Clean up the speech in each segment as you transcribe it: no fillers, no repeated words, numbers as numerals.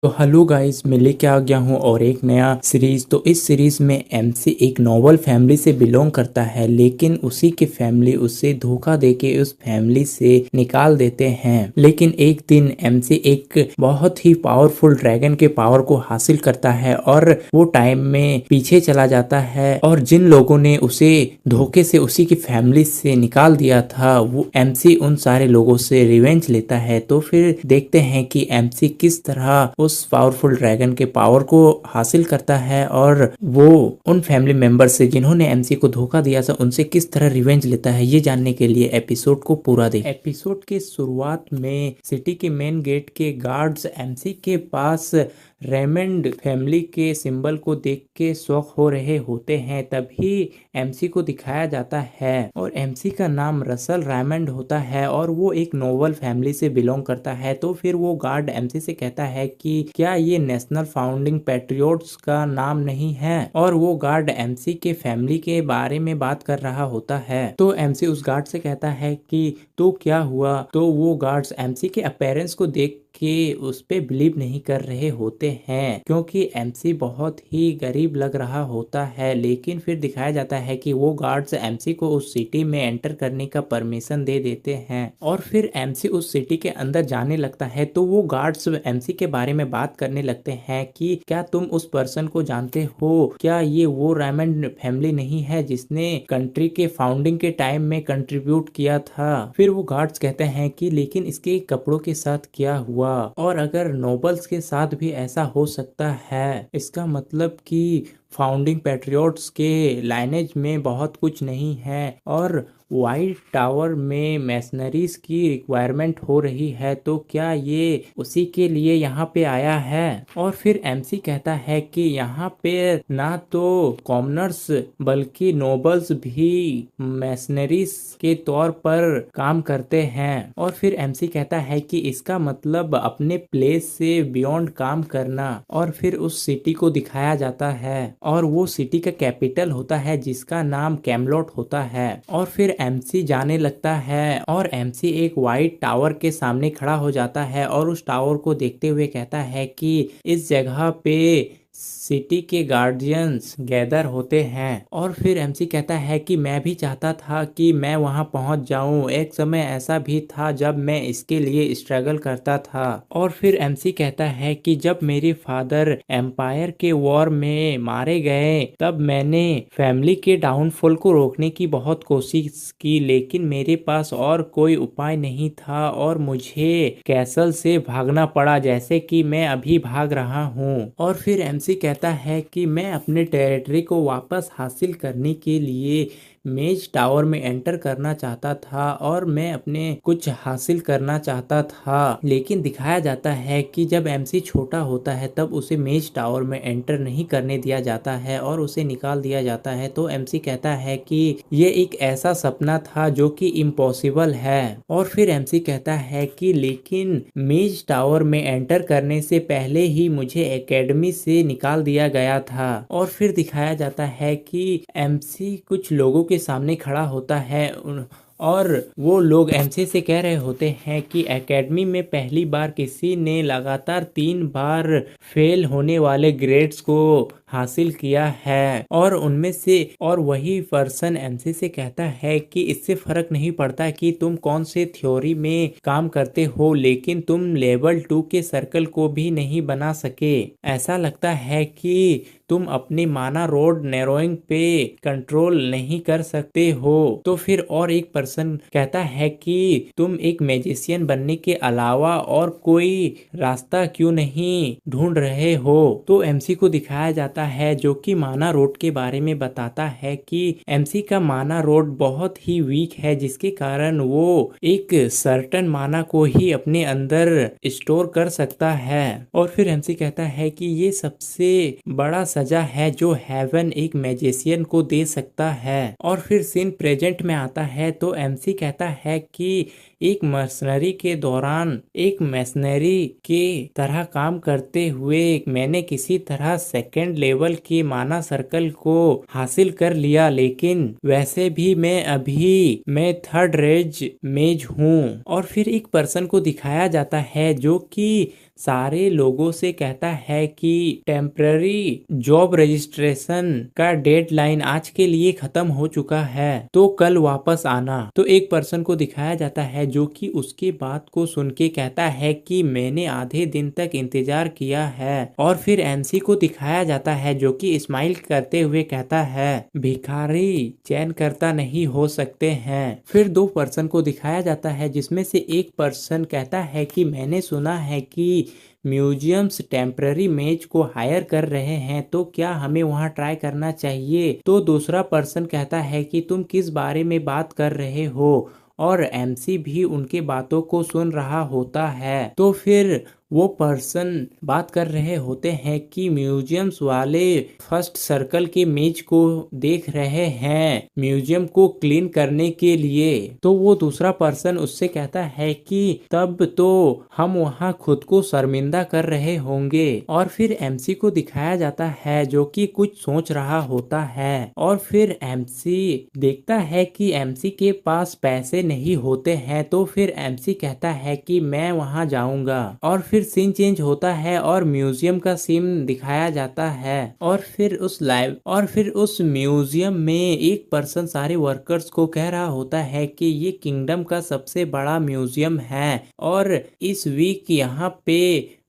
तो hello guys, मैं लेके आ गया हूँ और एक नया सीरीज। तो इस सीरीज में एमसी एक नोबल फैमिली से बिलोंग करता है, लेकिन उसी की फैमिली उसे धोखा देके उस फैमिली से निकाल देते हैं। लेकिन एक दिन एमसी एक बहुत ही पावरफुल ड्रैगन के पावर को हासिल करता है और वो टाइम में पीछे चला जाता है, और जिन लोगों ने उसे धोखे से उसी की फैमिली से निकाल दिया था वो एमसी उन सारे लोगों से रिवेंज लेता है। तो फिर देखते हैं कि एमसी किस तरह उस पावरफुल ड्रैगन के पावर को हासिल करता है और वो उन फैमिली मेंबर से जिन्होंने एमसी को धोखा दिया था उनसे किस तरह रिवेंज लेता है। ये जानने के लिए एपिसोड को पूरा देखें। एपिसोड के शुरुआत में सिटी के मेन गेट के गार्ड्स एमसी के पास रेमंड फैमिली के सिंबल को देख के शौक हो रहे होते हैं। तभी एमसी को दिखाया जाता है और एमसी का नाम रसल रेमंड होता है और वो एक नोबल फैमिली से बिलोंग करता है। तो फिर वो गार्ड एमसी से कहता है कि क्या ये नेशनल फाउंडिंग पैट्रियोट्स का नाम नहीं है, और वो गार्ड एमसी के फैमिली के बारे में बात कर रहा होता है। तो एमसी उस गार्ड से कहता है कि तो क्या हुआ। तो वो गार्ड्स एमसी के अपीयरेंस को देख कि उस पे बिलीव नहीं कर रहे होते हैं, क्योंकि एमसी बहुत ही गरीब लग रहा होता है। लेकिन फिर दिखाया जाता है कि वो गार्ड्स एमसी को उस सिटी में एंटर करने का परमिशन दे देते हैं और फिर एमसी उस सिटी के अंदर जाने लगता है। तो वो गार्ड्स एमसी के बारे में बात करने लगते हैं कि क्या तुम उस पर्सन को जानते हो, क्या ये वो रेमंड फैमिली नहीं है जिसने कंट्री के फाउंडिंग के टाइम में कंट्रीब्यूट किया था। फिर वो गार्ड्स कहते हैं कि लेकिन इसके कपड़ों के साथ क्या हुआ, और अगर नोबल्स के साथ भी ऐसा हो सकता है, इसका मतलब कि फाउंडिंग पैट्रियोट्स के लाइनेज में बहुत कुछ नहीं है और व्हाइट टावर में मैसनरीज की रिक्वायरमेंट हो रही है। तो क्या ये उसी के लिए यहाँ पे आया है। और फिर एमसी कहता है कि यहाँ पे ना तो कॉमनर्स बल्कि नोबल्स भी मैसनरीज के तौर पर काम करते हैं। और फिर एमसी कहता है कि इसका मतलब अपने प्लेस से बियॉन्ड काम करना। और फिर उस सिटी को दिखाया जाता है और वो सिटी का कैपिटल होता है जिसका नाम कैमलोट होता है। और फिर एमसी जाने लगता है और एमसी एक व्हाइट टावर के सामने खड़ा हो जाता है और उस टावर को देखते हुए कहता है कि इस जगह पे सिटी के गार्डियंस गैदर होते हैं। और फिर एमसी कहता है कि मैं भी चाहता था कि मैं वहां पहुंच जाऊं, एक समय ऐसा भी था जब मैं इसके लिए स्ट्रगल करता था। और फिर एमसी कहता है कि जब मेरे फादर एम्पायर के वॉर में मारे गए तब मैंने फैमिली के डाउनफॉल को रोकने की बहुत कोशिश की, लेकिन मेरे पास और कोई उपाय नहीं था और मुझे कैसल से भागना पड़ा, जैसे कि मैं अभी भाग रहा हूँ। और फिर एमसी कहता है कि मैं अपने टेरिटरी को वापस हासिल करने के लिए मेज टावर में एंटर करना चाहता था और मैं अपने कुछ हासिल करना चाहता था। लेकिन दिखाया जाता है कि जब एमसी छोटा होता है तब उसे मेज टावर में एंटर नहीं करने दिया जाता है और उसे निकाल दिया जाता है। तो एमसी कहता है कि ये एक ऐसा सपना था जो कि इम्पॉसिबल है। और फिर एमसी कहता है कि लेकिन मेज टावर में एंटर करने से पहले ही मुझे एकेडमी से निकाल दिया गया था। और फिर दिखाया जाता है कि एमसी कुछ लोगों के सामने खड़ा होता है और वो लोग एमसी से कह रहे होते हैं कि एकेडमी में पहली बार किसी ने लगातार 3 बार फेल होने वाले ग्रेड्स को हासिल किया है, और उनमें से और वही पर्सन एमसी से कहता है कि इससे फर्क नहीं पड़ता कि तुम कौन से थ्योरी में काम करते हो, लेकिन तुम लेवल 2 के सर्कल को भी नहीं बना सके। ऐसा लगता है कि तुम अपनी माना रोड नैरोइंग पे कंट्रोल नहीं कर सकते हो। तो फिर और एक पर्सन कहता है कि तुम एक मैजिशियन बनने के अलावा और कोई रास्ता क्यों नहीं ढूंढ रहे हो। तो एमसी को दिखाया जाता है जो कि माना रोड के बारे में बताता है कि एमसी का माना रोड बहुत ही वीक है, जिसके कारण वो एक सर्टेन माना को ही अपने अंदर स्टोर कर सकता है। और फिर एमसी कहता है कि ये सबसे बड़ा सजा है जो हेवन एक मैजिशियन को दे सकता है। और फिर सीन प्रेजेंट में आता है तो एमसी कहता है कि एक मशीनरी के दौरान एक मशीनरी के तरह काम करते हुए मैंने किसी तरह सेकंड लेवल के माना सर्कल को हासिल कर लिया, लेकिन वैसे भी मैं थर्ड रेंज मेज हूँ। और फिर एक पर्सन को दिखाया जाता है जो कि सारे लोगों से कहता है कि टेम्पररी जॉब रजिस्ट्रेशन का डेडलाइन आज के लिए खत्म हो चुका है, तो कल वापस आना। तो एक पर्सन को दिखाया जाता है जो कि उसकी बात को सुन के कहता है कि मैंने आधे दिन तक इंतजार किया है। और फिर एमसी को दिखाया जाता है जो कि स्माइल करते हुए कहता है भिखारी चैन करता नहीं हो सकते हैं। फिर दो पर्सन को दिखाया जाता है जिसमें से एक पर्सन कहता है कि मैंने सुना है कि म्यूजियम्स टेम्पररी मेज को हायर कर रहे हैं, तो क्या हमें वहां ट्राई करना चाहिए। तो दूसरा पर्सन कहता है कि तुम किस बारे में बात कर रहे हो, और एमसी भी उनके बातों को सुन रहा होता है। तो फिर वो पर्सन बात कर रहे होते हैं कि म्यूजियम्स वाले फर्स्ट सर्कल के मेज को देख रहे हैं म्यूजियम को क्लीन करने के लिए। तो वो दूसरा पर्सन उससे कहता है कि तब तो हम वहाँ खुद को शर्मिंदा कर रहे होंगे। और फिर एमसी को दिखाया जाता है जो कि कुछ सोच रहा होता है। और फिर एमसी देखता है कि एमसी के पास पैसे नहीं होते हैं, तो फिर एमसी कहता है कि मैं वहाँ जाऊंगा। और फिर सीन चेंज होता है और म्यूजियम का सीन दिखाया जाता है। और फिर उस म्यूजियम में एक पर्सन सारे वर्कर्स को कह रहा होता है कि ये किंगडम का सबसे बड़ा म्यूजियम है, और इस वीक यहाँ पे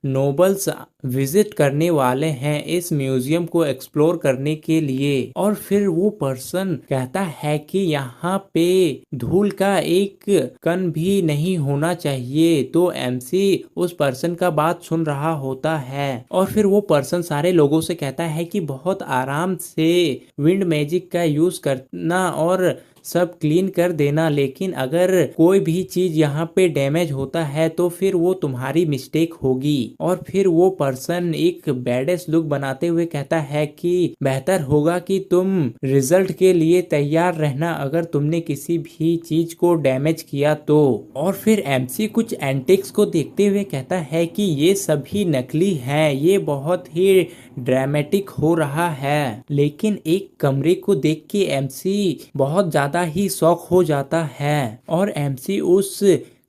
नोबल्स विजिट करने वाले हैं इस म्यूजियम को एक्सप्लोर करने के लिए। और फिर वो पर्सन कहता है कि यहाँ पे धूल का एक कण भी नहीं होना चाहिए। तो एमसी उस पर्सन का बात सुन रहा होता है। और फिर वो पर्सन सारे लोगों से कहता है कि बहुत आराम से विंड मैजिक का यूज करना और सब क्लीन कर देना, लेकिन अगर कोई भी चीज यहाँ पे डैमेज होता है तो फिर वो तुम्हारी मिस्टेक होगी। और फिर वो पर्सन एक बैडेस्ट लुक बनाते हुए कहता है कि बेहतर होगा कि तुम रिजल्ट के लिए तैयार रहना अगर तुमने किसी भी चीज को डैमेज किया तो। और फिर एमसी कुछ एंटिक्स को देखते हुए कहता है कि ये सभी नकली हैं, ये बहुत ही ड्रामेटिक हो रहा है। लेकिन एक कमरे को देख के एमसी बहुत ज्यादा ही शॉक हो जाता है, और एमसी उस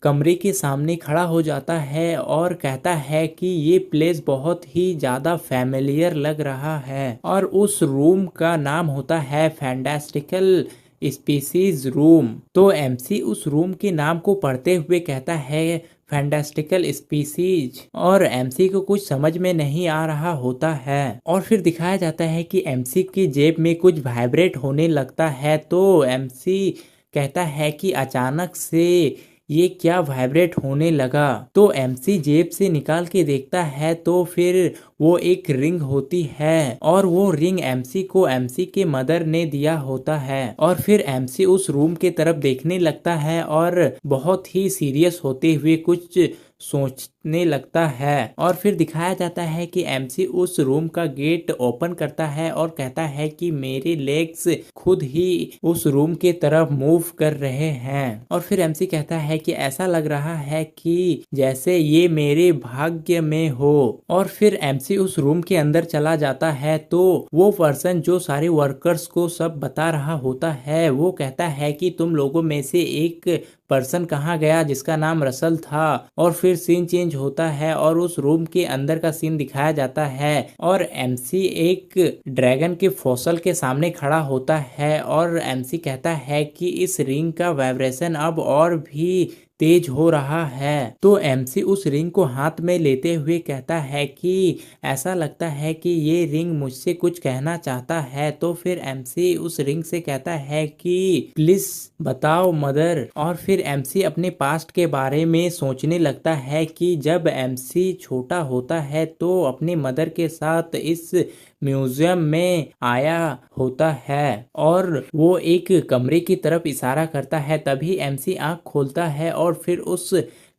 कमरे के सामने खड़ा हो जाता है और कहता है कि ये प्लेस बहुत ही ज्यादा फैमिलियर लग रहा है। और उस रूम का नाम होता है फैंटास्टिकल स्पीसीज रूम। तो एमसी उस रूम के नाम को पढ़ते हुए कहता है फैंटास्टिकल स्पीसीज, और एमसी को कुछ समझ में नहीं आ रहा होता है। और फिर दिखाया जाता है कि एमसी की जेब में कुछ वाइब्रेट होने लगता है। तो एमसी कहता है कि अचानक से ये क्या वाइब्रेट होने लगा। तो एमसी जेब से निकाल के देखता है तो फिर वो एक रिंग होती है, और वो रिंग एमसी को एमसी के मदर ने दिया होता है। और फिर एमसी उस रूम के तरफ देखने लगता है और बहुत ही सीरियस होते हुए कुछ सोचने लगता है। और फिर दिखाया जाता है कि एमसी उस रूम का गेट ओपन करता है और कहता है कि मेरे लेग्स खुद ही उस रूम के तरफ मूव कर रहे हैं। और फिर एमसी कहता है कि ऐसा लग रहा है कि जैसे ये मेरे भाग्य में हो। और फिर एमसी उस रूम के अंदर चला जाता है। तो वो पर्सन जो सारे वर्कर्स को सब बता रहा होता है वो कहता है कि तुम लोगों में से एक पर्सन कहाँ गया जिसका नाम रसल था। और फिर सीन चेंज होता है और उस रूम के अंदर का सीन दिखाया जाता है, और एमसी एक ड्रैगन के फॉसल के सामने खड़ा होता है। और एमसी कहता है कि इस रिंग का वाइब्रेशन अब और भी तेज हो रहा है। तो एमसी उस रिंग को हाथ में लेते हुए कहता है कि ऐसा लगता है कि ये रिंग मुझसे कुछ कहना चाहता है। तो फिर एमसी उस रिंग से कहता है कि प्लीज बताओ मदर। और फिर एमसी अपने पास्ट के बारे में सोचने लगता है कि जब एमसी छोटा होता है तो अपने मदर के साथ इस म्यूजियम में आया होता है, और वो एक कमरे की तरफ इशारा करता है। तभी एमसी आंख खोलता है और फिर उस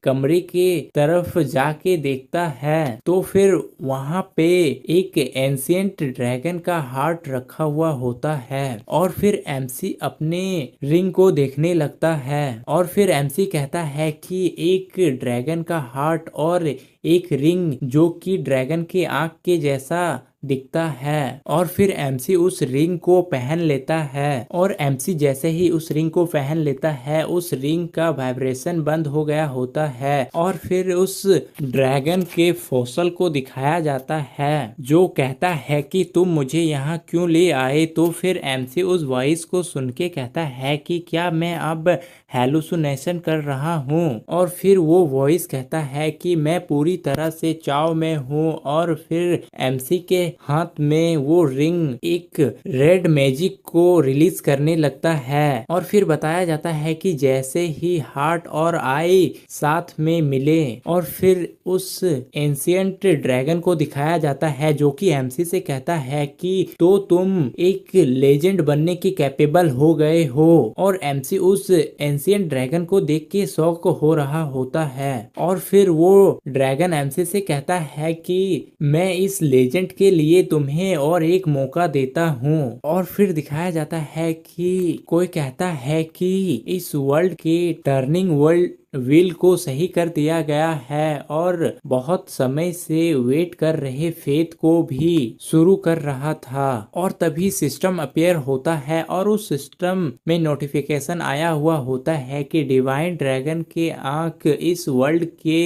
कमरे के तरफ जाके देखता है तो फिर वहाँ पे एक एंशिएंट ड्रैगन का हार्ट रखा हुआ होता है। और फिर एमसी अपने रिंग को देखने लगता है और फिर एमसी कहता है कि एक ड्रैगन का हार्ट और एक रिंग जो कि ड्रैगन के आंख के जैसा दिखता है। और फिर एमसी उस रिंग को पहन लेता है और एमसी जैसे ही उस रिंग को पहन लेता है उस रिंग का वाइब्रेशन बंद हो गया होता है और फिर उस ड्रैगन के फॉसल को दिखाया जाता है जो कहता है कि तुम मुझे यहाँ क्यों ले आए। तो फिर एमसी उस वॉइस को सुन के कहता है कि क्या मैं अब हैलुसिनेशन कर रहा हूँ। और फिर वो वॉइस कहता है कि मैं पूरी तरह से चाव में हूँ। और फिर एमसी के हाथ में वो रिंग एक रेड मैजिक को रिलीज करने लगता है और फिर बताया जाता है कि जैसे ही हार्ट और आई साथ में मिले और फिर उस एंशिएंट ड्रैगन को दिखाया जाता है जो कि एमसी से कहता है कि तो तुम एक लेजेंड बनने की कैपेबल हो गए हो। और एमसी उस एंशिएंट ड्रैगन को देख के शौक हो रहा होता है और फिर वो ड्रैगन एमसी से कहता है कि मैं इस लेजेंड के लिए तुम्हें और एक मौका देता हूँ। और फिर दिखाया जाता है कि कोई कहता है कि इस वर्ल्ड के टर्निंग वर्ल्ड व्हील को सही कर दिया गया है और बहुत समय से वेट कर रहे फेथ को भी शुरू कर रहा था। और तभी सिस्टम अपीयर होता है और उस सिस्टम में नोटिफिकेशन आया हुआ होता है कि डिवाइन ड्रैगन के आंख इस वर्ल्ड के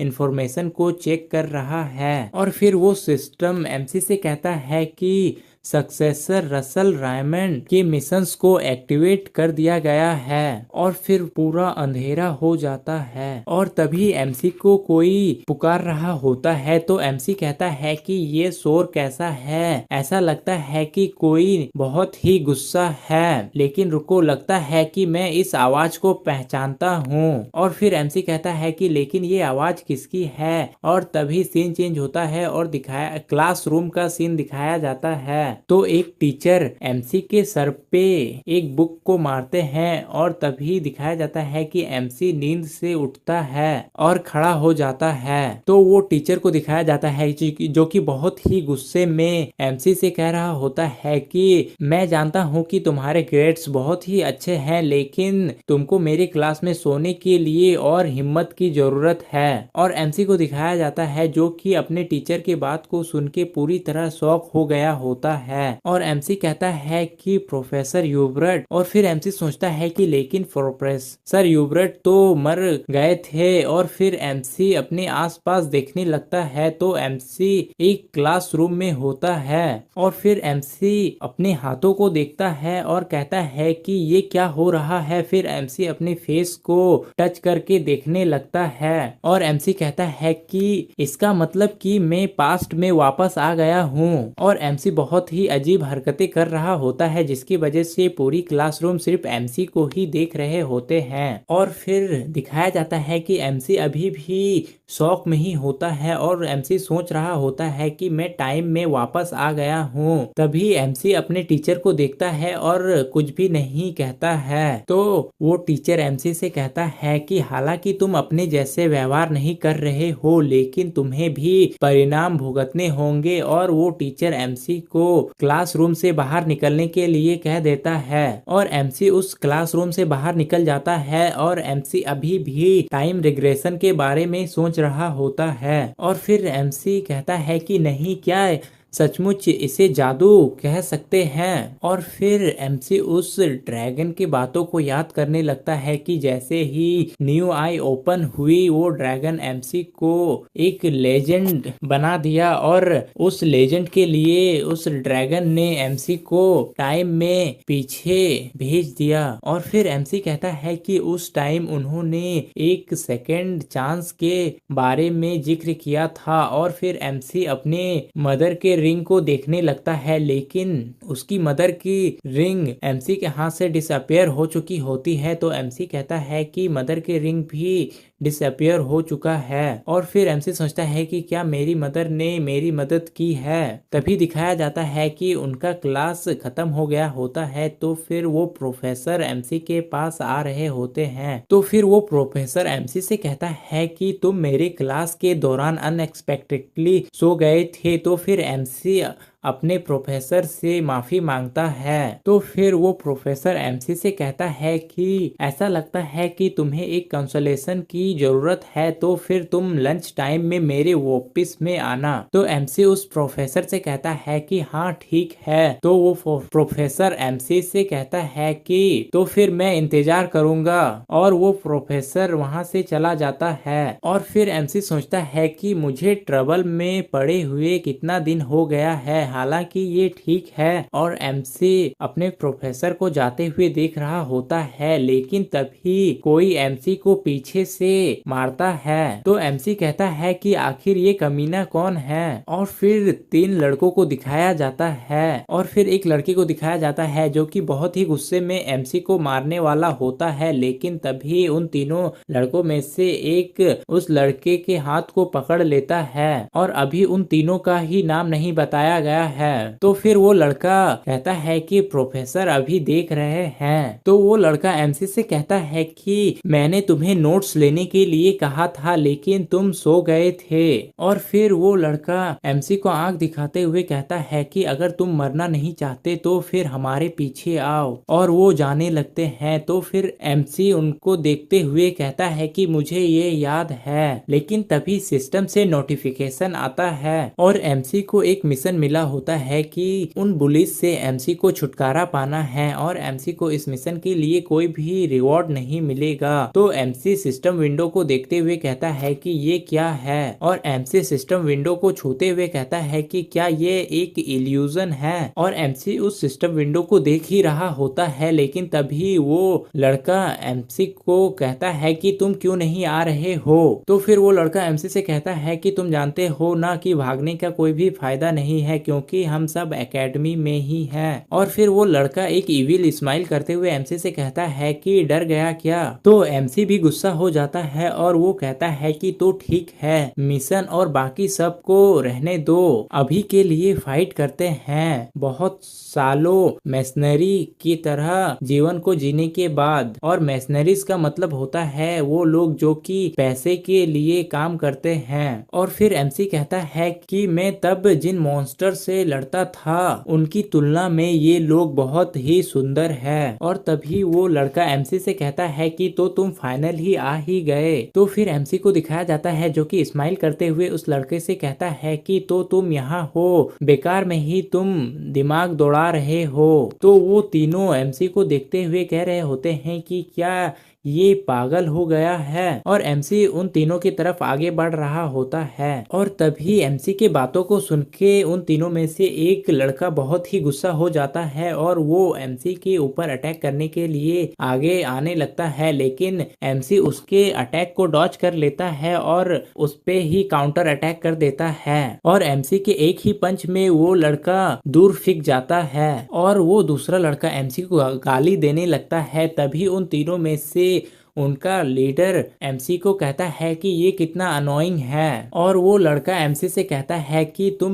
इंफॉर्मेशन को चेक कर रहा है। और फिर वो सिस्टम एमसी से कहता है कि सक्सेसर रसल रायमंड के मिशंस को एक्टिवेट कर दिया गया है। और फिर पूरा अंधेरा हो जाता है और तभी एमसी को कोई पुकार रहा होता है तो एमसी कहता है कि ये शोर कैसा है, ऐसा लगता है कि कोई बहुत ही गुस्सा है। लेकिन रुको, लगता है कि मैं इस आवाज को पहचानता हूँ। और फिर एमसी कहता है कि लेकिन ये आवाज किसकी है। और तभी सीन चेंज होता है और दिखाया क्लासरूम का सीन दिखाया जाता है। तो एक टीचर एमसी के सर पे एक बुक को मारते हैं और तभी दिखाया जाता है कि एमसी नींद से उठता है और खड़ा हो जाता है। तो वो टीचर को दिखाया जाता है जो कि बहुत ही गुस्से में एमसी से कह रहा होता है कि मैं जानता हूँ कि तुम्हारे ग्रेड्स बहुत ही अच्छे हैं लेकिन तुमको मेरी क्लास में सोने के लिए और हिम्मत की जरूरत है। और एमसी को दिखाया जाता है जो कि अपने टीचर के बात को सुन के पूरी तरह शॉक हो गया होता है। और एमसी कहता है कि प्रोफेसर यूबर्ट। और फिर एमसी सोचता है कि लेकिन प्रोफेसर यूबर्ट तो मर गए थे। और फिर एमसी अपने आसपास देखने लगता है तो एमसी एक क्लासरूम में होता है। और फिर एमसी अपने हाथों को देखता है और कहता है कि ये क्या हो रहा है। फिर एमसी अपने फेस को टच करके देखने लगता है और एमसी कहता है कि इसका मतलब कि मैं पास्ट में वापस आ गया हूँ। और एमसी बहुत ही अजीब हरकतें कर रहा होता है जिसकी वजह से पूरी क्लासरूम सिर्फ एमसी को ही देख रहे होते हैं। और फिर दिखाया जाता है कि एमसी अभी भी शौक में ही होता है और एमसी सोच रहा होता है कि मैं टाइम में वापस आ गया हूँ। तभी एमसी अपने टीचर को देखता है और कुछ भी नहीं कहता है। तो वो टीचर एमसी से कहता है कि हालांकि तुम अपने जैसे व्यवहार नहीं कर रहे हो लेकिन तुम्हें भी परिणाम भुगतने होंगे। और वो टीचर एमसी को क्लासरूम से बाहर निकलने के लिए कह देता है और एमसी उस क्लासरूम से बाहर निकल जाता है। और एमसी अभी भी टाइम रिग्रेशन के बारे में सोच रहा होता है। और फिर एमसी कहता है कि नहीं, क्या सचमुच इसे जादू कह सकते हैं। और फिर एमसी उस ड्रैगन की बातों को याद करने लगता है कि जैसे ही न्यू आई ओपन हुई वो ड्रैगन एमसी को एक लेजेंड बना दिया और उस लेजेंड के लिए उस ड्रैगन ने एमसी को टाइम में पीछे भेज दिया। और फिर एमसी कहता है कि उस टाइम उन्होंने एक सेकेंड चांस के बारे में जिक्र किया था। और फिर एमसी अपने मदर के रिंग को देखने लगता है लेकिन उसकी मदर की रिंग एमसी के हाथ से डिसअपियर हो चुकी होती है। तो एमसी कहता है कि मदर की रिंग भी डिसअपियर हो चुका है। और फिर एमसी सोचता है कि क्या मेरी मदर ने मेरी मदद की है। तभी दिखाया जाता है कि उनका क्लास खत्म हो गया होता है। तो फिर वो प्रोफेसर एमसी के पास आ रहे होते हैं। तो फिर वो प्रोफेसर एमसी से कहता है कि तुम मेरे क्लास के दौरान अनएक्सपेक्टेडली सो गए थे। तो फिर एमसी अपने प्रोफेसर से माफी मांगता है। तो फिर वो प्रोफेसर एमसी से कहता है कि ऐसा लगता है कि तुम्हें एक कंसोलेशन की जरूरत है, तो फिर तुम लंच टाइम में मेरे ऑफिस में आना। तो एमसी उस प्रोफेसर से कहता है कि हाँ ठीक है। तो वो प्रोफेसर एमसी से कहता है कि तो फिर मैं इंतजार करूंगा। और वो प्रोफेसर वहां से चला जाता है। और फिर एमसी सोचता है कि मुझे ट्रबल में पड़े हुए कितना दिन हो गया है। हालांकि ये ठीक है। और एमसी अपने प्रोफेसर को जाते हुए देख रहा होता है, लेकिन तभी कोई एमसी को पीछे से मारता है। तो एमसी कहता है कि आखिर ये कमीना कौन है। और फिर 3 लड़कों को दिखाया जाता है। और फिर एक लड़के को दिखाया जाता है जो कि बहुत ही गुस्से में एमसी को मारने वाला होता है, लेकिन तभी उन तीनों लड़कों में से एक उस लड़के के हाथ को पकड़ लेता है। और अभी उन तीनों का ही नाम नहीं बताया गया है। तो फिर वो लड़का कहता है कि प्रोफेसर अभी देख रहे हैं। तो वो लड़का एमसी से कहता है कि मैंने तुम्हें नोट्स लेने के लिए कहा था, लेकिन तुम सो गए थे। और फिर वो लड़का एमसी को आंख दिखाते हुए कहता है कि अगर तुम मरना नहीं चाहते तो फिर हमारे पीछे आओ। और वो जाने लगते हैं। तो फिर एमसी उनको देखते हुए कहता है कि मुझे ये याद है। लेकिन तभी सिस्टम से नोटिफिकेशन आता है और एमसी को एक मिशन मिला होता है कि उन बुलिस से एमसी को छुटकारा पाना है। और एमसी को इस मिशन के लिए कोई भी रिवॉर्ड नहीं मिलेगा। तो एमसी सिस्टम विंडो को देखते हुए कहता है कि ये क्या है। और एमसी सिस्टम विंडो को छूते हुए कहता है कि क्या ये एक इल्यूजन है। और एमसी उस सिस्टम विंडो को देख ही रहा होता है, लेकिन तभी वो लड़का एमसी को कहता है कि तुम क्यों नहीं आ रहे हो। तो फिर वो लड़का एमसी से कहता है कि तुम जानते हो ना कि भागने का कोई भी फायदा नहीं है, क्योंकि हम सब एकेडमी में ही हैं। और फिर वो लड़का एक इविल स्माइल करते हुए एमसी से कहता है कि डर गया क्या। तो एमसी भी गुस्सा हो जाता है और वो कहता है कि तो ठीक है, मिशन और बाकी सब को रहने दो, अभी के लिए फाइट करते हैं। बहुत सालों मैशनरी की तरह जीवन को जीने के बाद। और मैशनरीज का मतलब होता है वो लोग जो कि पैसे के लिए काम करते हैं। और फिर एमसी कहता है कि मैं तब जिन मॉन्स्टर से लड़ता था उनकी तुलना में ये लोग बहुत ही सुंदर है। और तभी वो लड़का एमसी से कहता है कि तो तुम फाइनल ही आ ही गए। तो फिर एमसी को दिखाया जाता है जो कि स्माइल करते हुए उस लड़के से कहता है कि तो तुम यहाँ हो, बेकार में ही तुम दिमाग दौड़ा रहे हो। तो वो तीनों एमसी को देखते हुए कह रहे होते हैं कि क्या ये पागल हो गया है। और एमसी उन तीनों की तरफ आगे बढ़ रहा होता है। और तभी एमसी के बातों को सुन के उन तीनों में से एक लड़का बहुत ही गुस्सा हो जाता है और वो एमसी के ऊपर अटैक करने के लिए आगे आने लगता है, लेकिन एमसी उसके अटैक को डॉज कर लेता है और उस पे ही काउंटर अटैक कर देता है। और एमसी के एक ही पंच में वो लड़का दूर फेंक जाता है और वो दूसरा लड़का एमसी को गाली देने लगता है। तभी उन तीनों में से उनका लीडर एमसी को कहता है कि ये कितना अनोइंग है। और वो लड़का एमसी से कहता है कि तुम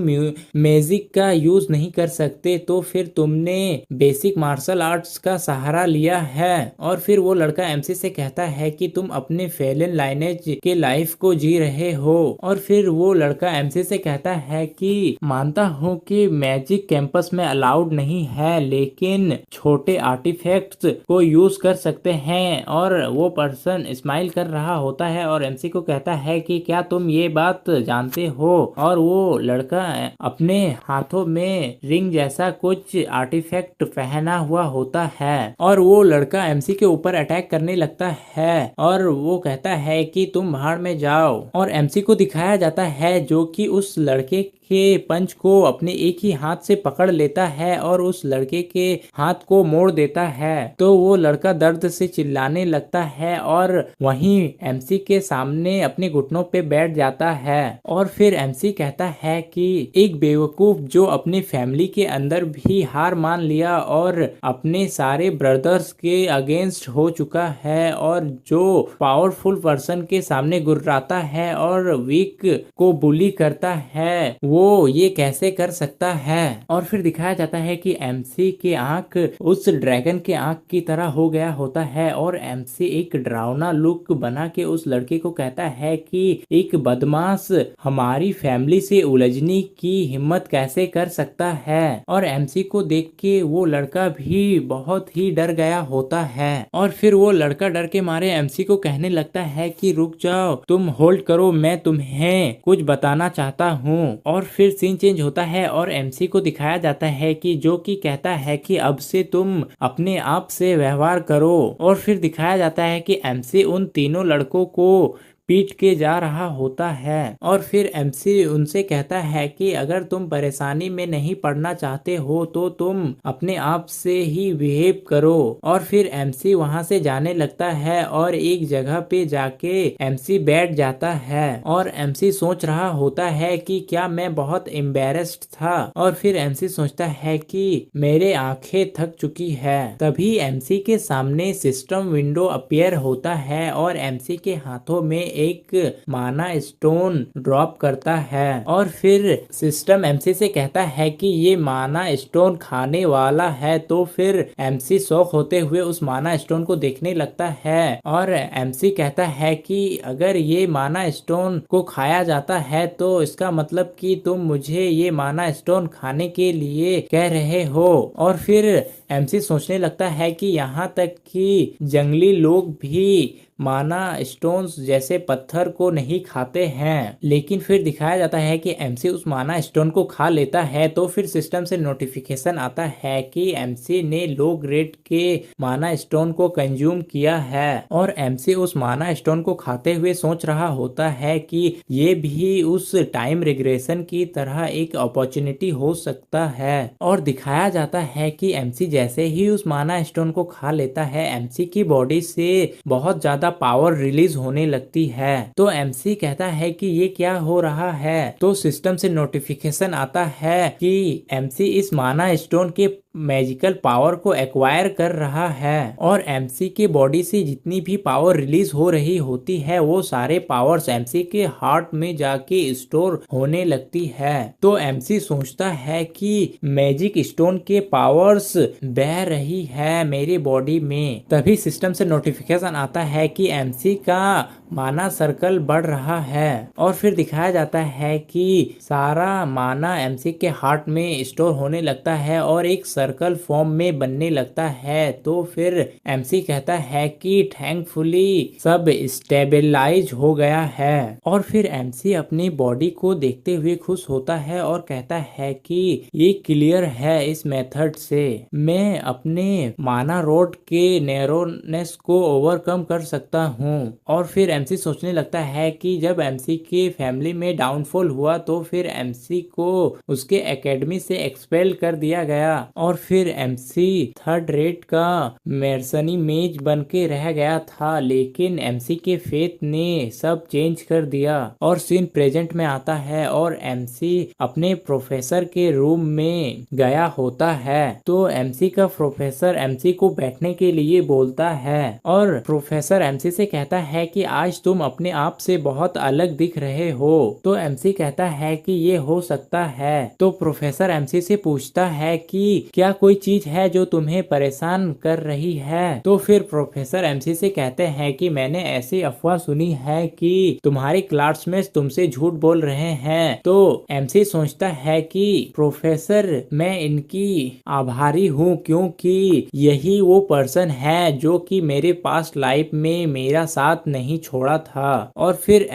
मैजिक का यूज नहीं कर सकते, तो फिर तुमने बेसिक मार्शल आर्ट्स का सहारा लिया है। और फिर वो लड़का एमसी से कहता है कि तुम अपने फेलन लाइनेज के लाइफ को जी रहे हो। और फिर वो लड़का एमसी से कहता है कि मानता हूँ कि मैजिक कैंपस में अलाउड नहीं है, लेकिन छोटे आर्टिफैक्ट्स को यूज कर सकते हैं। और वो पर्सन स्माइल कर रहा होता है और एमसी को कहता है कि क्या तुम ये बात जानते हो। और वो लड़का अपने हाथों में रिंग जैसा कुछ आर्टिफैक्ट पहना हुआ होता है और वो लड़का एमसी के ऊपर अटैक करने लगता है और वो कहता है कि तुम भाड़ में जाओ। और एमसी को दिखाया जाता है जो कि उस लड़के के पंच को अपने एक ही हाथ से पकड़ लेता है और उस लड़के के हाथ को मोड़ देता है। तो वो लड़का दर्द से चिल्लाने लगता है और वहीं एमसी के सामने अपने घुटनों पे बैठ जाता है। और फिर एमसी कहता है कि एक बेवकूफ जो अपनी फैमिली के अंदर भी हार मान लिया और अपने सारे ब्रदर्स के अगेंस्ट हो चुका है और जो पावरफुल पर्सन के सामने गुर्राता है और वीक को बुली करता है, वो ये कैसे कर सकता है। और फिर दिखाया जाता है कि एमसी के आंख उस ड्रैगन के आंख की तरह हो गया होता है और एमसी एक डरावना लुक बना के उस लड़के को कहता है कि एक बदमाश हमारी फैमिली से उलझने की हिम्मत कैसे कर सकता है। और एमसी को देख के वो लड़का भी बहुत ही डर गया होता है। और फिर वो लड़का डर के मारे एमसी को कहने लगता है कि रुक जाओ, तुम होल्ड करो, मैं तुम्हें कुछ बताना चाहता हूँ। और फिर सीन चेंज होता है और एमसी को दिखाया जाता है कि जो कि कहता है कि अब से तुम अपने आप से व्यवहार करो। और फिर दिखाया जाता है कि एमसी उन तीनों लड़कों को पीट के जा रहा होता है। और फिर एमसी उनसे कहता है कि अगर तुम परेशानी में नहीं पड़ना चाहते हो तो तुम अपने आप से ही बिहेव करो। और फिर एमसी वहां से जाने लगता है और एक जगह पे जाके एमसी बैठ जाता है और एमसी सोच रहा होता है कि क्या मैं बहुत एम्बेरस्ड था। और फिर एमसी सोचता है कि मेरे आंखें थक चुकी है। तभी एमसी के सामने सिस्टम विंडो अपीयर होता है और एमसी के हाथों में एक माना स्टोन ड्रॉप करता है। और फिर सिस्टम एमसी से कहता है कि ये माना स्टोन खाने वाला है। तो फिर एमसी शौक होते हुए उस माना स्टोन को देखने लगता है और एमसी कहता है कि अगर ये माना स्टोन को खाया जाता है तो इसका मतलब कि तुम मुझे ये माना स्टोन खाने के लिए कह रहे हो। और फिर एमसी सोचने लगता है कि यहाँ तक कि जंगली लोग भी माना स्टोन्स जैसे पत्थर को नहीं खाते हैं। लेकिन फिर दिखाया जाता है कि एमसी उस माना स्टोन को खा लेता है। तो फिर सिस्टम से नोटिफिकेशन आता है कि एमसी ने लो ग्रेड के माना स्टोन को कंज्यूम किया है। और एमसी उस माना स्टोन को खाते हुए सोच रहा होता है कि ये भी उस टाइम रिग्रेशन की तरह एक अपॉर्चुनिटी हो सकता है। और दिखाया जाता है कि एमसी जैसे ही उस माना स्टोन को खा लेता है, एमसी की बॉडी से बहुत ज्यादा पावर रिलीज होने लगती है। तो एमसी कहता है कि ये क्या हो रहा है। तो सिस्टम से नोटिफिकेशन आता है कि एमसी इस माना स्टोन के मैजिकल पावर को एक्वायर कर रहा है और एमसी के बॉडी से जितनी भी पावर रिलीज हो रही होती है वो सारे पावर्स एमसी के हार्ट में जाके स्टोर होने लगती है। तो एमसी सोचता है कि मैजिक स्टोन के पावर्स बह रही है मेरे बॉडी में। तभी सिस्टम से नोटिफिकेशन आता है कि एमसी का माना सर्कल बढ़ रहा है। और फिर दिखाया जाता है कि सारा माना एमसी के हार्ट में स्टोर होने लगता है और एक सर्कल फॉर्म में बनने लगता है। तो फिर एमसी कहता है कि थैंकफुली सब स्टेबलाइज हो गया है। और फिर एमसी अपनी बॉडी को देखते हुए खुश होता है और कहता है कि ये क्लियर है, इस मेथड से मैं अपने माना रोड के नैरोनेस को ओवरकम कर सकता हूँ। और फिर एमसी सोचने लगता है कि जब एमसी के फैमिली में डाउनफॉल हुआ तो फिर एमसी को उसके एकेडमी से एक्सपेल कर दिया गया और फिर एमसी थर्ड रेट का मेरसनी मेज बन के रह गया था। लेकिन एमसी के फेथ ने सब चेंज कर दिया और सीन प्रेजेंट में आता है और एमसी अपने प्रोफेसर के रूम में गया होता है। तो एमसी का प्रोफेसर एमसी को बैठने के लिए बोलता है और प्रोफेसर एमसी से कहता है कि आज तुम अपने आप से बहुत अलग दिख रहे हो। तो एमसी कहता है कि ये हो सकता है। तो प्रोफेसर एमसी से पूछता है कि क्या कोई चीज है जो तुम्हें परेशान कर रही है। तो फिर प्रोफेसर एमसी से कहते हैं कि मैंने ऐसी अफवाह सुनी है कि तुम्हारे क्लासमेट्स तुमसे झूठ बोल रहे हैं। तो एमसी सोचता है कि प्रोफेसर मैं इनकी आभारी हूँ क्योंकि यही वो पर्सन है जो कि मेरे पास्ट लाइफ में मेरा साथ नहीं छोड़ा था। और फिर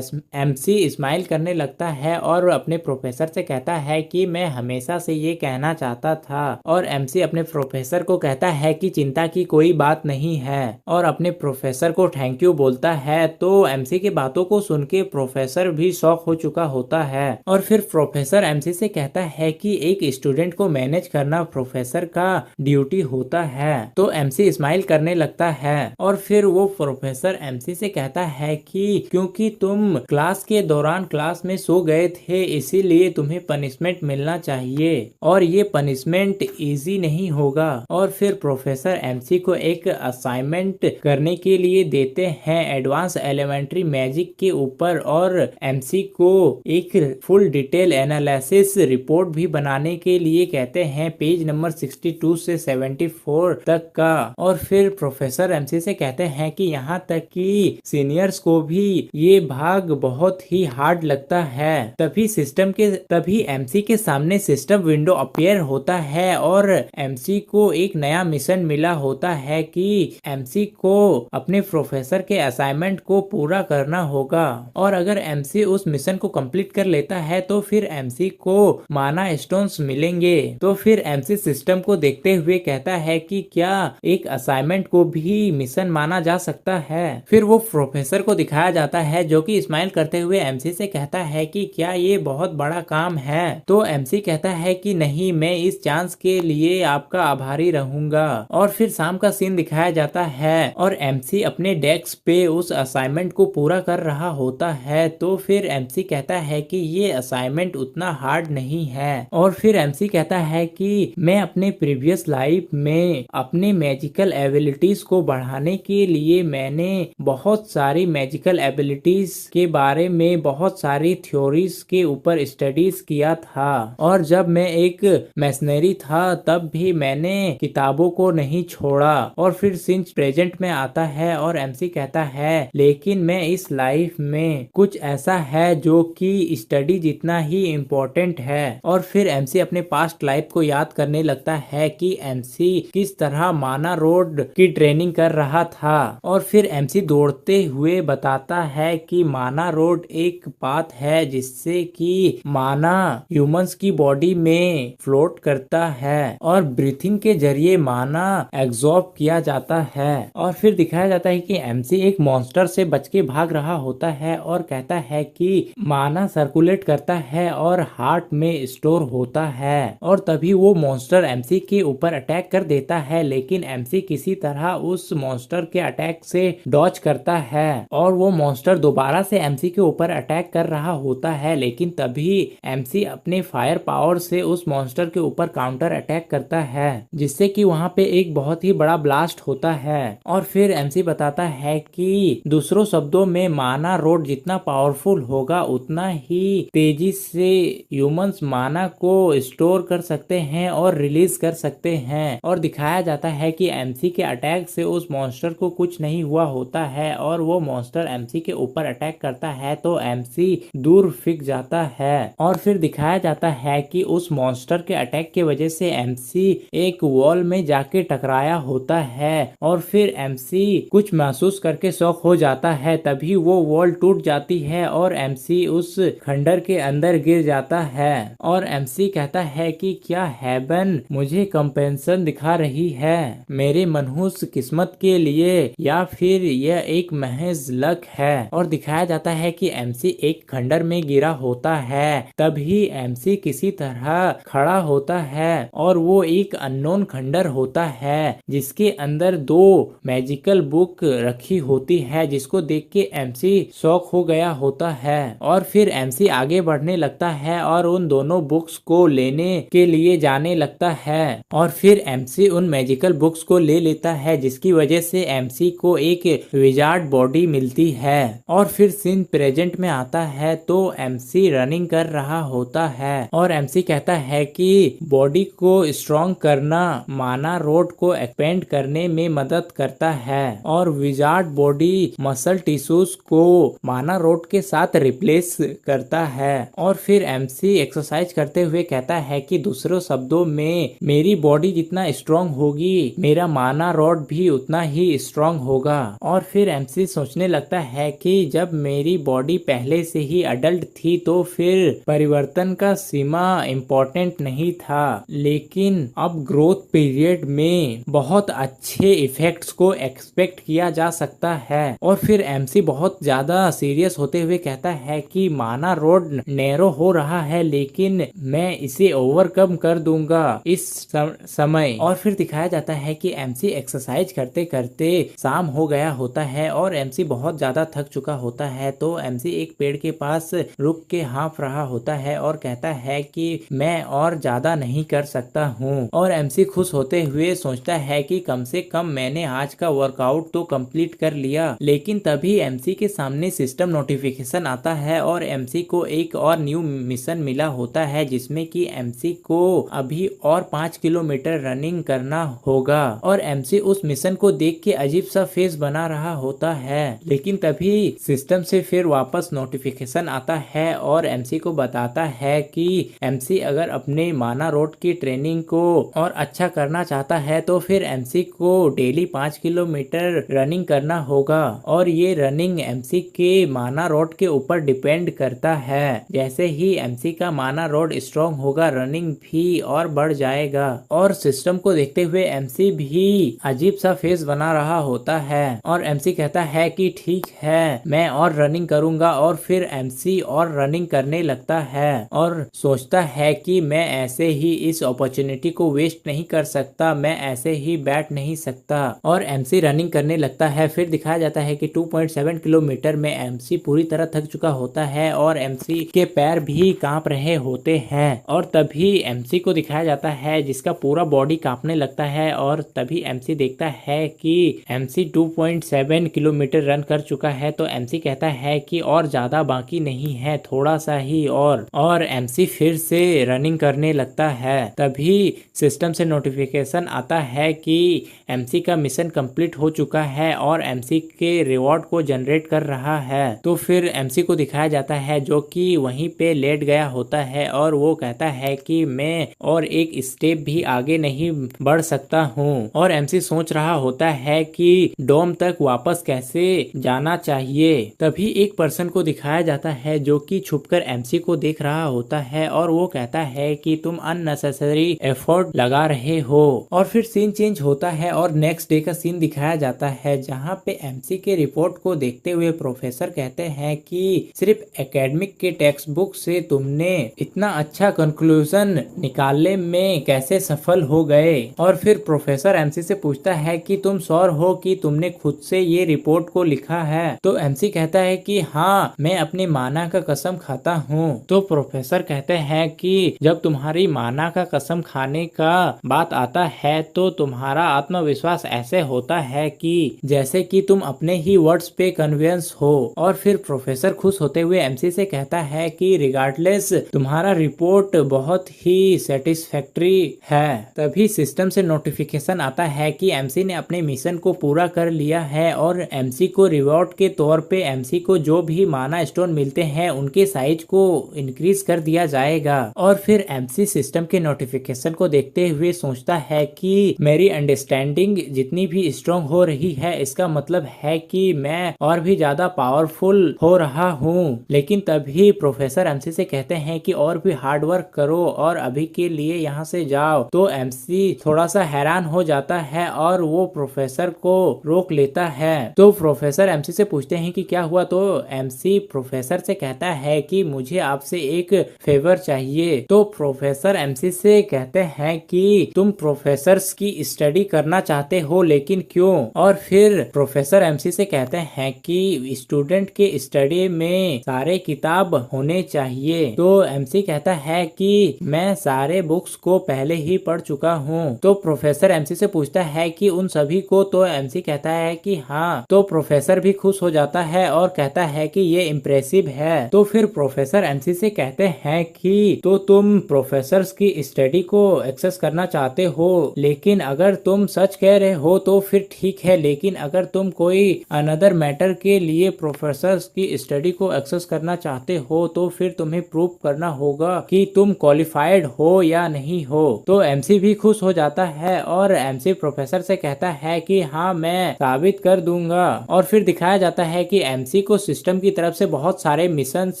एमसी स्माइल करने लगता है और अपने प्रोफेसर से कहता है कि मैं हमेशा से ये कहना चाहता था। और और एमसी अपने प्रोफेसर को कहता है कि चिंता की कोई बात नहीं है और अपने प्रोफेसर को थैंक यू बोलता है। तो एमसी की बातों को सुन के प्रोफेसर भी शॉक हो चुका होता है और फिर प्रोफेसर एमसी से कहता है कि एक स्टूडेंट को मैनेज करना प्रोफेसर का ड्यूटी होता है। तो एमसी स्माइल करने लगता है और फिर वो प्रोफेसर एमसी से कहता है कि क्योंकि तुम क्लास के दौरान क्लास में सो गए थे इसीलिए तुम्हें पनिशमेंट मिलना चाहिए और ये पनिशमेंट इजी नहीं होगा। और फिर प्रोफेसर एमसी को एक असाइनमेंट करने के लिए देते हैं एडवांस एलिमेंट्री मैजिक के ऊपर और एमसी को एक फुल डिटेल एनालिसिस रिपोर्ट भी बनाने के लिए कहते हैं पेज नंबर 62 से 74 तक का। और फिर प्रोफेसर एमसी से कहते हैं कि यहाँ तक कि सीनियर्स को भी ये भाग बहुत ही हार्ड लगता है। तभी एमसी के सामने सिस्टम विंडो अपीयर होता है और एमसी को एक नया मिशन मिला होता है कि एमसी को अपने प्रोफेसर के असाइनमेंट को पूरा करना होगा और अगर एमसी उस मिशन को कंप्लीट कर लेता है तो फिर एमसी को माना स्टोन्स मिलेंगे। तो फिर एमसी सिस्टम को देखते हुए कहता है कि क्या एक असाइनमेंट को भी मिशन माना जा सकता है। फिर वो प्रोफेसर को दिखाया जाता है जो कि स्माइल करते हुए एमसी से कहता है कि क्या ये बहुत बड़ा काम है। तो एमसी कहता है कि नहीं, मैं इस चांस के लिए आपका आभारी रहूंगा। और फिर शाम का सीन दिखाया जाता है और एमसी अपने डेस्क पे उस असाइनमेंट को पूरा कर रहा होता है। तो फिर एमसी कहता है कि ये असाइनमेंट उतना हार्ड नहीं है और फिर एमसी कहता है कि मैं अपने प्रीवियस लाइफ में अपने मैजिकल एबिलिटीज को बढ़ाने के लिए मैंने बहुत सारी मैजिकल एबिलिटीज के बारे में बहुत सारी थ्योरीज के ऊपर स्टडीज किया था और जब मैं एक मैशनरी था तब भी मैंने किताबों को नहीं छोड़ा। और फिर सीन प्रेजेंट में आता है और एमसी कहता है लेकिन मैं इस लाइफ में कुछ ऐसा है जो कि स्टडी जितना ही इम्पोर्टेंट है। और फिर एमसी अपने पास्ट लाइफ को याद करने लगता है कि एमसी किस तरह माना रोड की ट्रेनिंग कर रहा था और फिर एमसी दौड़ते हुए बताता है कि माना रोड एक पाथ है जिससे कि माना ह्यूमंस की बॉडी में फ्लोट करता है और ब्रीथिंग के जरिए माना एब्जॉर्ब किया जाता है। और फिर दिखाया जाता है कि एमसी एक मॉन्स्टर से बच के भाग रहा होता है और कहता है कि माना सर्कुलेट करता है और हार्ट में स्टोर होता है और तभी वो मॉन्स्टर एमसी के ऊपर अटैक कर देता है लेकिन एमसी किसी तरह उस मॉन्स्टर के अटैक से डॉज करता है और वो मॉन्स्टर दोबारा से एमसी के ऊपर अटैक कर रहा होता है लेकिन तभी एमसी अपने फायर पावर से उस मॉन्स्टर के ऊपर काउंटर अटैक करता है जिससे कि वहां पे एक बहुत ही बड़ा ब्लास्ट होता है। और फिर एमसी बताता है कि दूसरों शब्दों में माना रोड जितना पावरफुल होगा उतना ही तेजी से ह्यूमंस माना को स्टोर कर सकते हैं और रिलीज कर सकते हैं। और दिखाया जाता है कि एमसी के अटैक से उस मॉन्स्टर को कुछ नहीं हुआ होता है और वो मॉन्स्टर एमसी के ऊपर अटैक करता है तो एमसी दूर फिक जाता है। और फिर दिखाया जाता है कि उस मॉन्स्टर के अटैक की वजह से एमसी एक वॉल में जाके टकराया होता है और फिर एमसी कुछ महसूस करके शॉक हो जाता है। तभी वो वॉल टूट जाती है और एमसी उस खंडर के अंदर गिर जाता है और एमसी कहता है कि क्या हेवन मुझे कंपेंसन दिखा रही है मेरे मनहूस किस्मत के लिए या फिर यह एक महज लक है। और दिखाया जाता है कि एमसी एक खंडर में गिरा होता है तभी एमसी किसी तरह खड़ा होता है और वो एक अननोन खंडर होता है जिसके अंदर 2 मैजिकल बुक रखी होती है जिसको देख के एमसी शॉक हो गया होता है। और फिर एमसी आगे बढ़ने लगता है और उन दोनों बुक्स को लेने के लिए जाने लगता है और फिर एमसी उन मैजिकल बुक्स को ले लेता है जिसकी वजह से एमसी को एक विजार्ड बॉडी मिलती है। और फिर सीन प्रेजेंट में आता है तो एमसी रनिंग कर रहा होता है और एमसी कहता है कि बॉडी को स्ट्रॉन्ग करना माना रोड को एक्सपेंड करने में मदद करता है और विजार्ड बॉडी मसल टिश्यूज को माना रोड के साथ रिप्लेस करता है। और फिर एमसी एक्सरसाइज करते हुए कहता है कि दूसरों शब्दों में मेरी बॉडी जितना स्ट्रॉन्ग होगी मेरा माना रोड भी उतना ही स्ट्रॉन्ग होगा। और फिर एमसी सोचने लगता है कि जब मेरी बॉडी पहले से ही अडल्ट थी तो फिर परिवर्तन का सीमा इम्पोर्टेंट नहीं था लेकिन लेकिन अब ग्रोथ पीरियड में बहुत अच्छे इफेक्ट्स को एक्सपेक्ट किया जा सकता है। और फिर एमसी बहुत ज्यादा सीरियस होते हुए कहता है कि माना रोड नैरो हो रहा है लेकिन मैं इसे ओवरकम कर दूंगा इस समय। और फिर दिखाया जाता है कि एमसी एक्सरसाइज करते करते शाम हो गया होता है और एमसी बहुत ज्यादा थक चुका होता है। तो एमसी एक पेड़ के पास रुक के हाँफ रहा होता है और कहता है कि मैं और ज्यादा नहीं कर सकता हूँ। और एमसी खुश होते हुए सोचता है कि कम से कम मैंने आज का वर्कआउट तो कंप्लीट कर लिया। लेकिन तभी एमसी के सामने सिस्टम नोटिफिकेशन आता है और एमसी को एक और न्यू मिशन मिला होता है जिसमें कि एमसी को अभी और 5 किलोमीटर रनिंग करना होगा। और एमसी उस मिशन को देख के अजीब सा फेस बना रहा होता है। लेकिन तभी सिस्टम से फिर वापस नोटिफिकेशन आता है और एमसी को बताता है कि एमसी अगर अपने माना रोड की ट्रेनिंग को और अच्छा करना चाहता है तो फिर एमसी को डेली 5 किलोमीटर रनिंग करना होगा। और ये रनिंग एमसी के माना रोड के ऊपर डिपेंड करता है। जैसे ही एमसी का माना रोड स्ट्रॉन्ग होगा रनिंग भी और बढ़ जाएगा। और सिस्टम को देखते हुए एमसी भी अजीब सा फेस बना रहा होता है और एमसी कहता है कि ठीक है मैं और रनिंग करूंगा। और फिर एमसी और रनिंग करने लगता है और सोचता है कि मैं ऐसे ही इस अपॉर्चुनिटी को वेस्ट नहीं कर सकता, मैं ऐसे ही बैठ नहीं सकता। और एमसी रनिंग करने लगता है। फिर दिखाया जाता है कि 2.7 किलोमीटर में एमसी पूरी तरह थक चुका होता है और एमसी के पैर भी कांप रहे होते हैं। और तभी एमसी को दिखाया जाता है जिसका पूरा बॉडी कांपने लगता है। और तभी एमसी देखता है कि एमसी 2.7 किलोमीटर रन कर चुका है। तो एमसी कहता है कि और ज्यादा बाकी नहीं है, थोड़ा सा ही और एमसी फिर से रनिंग करने लगता है। तभी सिस्टम से नोटिफिकेशन आता है कि एमसी का मिशन कंप्लीट हो चुका है और एमसी के रिवॉर्ड को जनरेट कर रहा है। तो फिर एमसी को दिखाया जाता है जो कि वहीं पे लेट गया होता है और वो कहता है कि मैं और एक स्टेप भी आगे नहीं बढ़ सकता हूँ। और एमसी सोच रहा होता है कि डोम तक वापस कैसे जाना चाहिए। तभी एक पर्सन को दिखाया जाता है जो कि छुपकर एमसी को देख रहा होता है और वो कहता है कि तुम अननेसेसरी एफर्ट लगा रहे हो। और फिर सीन चेंज होता है और नेक्स्ट डे का सीन दिखाया जाता है जहाँ पे एमसी के रिपोर्ट को देखते हुए प्रोफेसर कहते हैं कि सिर्फ एकेडमिक के टेक्स्ट बुक से तुमने इतना अच्छा कंक्लूजन निकालने में कैसे सफल हो गए। और फिर प्रोफेसर एमसी से पूछता है कि तुम श्योर हो कि तुमने खुद से ये रिपोर्ट को लिखा है। तो एमसी कहता है कि हाँ मैं अपनी माना का कसम खाता हूँ। तो प्रोफेसर कहते हैं कि जब तुम्हारी माना का कसम खाने का बात आता है तो तुम्हारा आत्मविश्वास ऐसे होता है कि जैसे कि तुम अपने ही वर्ड्स पे कन्विंस हो। और फिर प्रोफेसर खुश होते हुए एमसी से कहता है कि रिगार्डलेस तुम्हारा रिपोर्ट बहुत ही सेटिस्फैक्ट्री है। तभी सिस्टम से नोटिफिकेशन आता है कि एमसी ने अपने मिशन को पूरा कर लिया है और एमसी को रिवॉर्ड के तौर पे एमसी को जो भी माना स्टोन मिलते हैं उनके साइज को इंक्रीज कर दिया जाएगा। और फिर एमसी सिस्टम के नोटिफिकेशन को देखते हुए सोचता है कि मेरी अंडरस्टैंडिंग जितनी भी स्ट्रॉन्ग हो रही है इसका मतलब है कि मैं और भी ज्यादा पावरफुल हो रहा हूँ। लेकिन तभी प्रोफेसर एमसी से कहते हैं कि और भी हार्ड वर्क करो और अभी के लिए यहाँ से जाओ। तो एमसी थोड़ा सा हैरान हो जाता है और वो प्रोफेसर को रोक लेता है। तो प्रोफेसर एमसी से पूछते हैं कि क्या हुआ। तो एमसी प्रोफेसर से कहता है कि मुझे आपसे एक फेवर चाहिए। तो प्रोफेसर एमसी से कहते हैं कि तुम प्रोफेसर्स की स्टडी करना चाहते हो लेकिन क्यों। और फिर प्रोफेसर एमसी से कहते हैं कि स्टूडेंट के स्टडी में सारे किताब होने चाहिए। तो एमसी कहता है कि मैं सारे बुक्स को पहले ही पढ़ चुका हूँ। तो प्रोफेसर एमसी से पूछता है कि उन सभी को। तो एमसी कहता है कि हाँ। तो प्रोफेसर भी खुश हो जाता है और कहता है कि ये इम्प्रेसिव है। तो फिर प्रोफेसर एमसी से कहते हैं कि तो तुम प्रोफेसर्स की स्टडी को एक्सेस करना चाहते हो लेकिन अगर तुम सच कह रहे हो तो फिर ठीक है, लेकिन अगर तुम कोई अनदर मैटर के लिए प्रोफेसर्स की स्टडी को एक्सेस करना चाहते हो तो फिर तुम्हें प्रूव करना होगा कि तुम क्वालिफाइड हो या नहीं हो। तो एमसी भी खुश हो जाता है और एमसी प्रोफेसर से कहता है कि हाँ मैं साबित कर दूंगा। और फिर दिखाया जाता है कि एमसी को सिस्टम की तरफ से बहुत सारे मिशंस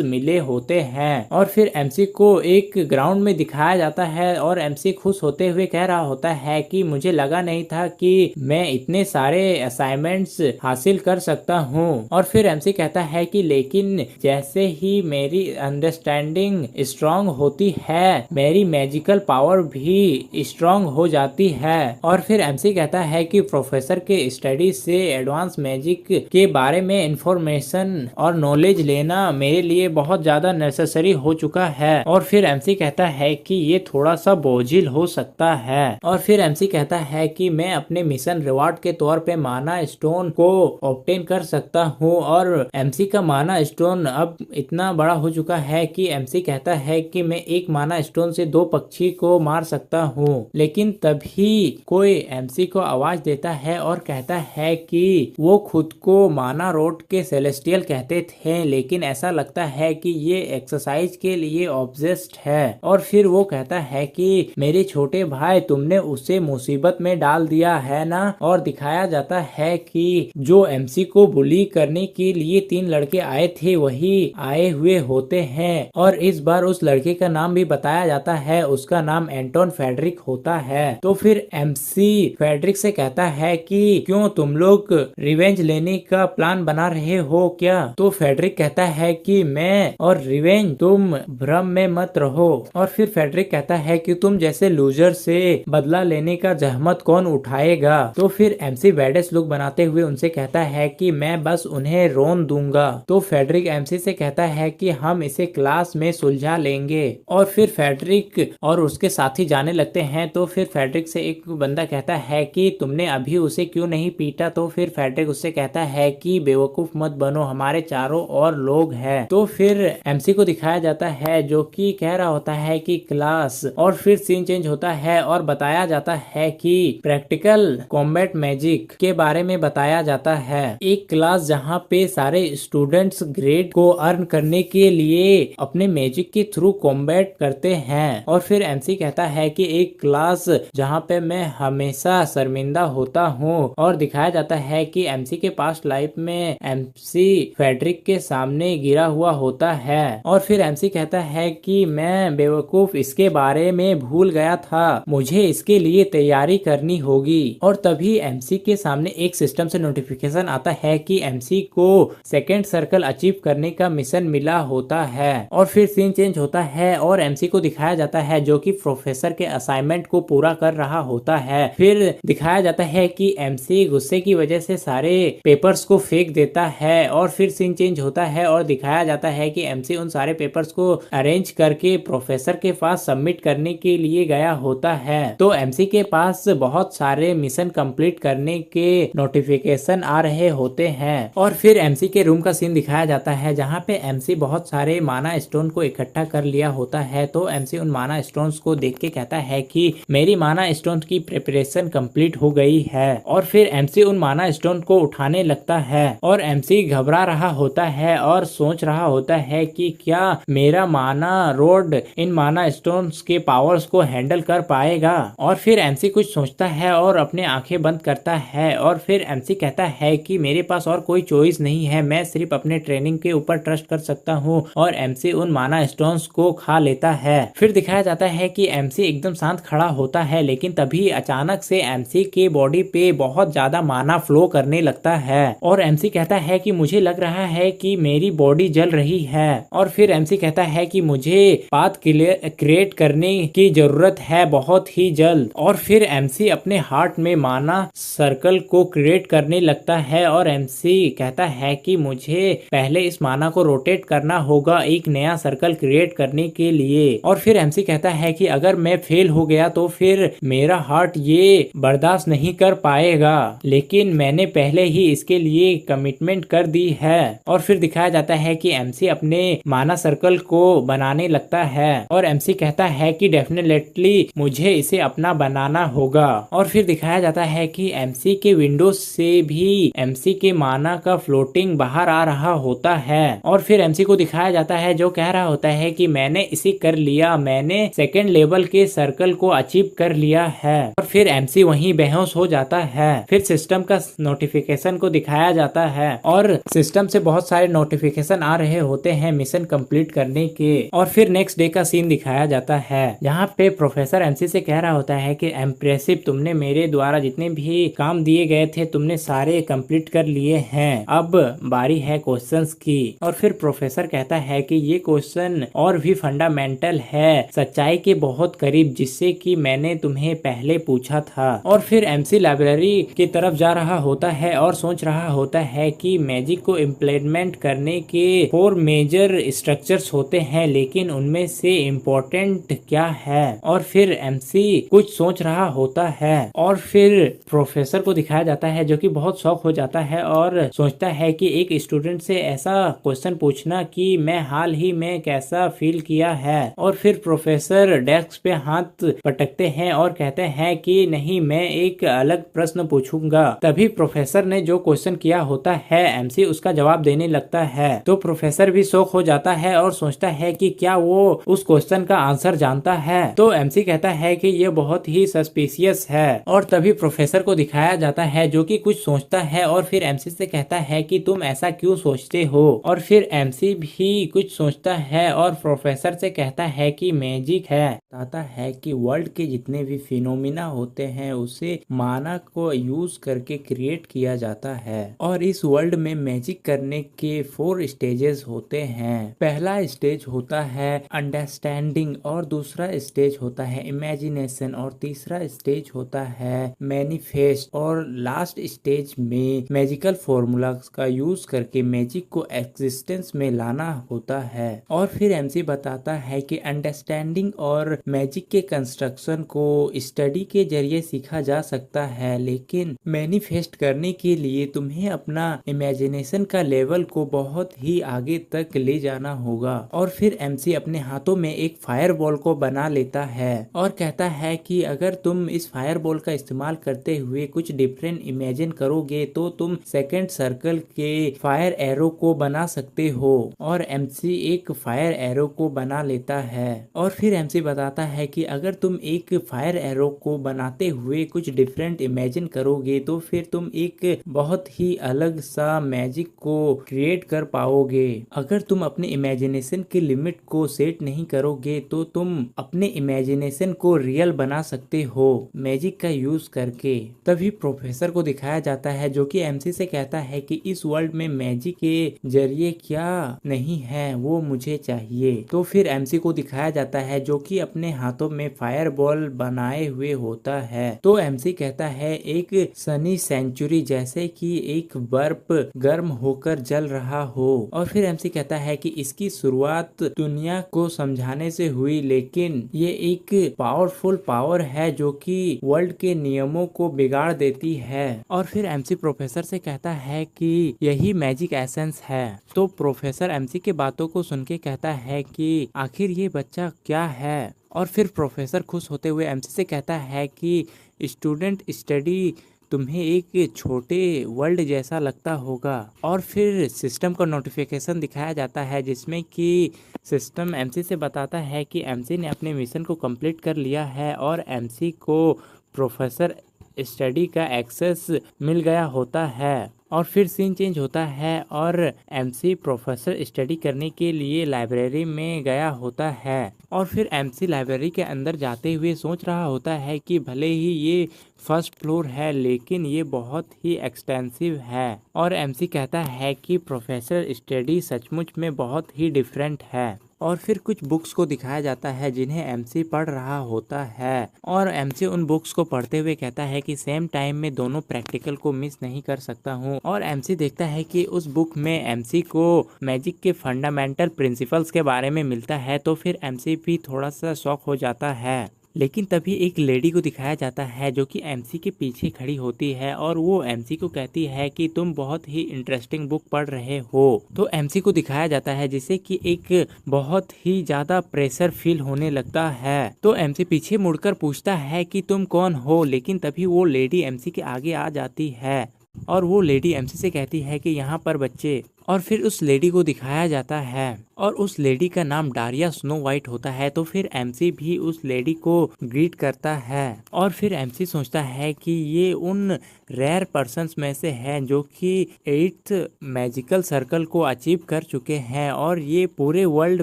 मिले होते हैं। और फिर एमसी को एक ग्राउंड में दिखाया जाता है और और एमसी खुश होते हुए कह रहा होता है कि मुझे लगा नहीं था कि मैं इतने सारे असाइनमेंट्स हासिल कर सकता हूँ। और फिर एमसी कहता है कि लेकिन जैसे ही मेरी अंडरस्टैंडिंग स्ट्रांग होती है मेरी मैजिकल पावर भी स्ट्रांग हो जाती है। और फिर एमसी कहता है कि प्रोफेसर के स्टडी से एडवांस मैजिक के बारे में इंफॉर्मेशन और नॉलेज लेना मेरे लिए बहुत ज्यादा नेसेसरी हो चुका है। और फिर एमसी कहता है कि ये थोड़ा सा बोझिल हो सकता है। और फिर एमसी कहता है कि मैं अपने मिशन रिवार्ड के तौर पे माना स्टोन को ऑब्टेन कर सकता हूँ। और एमसी का माना स्टोन अब इतना बड़ा हो चुका है कि एमसी कहता है कि मैं एक माना स्टोन से 2 पक्षी को मार सकता हूँ। लेकिन तभी कोई एमसी को आवाज देता है और कहता है कि वो खुद को माना रोड के सेलेस्टियल कहते थे, लेकिन ऐसा लगता है कि ये एक्सरसाइज के लिए ऑब्जेस्ट है। और फिर वो कहता है कि मेरे छोटे भाई तुमने उसे मुसीबत में डाल दिया है ना। और दिखाया जाता है कि जो एमसी को बुली करने के लिए 3 लड़के आए थे वही आए हुए होते हैं। और इस बार उस लड़के का नाम भी बताया जाता है, उसका नाम एंटोन फेडरिक होता है। तो फिर एमसी फेडरिक से कहता है कि क्यों तुम लोग रिवेंज लेने का प्लान बना रहे हो क्या। तो फेडरिक कहता है कि मैं और रिवेंज, तुम भ्रम में मत रहो। और फिर फेडरिक कहता है कि तुम जैसे लूजर से बदला लेने का जहमत कौन उठाएगा। तो फिर एमसी बैडेस्ट लुक बनाते हुए उनसे कहता है कि मैं बस उन्हें रोन दूंगा। तो फेडरिक एमसी से कहता है कि हम इसे क्लास में सुलझा लेंगे। और फिर फेडरिक और उसके साथी जाने लगते हैं। तो फिर फेडरिक से एक बंदा कहता है कि तुमने अभी उसे क्यों नहीं पीटा। तो फिर फेडरिक उससे कहता है कि बेवकूफ मत बनो, हमारे चारों और लोग हैं। तो फिर एमसी को दिखाया जाता है जो कि कह रहा होता है कि क्लास। और फिर सीन चेंज होता है और बताया जाता है कि प्रैक्टिकल कॉम्बैट मैजिक के बारे में बताया जाता है। एक क्लास जहाँ पे सारे स्टूडेंट्स ग्रेड को अर्न करने के लिए अपने मैजिक के थ्रू कॉम्बैट करते हैं। और फिर एमसी कहता है कि एक क्लास जहाँ पे मैं हमेशा शर्मिंदा होता हूँ। और दिखाया जाता है कि एमसी के पास्ट लाइफ में एमसी फेडरिक के सामने गिरा हुआ होता है। और फिर एमसी कहता है कि मैं बेवकूफ इसके बारे में भूल गया था, मुझे इसके लिए तैयारी करनी होगी। और तभी एमसी के सामने एक सिस्टम से नोटिफिकेशन आता है कि एमसी को सेकेंड सर्कल अचीव करने का मिशन मिला होता है। और फिर सीन चेंज होता है और एमसी को दिखाया जाता है जो कि प्रोफेसर के असाइनमेंट को पूरा कर रहा होता है। फिर दिखाया जाता है कि एमसी गुस्से की वजह से सारे पेपर्स को फेंक देता है। और फिर सीन चेंज होता है और दिखाया जाता है कि एमसी उन सारे पेपर्स को अरेंज करके प्रोफेसर के पास सबमिट करने के लिए गया होता है। तो एमसी के पास बहुत सारे मिशन कंप्लीट करने के नोटिफिकेशन आ रहे होते हैं। और फिर एमसी के रूम का सीन दिखाया जाता है जहाँ पे एमसी बहुत सारे माना स्टोन को इकट्ठा कर लिया होता है। तो एमसी उन माना स्टोन्स को देख के कहता है कि मेरी माना स्टोन की प्रिपरेशन कंप्लीट हो गई है। और फिर एमसी उन माना स्टोन को उठाने लगता है और एमसी घबरा रहा होता है और सोच रहा होता है कि क्या मेरा माना रोड इन माना स्टोन्स के पावर्स को हैंडल कर पाएगा। और फिर एमसी कुछ सोचता है और अपने आंखें बंद करता है। और फिर एमसी कहता है कि मेरे पास और कोई चॉइस नहीं है, मैं सिर्फ अपने ट्रेनिंग के ऊपर ट्रस्ट कर सकता हूँ। और एमसी उन माना स्टोन्स को खा लेता है। फिर दिखाया जाता है कि एमसी एकदम शांत खड़ा होता है, लेकिन तभी अचानक से एमसी के बॉडी पे बहुत ज्यादा माना फ्लो करने लगता है। और एमसी कहता है कि मुझे लग रहा है कि मेरी बॉडी जल रही है। और फिर एमसी कहता है कि मुझे पाथ क्रिएट करने की जरूरत है बहुत ही जल्द। और फिर एमसी अपने हार्ट में माना सर्कल को क्रिएट करने लगता है। और एमसी कहता है कि मुझे पहले इस माना को रोटेट करना होगा एक नया सर्कल क्रिएट करने के लिए। और फिर एमसी कहता है कि अगर मैं फेल हो गया तो फिर मेरा हार्ट ये बर्दाश्त नहीं कर पाएगा, लेकिन मैंने पहले ही इसके लिए कमिटमेंट कर दी है। और फिर दिखाया जाता है कि एमसी अपने माना सर्कल को बनाने लगता है। और एमसी कहता है कि डेफिनेटली मुझे इसे अपना बनाना होगा। और फिर दिखाया जाता है कि एमसी के विंडो से भी एमसी के माना का फ्लोटिंग बाहर आ रहा होता है। और फिर एमसी को दिखाया जाता है जो कह रहा होता है कि मैंने इसे कर लिया, मैंने सेकेंड लेवल के सर्कल को अचीव कर लिया है। और फिर एमसी वहीं बेहोश हो जाता है। फिर सिस्टम का नोटिफिकेशन को दिखाया जाता है और सिस्टम से बहुत सारे नोटिफिकेशन आ रहे होते हैं मिशन कंप्लीट करने के। और फिर नेक्स्ट डे का सीन दिखाया जाता है जहाँ पे प्रोफेसर एमसी से कह रहा होता है कि इम्प्रेसिव, तुमने मेरे द्वारा जितने भी काम दिए गए थे तुमने सारे कंप्लीट कर लिए हैं, अब बारी है क्वेश्चंस की। और फिर प्रोफेसर कहता है कि ये क्वेश्चन और भी फंडामेंटल है, सच्चाई के बहुत करीब, जिससे कि मैंने तुम्हें पहले पूछा था। और फिर एमसी लाइब्रेरी की तरफ जा रहा होता है और सोच रहा होता है कि मैजिक को इम्प्लीमेंट करने के 4 मेजर स्ट्रक्चर्स होते हैं, लेकिन उनमें से इम्पोर्टेंट क्या है। और फिर एमसी कुछ सोच रहा होता है और फिर प्रोफेसर को दिखाया जाता है जो कि बहुत शौक हो जाता है और सोचता है कि एक स्टूडेंट से ऐसा क्वेश्चन पूछना कि मैं हाल ही में कैसा फील किया है। और फिर प्रोफेसर डेस्क पे हाथ पटकते हैं और कहते हैं कि नहीं, मैं एक अलग प्रश्न पूछूंगा। तभी प्रोफेसर ने जो क्वेश्चन किया होता है एमसी उसका जवाब देने लगता है, तो प्रोफेसर भी शौक हो जाता है और सोचता है कि क्या वो उस क्वेश्चन का आंसर जानता है। तो एमसी कहता है कि ये बहुत ही सस्पिशियस है। और तभी प्रोफेसर को दिखाया जाता है जो कि कुछ सोचता है और फिर एमसी से कहता है कि तुम ऐसा क्यों सोचते हो। और फिर एमसी भी कुछ सोचता है और प्रोफेसर से कहता है कि मैजिक है, बताता है कि वर्ल्ड के जितने भी फिनोमिना होते हैं उसे माना को यूज करके क्रिएट किया जाता है। और इस वर्ल्ड में मैजिक करने के 4 स्टेजेस होते हैं। पहला स्टेज होता है अंडरस्टैंडिंग, और दूसरा स्टेज होता है इमेजिनेशन, और तीसरा स्टेज होता है मैनिफेस्ट, और लास्ट स्टेज में मैजिकल फॉर्मूलाज का यूज करके मैजिक को एग्जिस्टेंस में लाना होता है। और फिर एमसी बताता है कि अंडरस्टैंडिंग और मैजिक के कंस्ट्रक्शन को स्टडी के जरिए सीखा जा सकता है, लेकिन मैनिफेस्ट करने के लिए तुम्हें अपना इमेजिनेशन का लेवल को बहुत ही आगे तक ले जाना होगा। और फिर एमसी अपने हाथों में एक फायर बॉल को बना लेता है और कहता है कि अगर तुम इस फायर बॉल का इस्तेमाल करते हुए कुछ डिफरेंट इमेजिन करोगे तो तुम सेकंड सर्कल के फायर एरो को बना सकते हो। और एमसी एक फायर एरो को बना लेता है। और फिर एमसी बताता है कि अगर तुम एक फायर एरो को बनाते हुए कुछ डिफरेंट इमेजिन करोगे तो फिर तुम एक बहुत ही अलग सा मैजिक को क्रिएट कर पाओगे। अगर तुम अपने इमेजिनेशन की लिमिट को सेट नहीं करोगे तो तुम अपने इमेजिनेशन को रियल बना सकते हो मैजिक का यूज करके। तभी प्रोफेसर को दिखाया जाता है जो कि एमसी से कहता है कि इस वर्ल्ड में मैजिक के जरिए क्या नहीं है वो मुझे चाहिए। तो फिर एमसी को दिखाया जाता है जो कि अपने हाथों में फायर बॉल बनाए हुए होता है। तो एमसी कहता है एक सनी सेंचुरी, जैसे कि एक बर्फ गर्म होकर जल रहा हो। और फिर एमसी कहता है कि इसकी शुरुआत दुनिया को समझाने से हुई, लेकिन ये एक पावरफुल पावर है जो कि वर्ल्ड के नियमों को बिगाड़ देती है। और फिर एमसी प्रोफेसर से कहता है कि यही मैजिक एसेंस है। तो प्रोफेसर एमसी के बातों को सुन के कहता है कि आखिर ये बच्चा क्या है। और फिर प्रोफेसर खुश होते हुए एमसी से कहता है कि स्टूडेंट स्टडी तुम्हें एक छोटे वर्ल्ड जैसा लगता होगा। और फिर सिस्टम का नोटिफिकेशन दिखाया जाता है जिसमें कि सिस्टम एमसी से बताता है कि एमसी ने अपने मिशन को कंप्लीट कर लिया है और एमसी को प्रोफेसर स्टडी का एक्सेस मिल गया होता है। और फिर सीन चेंज होता है और एमसी प्रोफेसर स्टडी करने के लिए लाइब्रेरी में गया होता है। और फिर एमसी लाइब्रेरी के अंदर जाते हुए सोच रहा होता है कि भले ही ये फर्स्ट फ्लोर है लेकिन ये बहुत ही एक्सटेंसिव है। और एमसी कहता है कि प्रोफेसर स्टडी सचमुच में बहुत ही डिफरेंट है। और फिर कुछ बुक्स को दिखाया जाता है जिन्हें एमसी पढ़ रहा होता है और एमसी उन बुक्स को पढ़ते हुए कहता है कि सेम टाइम में दोनों प्रैक्टिकल को मिस नहीं कर सकता हूँ। और एमसी देखता है कि उस बुक में एमसी को मैजिक के फंडामेंटल प्रिंसिपल्स के बारे में मिलता है, तो फिर एमसी भी थोड़ा सा शॉक हो जाता है। लेकिन तभी एक लेडी को दिखाया जाता है जो कि एमसी के पीछे खड़ी होती है और वो एमसी को कहती है कि तुम बहुत ही इंटरेस्टिंग बुक पढ़ रहे हो। तो एमसी को दिखाया जाता है जिससे कि एक बहुत ही ज्यादा प्रेशर फील होने लगता है। तो एमसी पीछे मुड़कर पूछता है कि तुम कौन हो, लेकिन तभी वो लेडी एमसी के आगे आ जाती है और वो लेडी एमसी से कहती है कि यहाँ पर बच्चे। और फिर उस लेडी को दिखाया जाता है और उस लेडी का नाम डारिया स्नो वाइट होता है। तो फिर एमसी भी उस लेडी को ग्रीट करता है और फिर एमसी सोचता है कि ये उन रेयर पर्सन्स में से है जो कि 8th मैजिकल सर्कल को अचीव कर चुके हैं और ये पूरे वर्ल्ड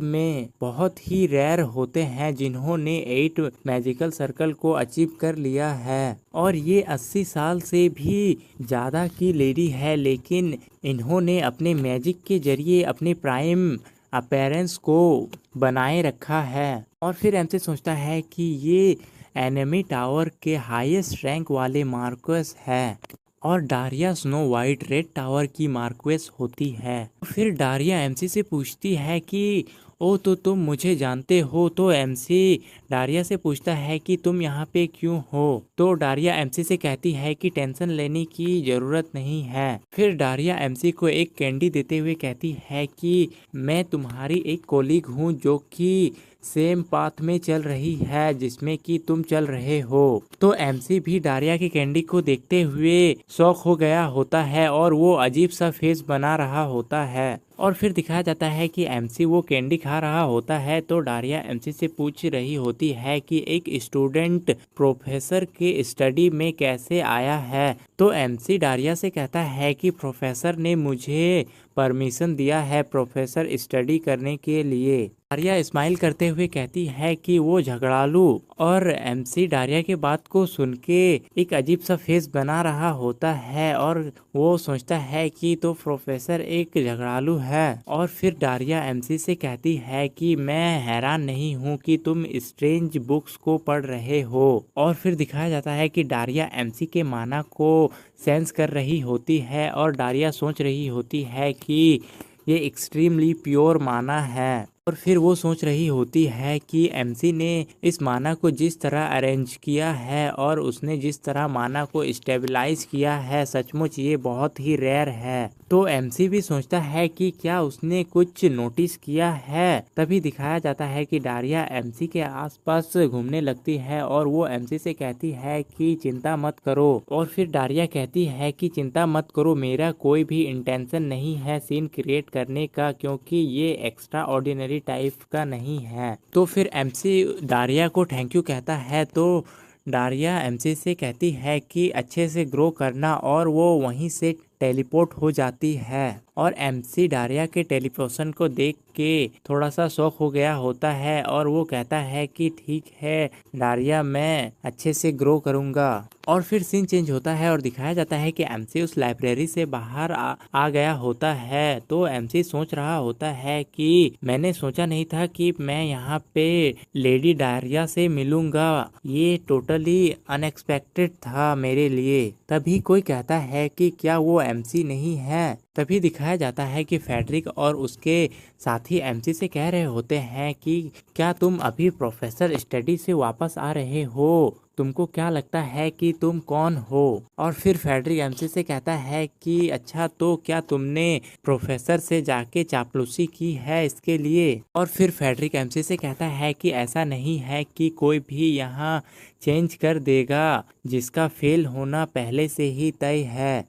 में बहुत ही रेयर होते हैं जिन्होंने 8 मैजिकल सर्कल को अचीव कर लिया है। और ये 80 साल से भी ज़्यादा की लेडी है, लेकिन इन्होंने अपने मैजिक के जरिए अपने प्राइम अपीयरेंस को बनाए रखा है। और फिर एमसी सोचता है कि ये एनिमी टावर के हाईएस्ट रैंक वाले मार्क्वेस है और Daria snow white red tower की मार्क्वेस होती है। फिर डारिया एमसी से पूछती है कि ओ तो तुम मुझे जानते हो। तो एमसी डारिया से पूछता है कि तुम यहाँ पे क्यों हो। तो डारिया एमसी से कहती है कि टेंशन लेने की जरूरत नहीं है। फिर डारिया एमसी को एक कैंडी देते हुए कहती है कि मैं तुम्हारी एक कोलीग हूँ जो कि सेम पाथ में चल रही है जिसमें कि तुम चल रहे हो। तो एमसी भी डारिया की कैंडी को देखते हुए शॉक हो गया होता है और वो अजीब सा फेस बना रहा होता है। और फिर दिखाया जाता है कि एमसी वो कैंडी खा रहा होता है। तो डारिया एमसी से पूछ रही होती है कि एक स्टूडेंट प्रोफेसर के स्टडी में कैसे आया है। तो एमसी डारिया से कहता है कि प्रोफेसर ने मुझे परमिशन दिया है प्रोफेसर स्टडी करने के लिए। डारिया स्माइल करते हुए कहती है कि वो झगड़ालू। और एमसी डारिया के बात को सुन के एक अजीब सा फेस बना रहा होता है और वो सोचता है कि तो प्रोफेसर एक झगड़ालू है। और फिर डारिया एमसी से कहती है कि मैं हैरान नहीं हूँ कि तुम स्ट्रेंज बुक्स को पढ़ रहे हो। और फिर दिखाया जाता है कि डारिया एमसी के माना को सेंस कर रही होती है और डारिया सोच रही होती है कि ये एक्सट्रीमली प्योर माना है। और फिर वो सोच रही होती है कि एमसी ने इस माना को जिस तरह अरेंज किया है और उसने जिस तरह माना को स्टेबलाइज किया है, सचमुच ये बहुत ही रेयर है। तो एमसी भी सोचता है कि क्या उसने कुछ नोटिस किया है। तभी दिखाया जाता है कि डारिया एमसी के आसपास घूमने लगती है और वो एमसी से कहती है कि चिंता मत करो। और फिर डारिया कहती है कि चिंता मत करो, मेरा कोई भी इंटेंशन नहीं है सीन क्रिएट करने का, क्योंकि ये एक्स्ट्रा ऑर्डिनरी टाइप का नहीं है। तो फिर एमसी डारिया को थैंक यू कहता है। तो डारिया एमसी से कहती है कि अच्छे से ग्रो करना और वो वहीं से टेलीपोर्ट हो जाती है। और एमसी डारिया के टेलीपोर्शन को देख के थोड़ा सा शॉक हो गया होता है और वो कहता है कि ठीक है डारिया, मैं अच्छे से ग्रो करूँगा। और फिर सीन चेंज होता है और दिखाया जाता है कि एमसी उस लाइब्रेरी से बाहर आ गया होता है। तो एमसी सोच रहा होता है कि मैंने सोचा नहीं था कि मैं यहाँ पे लेडी डारिया से मिलूंगा, ये टोटली अनएक्सपेक्टेड था मेरे लिए। तभी कोई कहता है कि क्या वो एमसी नहीं है। तभी दिखाया जाता है कि फेडरिक और उसके साथी एमसी से कह रहे होते हैं कि क्या तुम अभी प्रोफेसर स्टडी से वापस आ रहे हो, तुमको क्या लगता है कि तुम कौन हो। और फिर फेडरिक एमसी से कहता है कि अच्छा, तो क्या तुमने प्रोफेसर से जाके चापलूसी की है इसके लिए। और फिर फेडरिक एमसी से कहता है कि ऐसा नहीं है कि कोई भी यहाँ चेंज कर देगा, जिसका फेल होना पहले से ही तय है।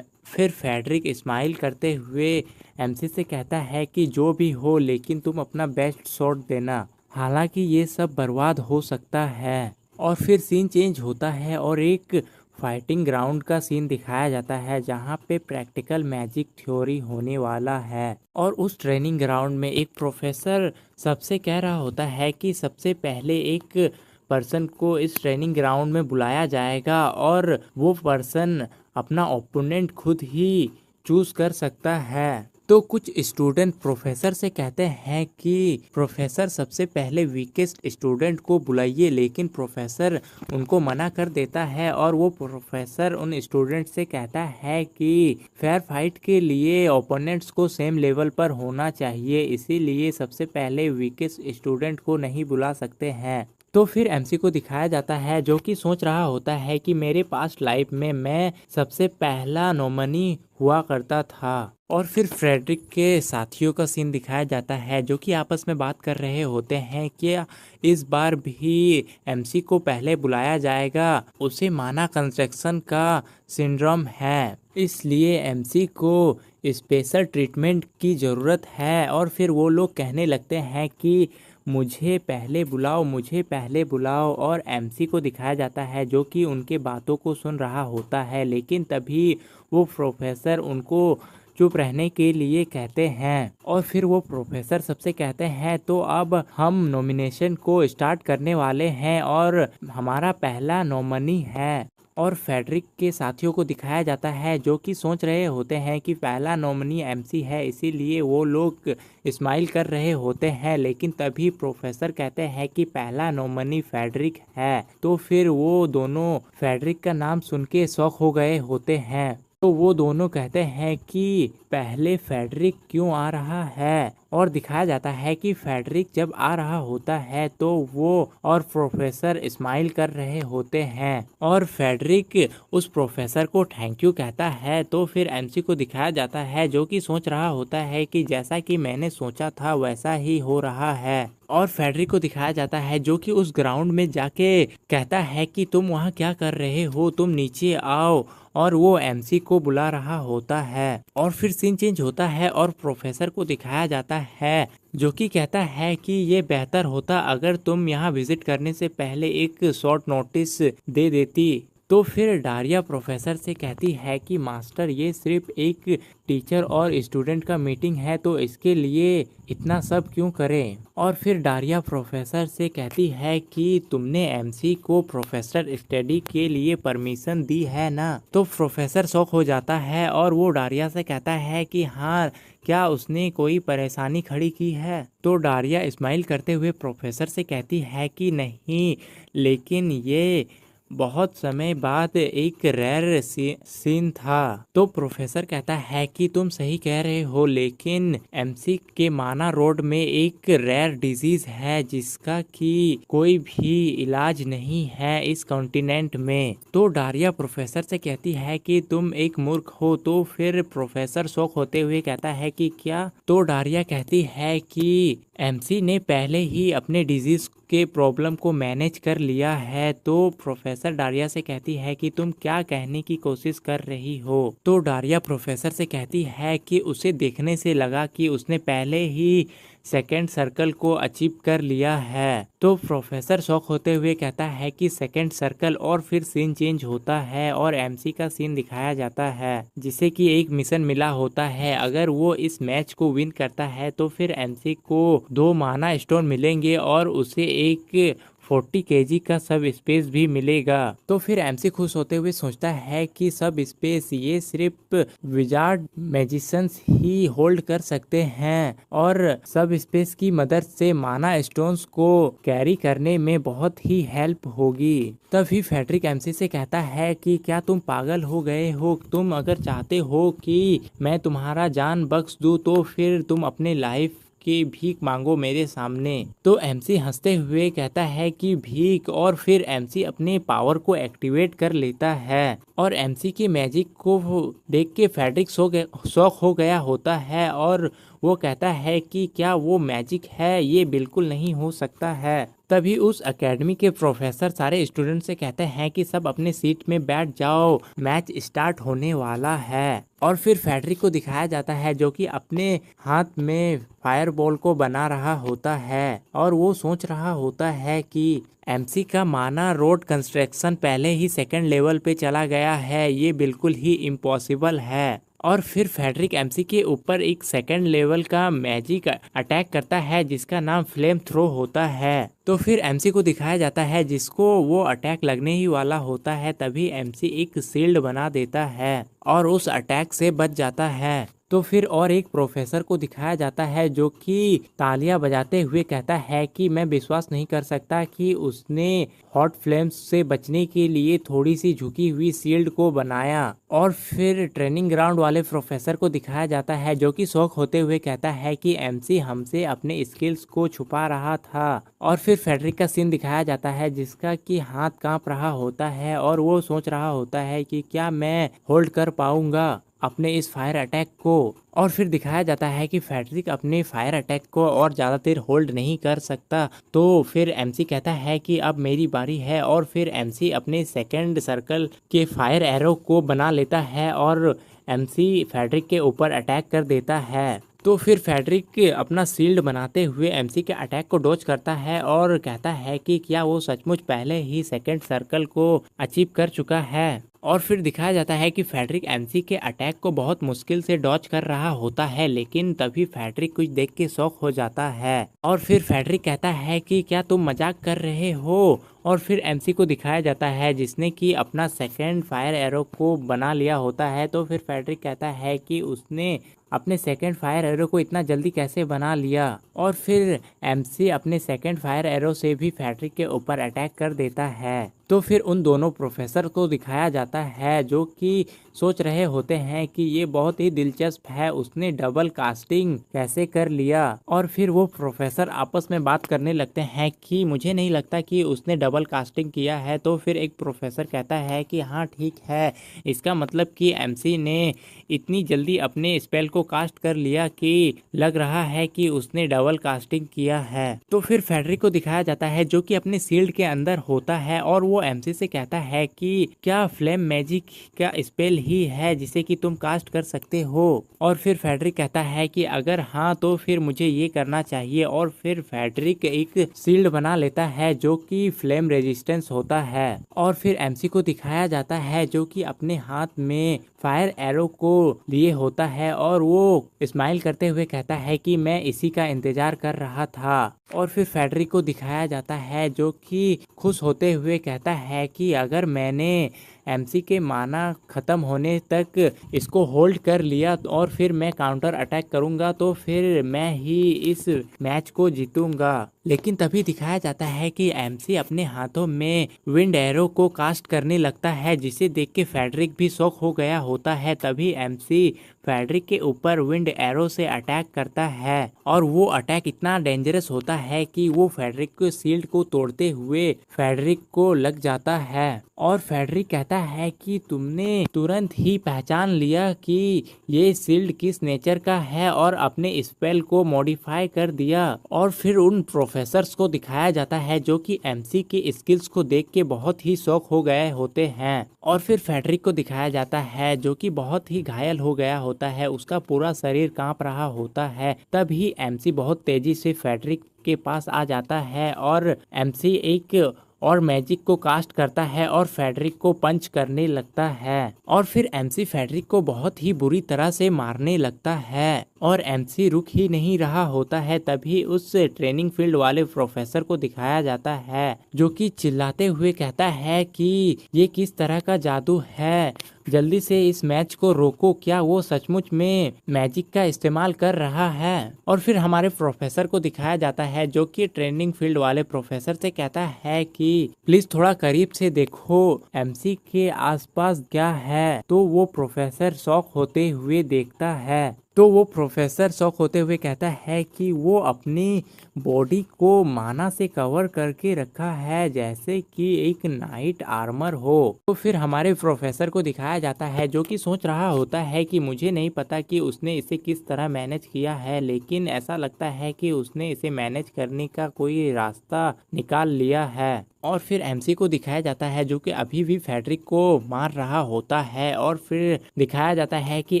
फिर फेडरिक स्माइल करते हुए एमसी से कहता है कि जो भी हो, लेकिन तुम अपना बेस्ट शॉट देना, हालांकि ये सब बर्बाद हो सकता है। और फिर सीन चेंज होता है और एक फाइटिंग ग्राउंड का सीन दिखाया जाता है जहाँ पे प्रैक्टिकल मैजिक थ्योरी होने वाला है। और उस ट्रेनिंग ग्राउंड में एक प्रोफेसर सबसे कह रहा होता है कि सबसे पहले एक पर्सन को इस ट्रेनिंग ग्राउंड में बुलाया जाएगा और वो पर्सन अपना ओपोनेंट खुद ही चूज कर सकता है। तो कुछ स्टूडेंट प्रोफेसर से कहते हैं कि प्रोफेसर सबसे पहले वीकेस्ट स्टूडेंट को बुलाइए, लेकिन प्रोफेसर उनको मना कर देता है और वो प्रोफेसर उन स्टूडेंट से कहता है कि फेयर फाइट के लिए ओपोनेंट्स को सेम लेवल पर होना चाहिए, इसीलिए सबसे पहले वीकेस्ट स्टूडेंट को नहीं बुला सकते हैं। तो फिर एमसी को दिखाया जाता है जो कि सोच रहा होता है कि मेरे पास्ट लाइफ में मैं सबसे पहला नॉमिनी हुआ करता था। और फिर फ्रेडरिक के साथियों का सीन दिखाया जाता है जो कि आपस में बात कर रहे होते हैं कि इस बार भी एमसी को पहले बुलाया जाएगा, उसे माना कंस्ट्रक्शन का सिंड्रोम है। इसलिए एमसी को स्पेशल ट्रीटमेंट की ज़रूरत है। और फिर वो लोग कहने लगते हैं कि मुझे पहले बुलाओ, मुझे पहले बुलाओ। और एमसी को दिखाया जाता है जो कि उनके बातों को सुन रहा होता है, लेकिन तभी वो प्रोफेसर उनको चुप रहने के लिए कहते हैं। और फिर वो प्रोफेसर सबसे कहते हैं तो अब हम नॉमिनेशन को स्टार्ट करने वाले हैं और हमारा पहला नॉमिनी है। और फेडरिक के साथियों को दिखाया जाता है जो कि सोच रहे होते हैं कि पहला नॉमिनी एमसी है, इसीलिए वो लोग स्माइल कर रहे होते हैं। लेकिन तभी प्रोफेसर कहते हैं कि पहला नॉमिनी फेडरिक है। तो फिर वो दोनों फेडरिक का नाम सुन के शॉक हो गए होते हैं। तो वो दोनों कहते हैं कि पहले फेडरिक क्यों आ रहा है। और दिखाया जाता है कि फेडरिक जब आ रहा होता है तो वो और प्रोफेसर स्माइल कर रहे होते हैं और फेडरिक उस प्रोफेसर को थैंक यू कहता है। तो फिर एमसी को दिखाया जाता है जो कि सोच रहा होता है कि जैसा कि मैंने सोचा था वैसा ही हो रहा है। और फेडरिक को दिखाया जाता है जो कि उस ग्राउंड में जाके कहता है कि तुम वहाँ क्या कर रहे हो, तुम नीचे आओ। और वो एमसी को बुला रहा होता है। और फिर सीन चेंज होता है और प्रोफेसर को दिखाया जाता है जो कि कहता है कि ये बेहतर होता अगर तुम यहाँ विजिट करने से पहले एक शॉर्ट नोटिस दे देती। तो फिर डारिया प्रोफेसर से कहती है कि मास्टर ये सिर्फ एक टीचर और स्टूडेंट का मीटिंग है, तो इसके लिए इतना सब क्यों करें। और फिर डारिया प्रोफेसर से कहती है कि तुमने एमसी को प्रोफेसर स्टडी के लिए परमिशन दी है ना। तो प्रोफेसर शॉक हो जाता है और वो डारिया से कहता है कि हाँ, क्या उसने कोई परेशानी खड़ी की है। तो डारिया स्माइल करते हुए प्रोफेसर से कहती है कि नहीं, लेकिन ये बहुत समय बाद एक रेयर सीन था। तो प्रोफेसर कहता है कि तुम सही कह रहे हो, लेकिन एमसी के माना रोड में एक रेयर डिजीज है जिसका कि कोई भी इलाज नहीं है इस कॉन्टिनेंट में। तो डारिया प्रोफेसर से कहती है कि तुम एक मूर्ख हो। तो फिर प्रोफेसर शॉक होते हुए कहता है कि क्या। तो डारिया कहती है कि एमसी ने पहले ही अपने डिजीज के प्रॉब्लम को मैनेज कर लिया है। तो प्रोफेसर डारिया से कहती है कि तुम क्या कहने की कोशिश कर रही हो। तो डारिया प्रोफेसर से कहती है कि उसे देखने से लगा कि उसने पहले ही सेकेंड सर्कल को अचीव कर लिया है। तो प्रोफेसर शॉक होते हुए कहता है कि सेकेंड सर्कल। और फिर सीन चेंज होता है और एमसी का सीन दिखाया जाता है जिसे कि एक मिशन मिला होता है। अगर वो इस मैच को विन करता है तो फिर एमसी को 2 माना स्टोन मिलेंगे और उसे एक 40 kg का सब स्पेस भी मिलेगा। तो फिर एमसी खुश होते हुए सोचता है कि सब स्पेस ये सिर्फ विजार्ड मैजिशियंस ही होल्ड कर सकते हैं और सब स्पेस की मदद से माना स्टोन्स को कैरी करने में बहुत ही हेल्प होगी। तभी फेडरिक एमसी से कहता है कि क्या तुम पागल हो गए हो, तुम अगर चाहते हो कि मैं तुम्हारा जान बख्श दूं तो फिर तुम अपने लाइफ की भीख मांगो मेरे सामने। तो एमसी हंसते हुए कहता है कि भीख। और फिर एमसी अपने पावर को एक्टिवेट कर लेता है और एमसी के मैजिक को देख के फेडरिक शॉक हो गया होता है और वो कहता है कि क्या वो मैजिक है, ये बिल्कुल नहीं हो सकता है। तभी उस एकेडमी के प्रोफेसर सारे स्टूडेंट से कहते हैं कि सब अपने सीट में बैठ जाओ, मैच स्टार्ट होने वाला है। और फिर फेडरिक को दिखाया जाता है जो कि अपने हाथ में फायरबॉल को बना रहा होता है और वो सोच रहा होता है कि एमसी का माना रोड कंस्ट्रक्शन पहले ही सेकंड लेवल पे चला गया है, ये बिल्कुल ही इम्पॉसिबल है। और फिर फेडरिक एमसी के ऊपर एक सेकंड लेवल का मैजिक अटैक करता है जिसका नाम फ्लेम थ्रो होता है। तो फिर एमसी को दिखाया जाता है जिसको वो अटैक लगने ही वाला होता है। तभी एमसी एक शील्ड बना देता है और उस अटैक से बच जाता है। तो फिर और एक प्रोफेसर को दिखाया जाता है जो कि तालियां बजाते हुए कहता है कि मैं विश्वास नहीं कर सकता कि उसने हॉट फ्लेम्स से बचने के लिए थोड़ी सी झुकी हुई शील्ड को बनाया। और फिर ट्रेनिंग ग्राउंड वाले प्रोफेसर को दिखाया जाता है जो कि शौक होते हुए कहता है कि एमसी हमसे अपने स्किल्स को छुपा रहा था। और फिर फेडरिक का सीन दिखाया जाता है जिसका कि हाथ कांप रहा होता है और वो सोच रहा होता है कि क्या मैं होल्ड कर पाऊंगा। अपने इस फायर अटैक को। और फिर दिखाया जाता है कि फेडरिक अपने फायर अटैक को और ज़्यादा देर होल्ड नहीं कर सकता। तो फिर एमसी कहता है कि अब मेरी बारी है, और फिर एमसी अपने सेकंड सर्कल के फायर एरो को बना लेता है और एमसी फेडरिक के ऊपर अटैक कर देता है। तो फिर फेडरिक अपना शील्ड बनाते हुए एमसी के अटैक को डॉज करता है और कहता है कि क्या वो सचमुच पहले ही सेकंड सर्कल को अचीव कर चुका है। और फिर दिखाया जाता है कि फेडरिक एमसी के अटैक को बहुत मुश्किल से डॉज कर रहा होता है, लेकिन तभी फेडरिक कुछ देख के शॉक हो जाता है। और फिर फेडरिक कहता है कि क्या तुम मजाक कर रहे हो। और फिर एमसी को दिखाया जाता है जिसने कि अपना सेकंड फायर एरो को बना लिया होता है। तो फिर फेडरिक कहता है कि उसने अपने सेकंड फायर एरो को इतना जल्दी कैसे बना लिया। और फिर एमसी अपने सेकंड फायर एरो से भी फेडरिक के ऊपर अटैक कर देता है। तो फिर उन दोनों प्रोफेसर को दिखाया जाता है जो कि सोच रहे होते हैं कि ये बहुत ही दिलचस्प है, उसने डबल कास्टिंग कैसे कर लिया। और फिर वो प्रोफेसर आपस में बात करने लगते हैं कि मुझे नहीं लगता कि उसने डबल कास्टिंग किया है। तो फिर एक प्रोफेसर कहता है कि हाँ ठीक है, इसका मतलब कि एमसी ने इतनी जल्दी अपने स्पेल को कास्ट कर लिया कि लग रहा है कि उसने डबल कास्टिंग किया है। तो फिर फेडरिक को दिखाया जाता है जो कि अपने शील्ड के अंदर होता है और वो एमसी से कहता है कि क्या फ्लेम मैजिक का स्पेल ही है जिसे कि तुम कास्ट कर सकते हो। और फिर फेडरिक कहता है कि अगर हाँ तो फिर मुझे ये करना चाहिए। और फिर फेडरिक एक शील्ड बना लेता है जो कि फ्लेम रेजिस्टेंस होता है। और फिर एमसी को दिखाया जाता है जो कि अपने हाथ में फायर एरो को लिए होता है और वो स्माइल करते हुए कहता है कि मैं इसी का इंतजार कर रहा था। और फिर फेडरिक को दिखाया जाता है जो कि खुश होते हुए कहता है कि अगर मैंने एमसी के माना खत्म होने तक इसको होल्ड कर लिया और फिर मैं काउंटर अटैक करूंगा तो फिर मैं ही इस मैच को जीतूंगा। लेकिन तभी दिखाया जाता है कि एमसी अपने हाथों में विंड एरो को कास्ट करने लगता है जिसे देख के फेडरिक भी शॉक हो गया होता है। तभी एमसी फेडरिक के ऊपर विंड एरो से अटैक करता है और वो अटैक इतना डेंजरस होता है कि वो फेडरिक के शील्ड को तोड़ते हुए फेडरिक को लग जाता है। और फेडरिक कहता है कि तुमने तुरंत ही पहचान लिया कि ये शील्ड किस नेचर का है और अपने स्पेल को मॉडिफाई कर दिया। और फिर उन प्रोफेसर्स को दिखाया जाता है जो कि एमसी के स्किल्स को देख के बहुत ही शॉक हो गए होते हैं। और फिर फेडरिक को दिखाया जाता है जो कि बहुत ही घायल हो गया होता है, उसका पूरा शरीर कांप रहा होता है। तभी एमसी बहुत तेजी से फेडरिक के पास आ जाता है और एमसी एक और मैजिक को कास्ट करता है और फेडरिक को पंच करने लगता है। और फिर एमसी फेडरिक को बहुत ही बुरी तरह से मारने लगता है और एमसी रुक ही नहीं रहा होता है। तभी उस ट्रेनिंग फील्ड वाले प्रोफेसर को दिखाया जाता है जो कि चिल्लाते हुए कहता है कि ये किस तरह का जादू है, जल्दी से इस मैच को रोको, क्या वो सचमुच में मैजिक का इस्तेमाल कर रहा है। और फिर हमारे प्रोफेसर को दिखाया जाता है जो कि ट्रेनिंग फील्ड वाले प्रोफेसर से कहता है कि प्लीज थोड़ा करीब से देखो एमसी के आसपास क्या है। तो वो प्रोफेसर शॉक होते हुए देखता है। तो वो प्रोफेसर शॉक होते हुए कहता है कि वो अपनी बॉडी को माना से कवर करके रखा है जैसे कि एक नाइट आर्मर हो। तो फिर हमारे प्रोफेसर को दिखाया जाता है जो कि सोच रहा होता है कि मुझे नहीं पता कि उसने इसे किस तरह मैनेज किया है, लेकिन ऐसा लगता है कि उसने इसे मैनेज करने का कोई रास्ता निकाल लिया है। और फिर एमसी को दिखाया जाता है जो कि अभी भी फेडरिक को मार रहा होता है। और फिर दिखाया जाता है कि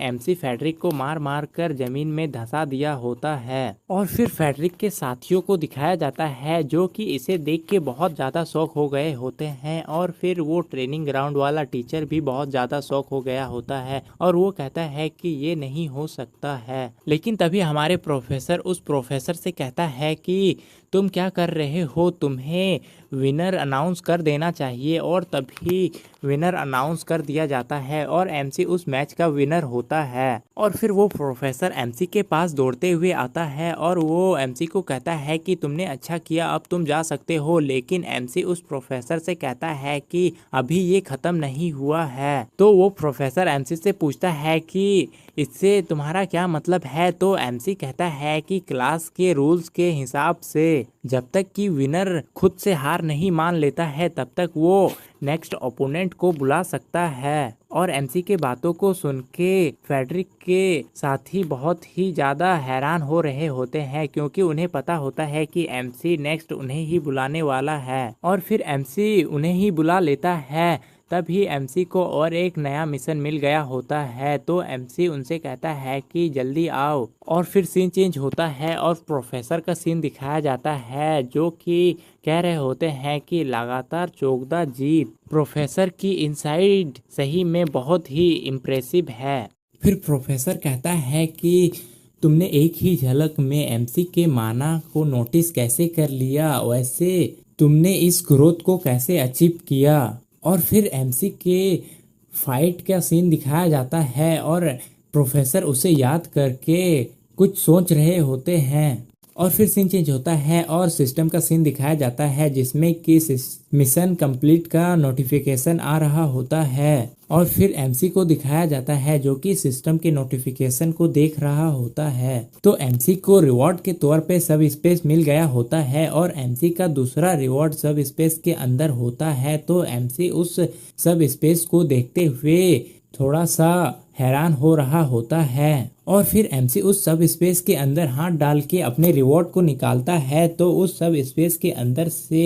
एमसी फेडरिक को मार मार कर जमीन में धंसा दिया होता है। और फिर फेडरिक के साथियों को दिखाया जाता है जो कि इसे देख के बहुत ज्यादा शॉक हो गए होते हैं। और फिर वो ट्रेनिंग ग्राउंड वाला टीचर भी बहुत ज्यादा शॉक हो गया होता है और वो कहता है कि ये नहीं हो सकता है। लेकिन तभी हमारे प्रोफेसर उस प्रोफेसर से कहता है कि तुम क्या कर रहे हो, तुम्हें विनर अनाउंस कर देना चाहिए। और तभी विनर अनाउंस कर दिया जाता है और एमसी उस मैच का विनर होता है। और फिर वो प्रोफेसर एमसी के पास दौड़ते हुए आता है और वो एमसी को कहता है कि तुमने अच्छा किया, अब तुम जा सकते हो। लेकिन एमसी उस प्रोफेसर से कहता है कि अभी ये खत्म नहीं हुआ है। तो वो प्रोफेसर एमसी से पूछता है कि इससे तुम्हारा क्या मतलब है। तो एमसी कहता है कि क्लास के रूल्स के हिसाब से जब तक कि विनर खुद से हार नहीं मान लेता है तब तक वो नेक्स्ट ओपोनेंट को बुला सकता है। और एमसी के बातों को सुन के फेडरिक के साथी बहुत ही ज़्यादा हैरान हो रहे होते हैं, क्योंकि उन्हें पता होता है कि एमसी नेक्स्ट उन्हें ही बुलाने वाला है। और फिर एमसी उन्हें ही बुला लेता है। तभी एमसी को और एक नया मिशन मिल गया होता है, तो एमसी उनसे कहता है कि जल्दी आओ। और फिर सीन चेंज होता है और प्रोफेसर का सीन दिखाया जाता है, जो कि कह रहे होते हैं कि लगातार चौगदा जीत प्रोफेसर की इनसाइड सही में बहुत ही इम्प्रेसिव है। फिर प्रोफेसर कहता है कि तुमने एक ही झलक में एमसी के माना को नोटिस कैसे कर लिया, वैसे तुमने इस ग्रोथ को कैसे अचीव किया। और फिर एमसी के फाइट का सीन दिखाया जाता है और प्रोफेसर उसे याद करके कुछ सोच रहे होते हैं। और फिर सीन चेंज होता है और सिस्टम का सीन दिखाया जाता है, जिसमें कि मिशन कंप्लीट का नोटिफिकेशन आ रहा होता है। और फिर एमसी को दिखाया जाता है, जो कि सिस्टम के नोटिफिकेशन को देख रहा होता है। तो एमसी को रिवॉर्ड के तौर पे सब स्पेस मिल गया होता है और एमसी का दूसरा रिवॉर्ड सब स्पेस के अंदर होता है। तो एमसी उस सब स्पेस को देखते हुए थोड़ा सा हैरान हो रहा होता है। और फिर एमसी उस सब स्पेस के अंदर हाथ डाल के अपने रिवॉर्ड को निकालता है, तो उस सब स्पेस के अंदर से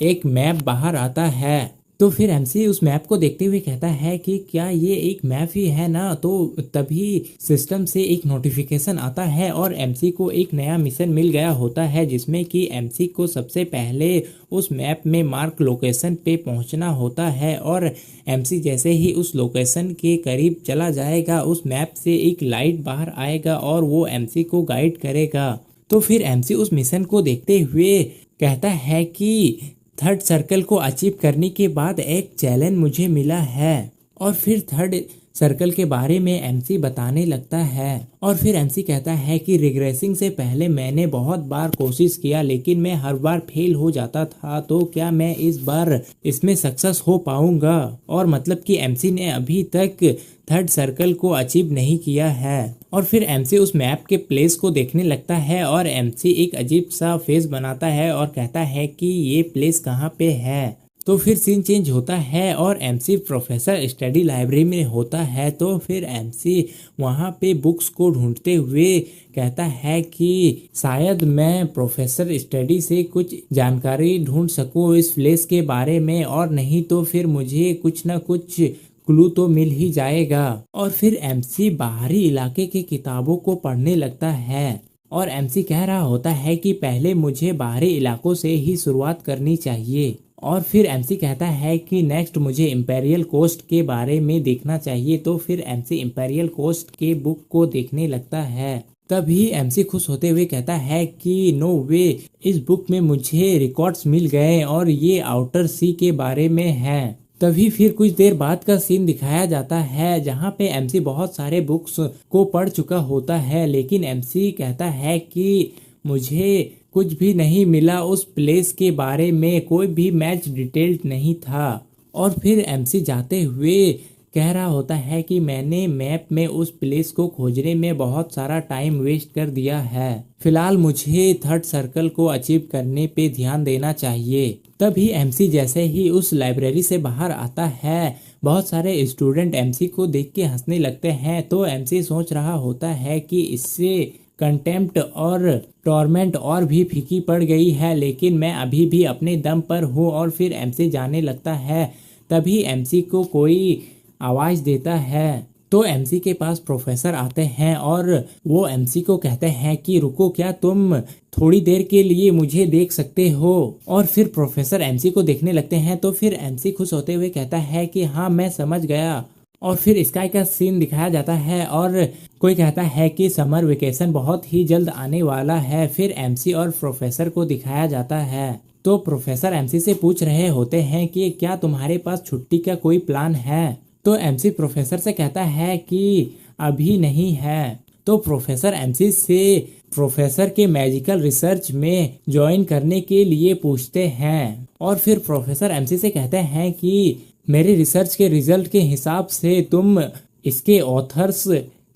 एक मैप बाहर आता है। तो फिर एमसी उस मैप को देखते हुए कहता है कि क्या ये एक मैप ही है ना। तो तभी सिस्टम से एक नोटिफिकेशन आता है और एमसी को एक नया मिशन मिल गया होता है, जिसमें कि एमसी को सबसे पहले उस मैप में मार्क लोकेशन पे पहुंचना होता है। और एमसी जैसे ही उस लोकेशन के करीब चला जाएगा, उस मैप से एक लाइट बाहर आएगा और वो एमसी को गाइड करेगा। तो फिर एमसी उस मिशन को देखते हुए कहता है कि थर्ड सर्कल को अचीव करने के बाद एक चैलेंज मुझे मिला है। और फिर थर्ड सर्कल के बारे में एमसी बताने लगता है। और फिर एमसी कहता है कि रिग्रेसिंग से पहले मैंने बहुत बार कोशिश किया, लेकिन मैं हर बार फेल हो जाता था। तो क्या मैं इस बार इसमें सक्सेस हो पाऊंगा। और मतलब कि एमसी ने अभी तक थर्ड सर्कल को अचीव नहीं किया है। और फिर एमसी उस मैप के प्लेस को देखने लगता है और एमसी एक अजीब सा फेस बनाता है और कहता है कि ये प्लेस कहाँ पे है। तो फिर सीन चेंज होता है और एमसी प्रोफेसर स्टडी लाइब्रेरी में होता है। तो फिर एमसी वहाँ पे बुक्स को ढूंढते हुए कहता है कि शायद मैं प्रोफेसर स्टडी से कुछ जानकारी ढूंढ सकूँ इस प्लेस के बारे में, और नहीं तो फिर मुझे कुछ ना कुछ क्लू तो मिल ही जाएगा। और फिर एमसी बाहरी इलाके की किताबों को पढ़ने लगता है और एमसी कह रहा होता है कि पहले मुझे बाहरी इलाकों से ही शुरुआत करनी चाहिए। और फिर एमसी कहता है कि नेक्स्ट मुझे इंपेरियल कोस्ट के बारे में देखना चाहिए। तो फिर एमसी इंपेरियल कोस्ट के बुक को देखने लगता है। तभी एमसी खुश होते हुए कहता है कि नो वे, इस बुक में मुझे रिकॉर्ड्स मिल गए और ये आउटर सी के बारे में है। तभी फिर कुछ देर बाद का सीन दिखाया जाता है, जहाँ पे एमसी बहुत सारे बुक्स को पढ़ चुका होता है, लेकिन एमसी कहता है कि मुझे कुछ भी नहीं मिला उस प्लेस के बारे में, कोई भी मैच डिटेल्ड नहीं था। और फिर एमसी जाते हुए कह रहा होता है कि मैंने मैप में उस प्लेस को खोजने में बहुत सारा टाइम वेस्ट कर दिया है। फिलहाल मुझे थर्ड सर्कल को अचीव करने पे ध्यान देना चाहिए। तभी एमसी जैसे ही उस लाइब्रेरी से बाहर आता है, बहुत सारे स्टूडेंट एमसी को देख के हंसने लगते हैं। तो एमसी सोच रहा होता है कि इससे कंटेम्प्ट और टॉर्मेंट और भी फीकी पड़ गई है, लेकिन मैं अभी भी अपने दम पर हूँ। और फिर एमसी जाने लगता है। तभी एमसी को कोई आवाज देता है, तो एमसी के पास प्रोफेसर आते हैं और वो एमसी को कहते हैं कि रुको, क्या तुम थोड़ी देर के लिए मुझे देख सकते हो। और फिर प्रोफेसर एमसी को देखने लगते हैं। तो फिर एमसी खुश होते हुए कहता है कि हाँ, मैं समझ गया। और फिर स्काई का सीन दिखाया जाता है और कोई कहता है कि समर वेकेशन बहुत ही जल्द आने वाला है। फिर एमसी और प्रोफेसर को दिखाया जाता है। तो प्रोफेसर एमसी से पूछ रहे होते हैं कि क्या तुम्हारे पास छुट्टी का कोई प्लान है। तो एमसी प्रोफेसर से कहता है कि अभी नहीं है। तो प्रोफेसर एमसी से प्रोफेसर के मैजिकल रिसर्च में ज्वाइन करने के लिए पूछते हैं। और फिर प्रोफेसर एमसी से कहते हैं कि मेरे रिसर्च के रिजल्ट के हिसाब से तुम इसके ऑथर्स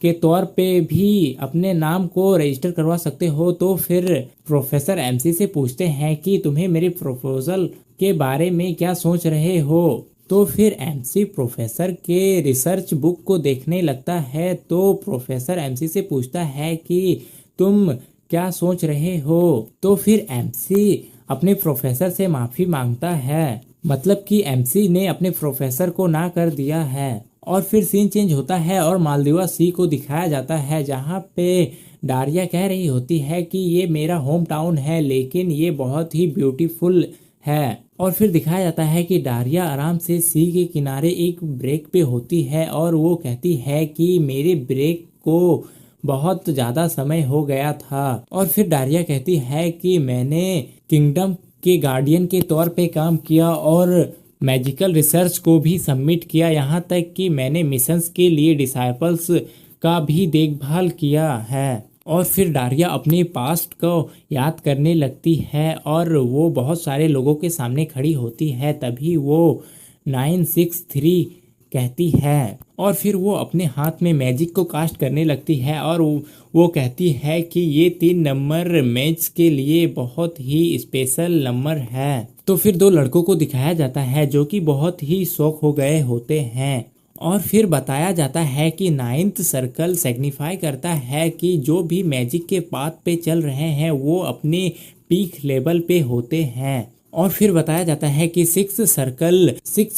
के तौर पे भी अपने नाम को रजिस्टर करवा सकते हो। तो फिर प्रोफेसर एमसी से पूछते हैं कि तुम्हें मेरे प्रपोजल के बारे में क्या सोच रहे हो। तो फिर एमसी प्रोफेसर के रिसर्च बुक को देखने लगता है। तो प्रोफेसर एमसी से पूछता है कि तुम क्या सोच रहे हो। तो फिर एमसी अपने प्रोफेसर से माफी मांगता है, मतलब कि एमसी ने अपने प्रोफेसर को ना कर दिया है। और फिर सीन चेंज होता है और मालदीवा सी को दिखाया जाता है, जहाँ पे डारिया कह रही होती है कि ये मेरा होम टाउन है लेकिन ये बहुत ही ब्यूटीफुल है। और फिर दिखाया जाता है कि डारिया आराम से सी के किनारे एक ब्रेक पे होती है और वो कहती है कि मेरे ब्रेक को बहुत ज़्यादा समय हो गया था। और फिर डारिया कहती है कि मैंने किंगडम के गार्डियन के तौर पे काम किया और मैजिकल रिसर्च को भी सबमिट किया, यहाँ तक कि मैंने मिशंस के लिए डिसाइपल्स का भी देखभाल किया है। और फिर डारिया अपने पास्ट को याद करने लगती है और वो बहुत सारे लोगों के सामने खड़ी होती है। तभी वो 963 कहती है और फिर वो अपने हाथ में मैजिक को कास्ट करने लगती है और वो कहती है कि ये 3 नंबर मैच के लिए बहुत ही स्पेशल नंबर है। तो फिर 2 लड़कों को दिखाया जाता है जो कि बहुत ही शौक हो गए होते हैं। और फिर बताया जाता है कि 9th सर्कल सिग्निफाई करता है कि जो भी मैजिक के पाथ पे चल रहे हैं वो अपने पीक लेवल पे होते हैं। और फिर बताया जाता है कि 6th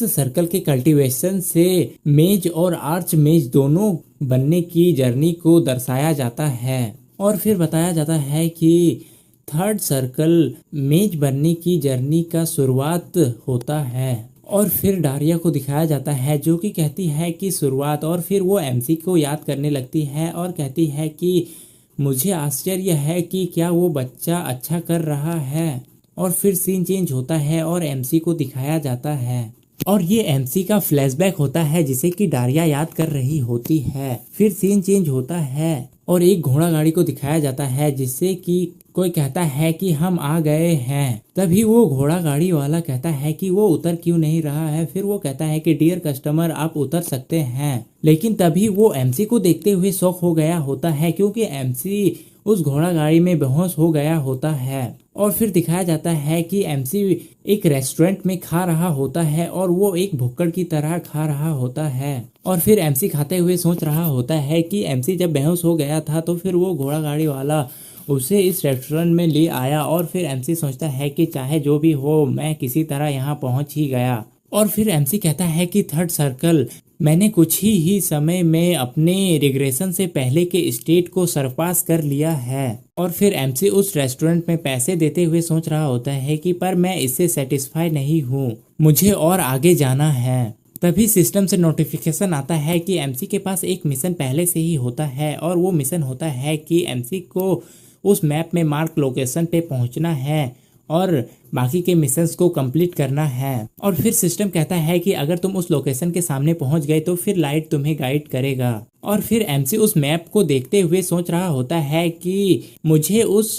सर्कल के कल्टीवेशन से मेज और आर्च मेज दोनों बनने की जर्नी को दर्शाया जाता है। और फिर बताया जाता है कि 3rd सर्कल मेज बनने की जर्नी का शुरुआत होता है। और फिर डारिया को दिखाया जाता है जो कि कहती है कि शुरुआत। और फिर वो एमसी को याद करने लगती है और कहती है कि मुझे आश्चर्य है कि क्या वो बच्चा अच्छा कर रहा है। और फिर सीन चेंज होता है और एमसी को दिखाया जाता है और ये एमसी का फ्लैशबैक होता है जिसे कि डारिया याद कर रही होती है। फिर सीन चेंज होता है और एक घोड़ा गाड़ी को दिखाया जाता है जिससे कि कोई कहता है कि हम आ गए हैं। तभी वो घोड़ा गाड़ी वाला कहता है कि वो उतर क्यों नहीं रहा है। फिर वो कहता है कि डियर कस्टमर आप उतर सकते हैं, लेकिन तभी वो एमसी को देखते हुए शॉक हो गया होता है क्योंकि एमसी उस घोड़ा गाड़ी में बेहोश हो गया होता है। और फिर दिखाया जाता है कि एमसी एक रेस्टोरेंट में खा रहा होता है और वो एक भुक्कड़ की तरह खा रहा होता है। और फिर एमसी खाते हुए सोच रहा होता है कि एमसी जब बेहोश हो गया था तो फिर वो घोड़ा गाड़ी वाला उसे इस रेस्टोरेंट में ले आया। और फिर एमसी सोचता है कि चाहे जो भी हो मैं किसी तरह यहाँ पहुँच ही गया। और फिर एमसी कहता है कि 3rd सर्कल मैंने कुछ ही समय में अपने रिग्रेशन से पहले के स्टेट को सरपास कर लिया है। और फिर एमसी उस रेस्टोरेंट में पैसे देते हुए सोच रहा होता है कि पर मैं इससे सेटिस्फाई नहीं हूँ, मुझे और आगे जाना है। तभी सिस्टम से नोटिफिकेशन आता है कि एमसी के पास एक मिशन पहले से ही होता है और वो मिशन होता है कि एमसी को उस मैप में मार्क लोकेशन पे पहुंचना है और बाकी के मिशंस को कंप्लीट करना है। और फिर सिस्टम कहता है कि अगर तुम उस लोकेशन के सामने पहुंच गए तो फिर लाइट तुम्हें गाइड करेगा। और फिर एमसी उस मैप को देखते हुए सोच रहा होता है कि मुझे उस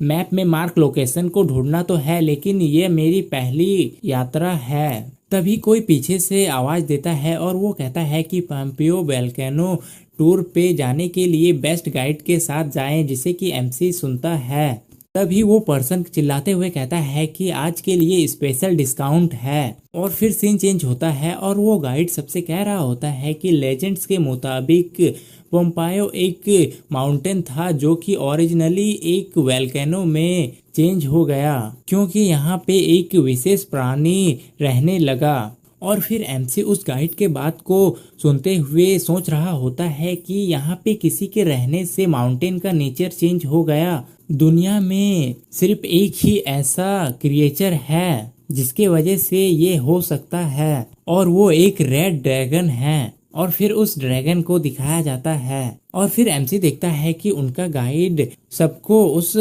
मैप में मार्क लोकेशन को ढूंढना तो है लेकिन ये मेरी पहली यात्रा है। तभी कोई पीछे से आवाज देता है और वो कहता है कि पम्पियो वोल्केनो टूर पे जाने के लिए बेस्ट गाइड के साथ जाएं, जिसे कि एमसी सुनता है। तभी वो पर्सन चिल्लाते हुए कहता है कि आज के लिए स्पेशल डिस्काउंट है। और फिर सीन चेंज होता है और वो गाइड सबसे कह रहा होता है कि लेजेंड्स के मुताबिक पोम्पायो एक माउंटेन था जो कि ओरिजिनली एक वोल्केनो में चेंज हो गया क्योंकि यहाँ पे एक विशेष प्राणी रहने लगा। और फिर एमसी उस गाइड के बात को सुनते हुए सोच रहा होता है कि यहाँ पे किसी के रहने से माउंटेन का नेचर चेंज हो गया। दुनिया में सिर्फ एक ही ऐसा क्रिएचर है जिसके वजह से ये हो सकता है और वो एक रेड ड्रैगन है। और फिर उस ड्रैगन को दिखाया जाता है और फिर एमसी देखता है कि उनका गाइड सबको उस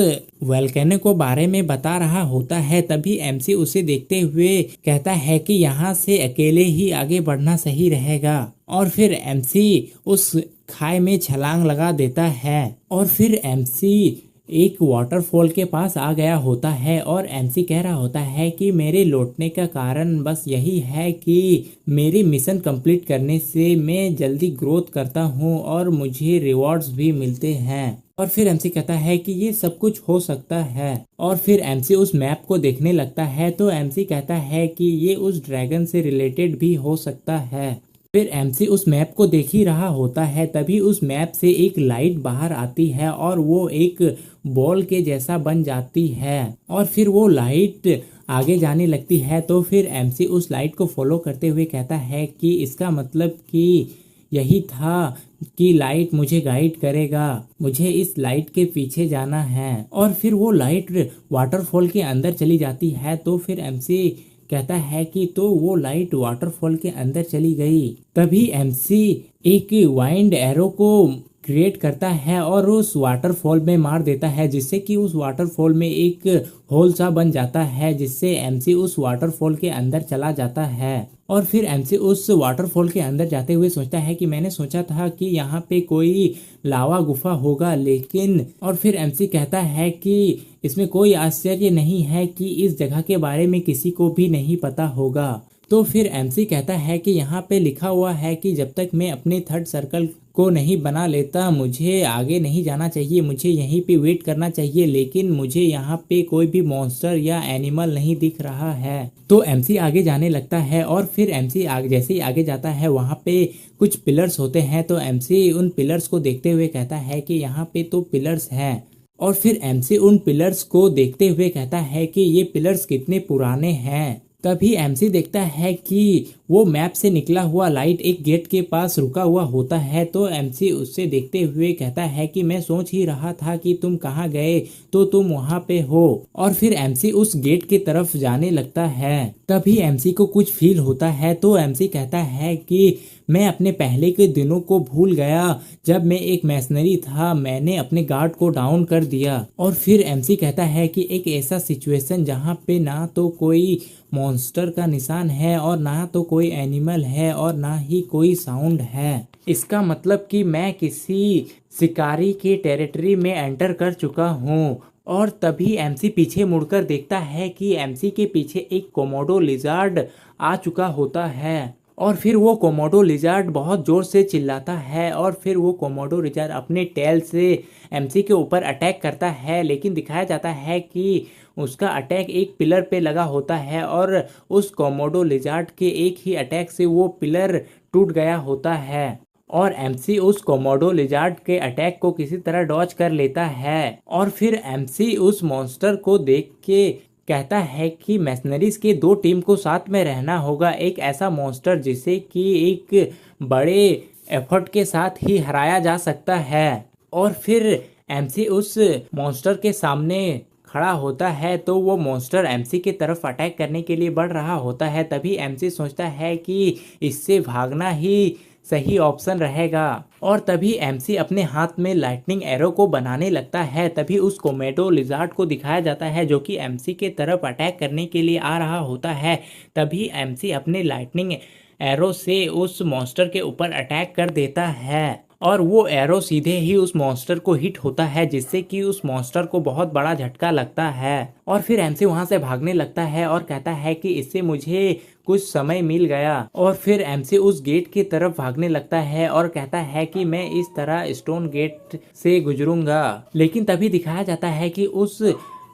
वोल्केनो को बारे में बता रहा होता है। तभी एमसी उसे देखते हुए कहता है कि यहाँ से अकेले ही आगे बढ़ना सही रहेगा। और फिर एमसी उस खाई में छलांग लगा देता है और फिर एमसी एक वाटरफॉल के पास आ गया होता है और एमसी कह रहा होता है कि मेरे लौटने का कारण बस यही है कि मेरी मिशन कंप्लीट करने से मैं जल्दी ग्रोथ करता हूँ और मुझे रिवॉर्ड्स भी मिलते हैं। और फिर एमसी कहता है कि ये सब कुछ हो सकता है। और फिर एमसी उस मैप को देखने लगता है तो एमसी कहता है कि ये उस ड्रैगन से रिलेटेड भी हो सकता है। फिर एमसी उस मैप को देख ही रहा होता है, तभी उस मैप से एक लाइट बाहर आती है और वो एक बॉल के जैसा बन जाती है और फिर वो लाइट आगे जाने लगती है। तो फिर एमसी उस लाइट को फॉलो करते हुए कहता है कि इसका मतलब कि यही था कि लाइट मुझे गाइड करेगा, मुझे इस लाइट के पीछे जाना है। और फिर वो लाइट वाटरफॉल के अंदर चली जाती है। तो फिर एमसी कहता है कि तो वो लाइट वाटरफॉल के अंदर चली गई। तभी एमसी एक वाइंड एरो को क्रिएट करता है और उस वाटरफॉल में मार देता है, जिससे कि उस वाटरफॉल में एक होल सा बन जाता है, जिससे एमसी उस वाटरफॉल के अंदर चला जाता है। और फिर एमसी उस वाटरफॉल के अंदर जाते हुए सोचता है कि मैंने सोचा था कि यहाँ पे कोई लावा गुफा होगा, लेकिन और फिर एमसी कहता है कि इसमें कोई आश्चर्य नहीं है कि इस जगह के बारे में किसी को भी नहीं पता होगा। तो फिर एमसी कहता है कि यहाँ पे लिखा हुआ है कि जब तक मैं अपने थर्ड सर्कल को नहीं बना लेता मुझे आगे नहीं जाना चाहिए, मुझे यहीं पे वेट करना चाहिए, लेकिन मुझे यहाँ पे कोई भी मॉन्स्टर या एनिमल नहीं दिख रहा है। तो एमसी आगे जाने लगता है और फिर एमसी जैसे ही आगे जाता है वहाँ पे कुछ पिलर्स होते हैं। तो एमसी उन पिलर्स को देखते हुए कहता है कि यहाँ पे तो पिलर्स हैं। और फिर एमसी उन पिलर्स को देखते हुए कहता है कि ये पिलर्स कितने पुराने हैं। तभी एमसी देखता है कि वो मैप से निकला हुआ लाइट एक गेट के पास रुका हुआ होता है। तो एमसी उससे देखते हुए कहता है कि मैं सोच ही रहा था कि तुम कहाँ गए, तो तुम वहाँ पे हो। और फिर एमसी उस गेट की तरफ जाने लगता है। तभी एमसी को कुछ फील होता है। तो एमसी कहता है कि मैं अपने पहले के दिनों को भूल गया, जब मैं एक मैसनरी था, मैंने अपने गार्ड को डाउन कर दिया। और फिर एमसी कहता है कि एक ऐसा सिचुएशन जहाँ पे ना तो कोई मॉन्स्टर का निशान है और ना तो कोई एनिमल है और ना ही कोई साउंड है, इसका मतलब कि मैं किसी शिकारी के टेरिटरी में एंटर कर चुका हूँ। और तभी एमसी पीछे मुड़कर देखता है कि एमसी के पीछे एक कोमोडो लिजार्ड आ चुका होता है। और फिर वो कोमोडो लिजार्ड बहुत जोर से चिल्लाता है और फिर वो कोमोडो लिजार्ड अपने टेल से एमसी के ऊपर अटैक करता है, लेकिन दिखाया जाता है कि उसका अटैक एक पिलर पे लगा होता है और उस कोमोडो लिजार्ड के एक ही अटैक से वो पिलर टूट गया होता है। और एमसी उस कोमोडो लिजार्ड के अटैक को किसी तरह डॉज कर लेता है। और फिर एमसी उस मॉन्स्टर को देख के कहता है कि मैसनरीज के दो टीम को साथ में रहना होगा, एक ऐसा मॉन्स्टर जिसे कि एक बड़े एफर्ट के साथ ही हराया जा सकता है। और फिर एमसी उस मॉन्स्टर के सामने खड़ा होता है। तो वो मॉन्स्टर एमसी की तरफ अटैक करने के लिए बढ़ रहा होता है। तभी एमसी सोचता है कि इससे भागना ही सही ऑप्शन रहेगा। और तभी एमसी अपने हाथ में लाइटनिंग एरो को बनाने लगता है। तभी उस कोमोडो लिजार्ड को दिखाया जाता है जो कि एमसी के तरफ अटैक करने के लिए आ रहा होता है। तभी एमसी अपने लाइटनिंग एरो से उस मॉन्स्टर के ऊपर अटैक कर देता है और वो एरो सीधे ही उस मॉन्स्टर को हिट होता है, जिससे कि उस मॉन्स्टर को बहुत बड़ा झटका लगता है। और फिर एमसी वहां से भागने लगता है और कहता है कि इससे मुझे कुछ समय मिल गया। और फिर एमसी उस गेट की तरफ भागने लगता है और कहता है कि मैं इस तरह स्टोन गेट से गुजरूंगा। लेकिन तभी दिखाया जाता है कि उस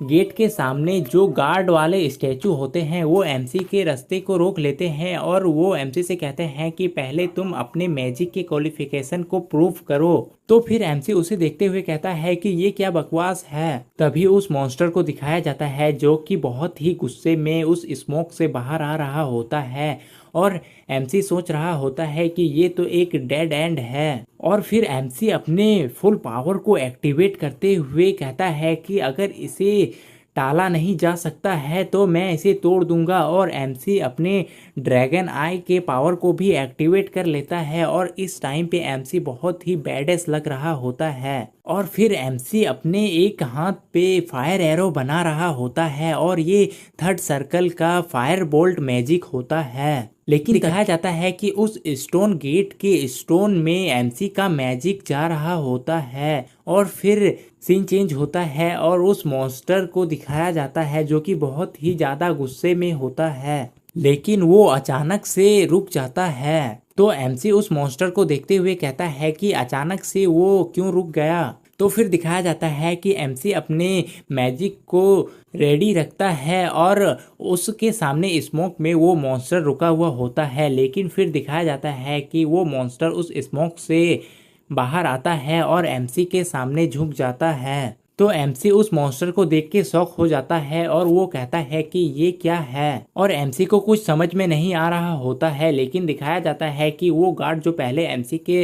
गेट के सामने जो गार्ड वाले स्टैचू होते हैं वो एमसी के रास्ते को रोक लेते हैं और वो एमसी से कहते हैं कि पहले तुम अपने मैजिक के क्वालिफिकेशन को प्रूव करो। तो फिर एमसी उसे देखते हुए कहता है कि ये क्या बकवास है। तभी उस मॉन्स्टर को दिखाया जाता है जो कि बहुत ही गुस्से में उस स्मोक से बाहर आ रहा होता है और एमसी सोच रहा होता है कि ये तो एक डेड एंड है। और फिर एमसी अपने फुल पावर को एक्टिवेट करते हुए कहता है कि अगर इसे टाला नहीं जा सकता है तो मैं इसे तोड़ दूंगा। और एमसी अपने ड्रैगन आई के पावर को भी एक्टिवेट कर लेता है और इस टाइम पे एमसी बहुत ही बैडेस लग रहा होता है। और फिर एमसी अपने एक हाथ पे फायर एरो बना रहा होता है और ये थर्ड सर्कल का फायर बोल्ट मैजिक होता है। लेकिन दिखाया जाता है कि उस स्टोन गेट के स्टोन में एमसी का मैजिक जा रहा होता है और फिर सीन चेंज होता है और उस मॉन्स्टर को दिखाया जाता है जो कि बहुत ही ज्यादा गुस्से में होता है, लेकिन वो अचानक से रुक जाता है। तो एमसी उस मॉन्स्टर को देखते हुए कहता है कि अचानक से वो क्यों रुक गया। तो फिर दिखाया जाता है कि एमसी अपने मैजिक को रेडी रखता है और उसके सामने स्मोक में वो मॉन्स्टर रुका हुआ होता है, लेकिन फिर दिखाया जाता है कि वो मॉन्स्टर उस स्मोक से बाहर आता है और एमसी के सामने झुक जाता है। तो एमसी उस मॉन्स्टर को देख के शॉक हो जाता है और वो कहता है कि ये क्या है, और एमसी को कुछ समझ में नहीं आ रहा होता है। लेकिन दिखाया जाता है कि वो गार्ड जो पहले एमसी के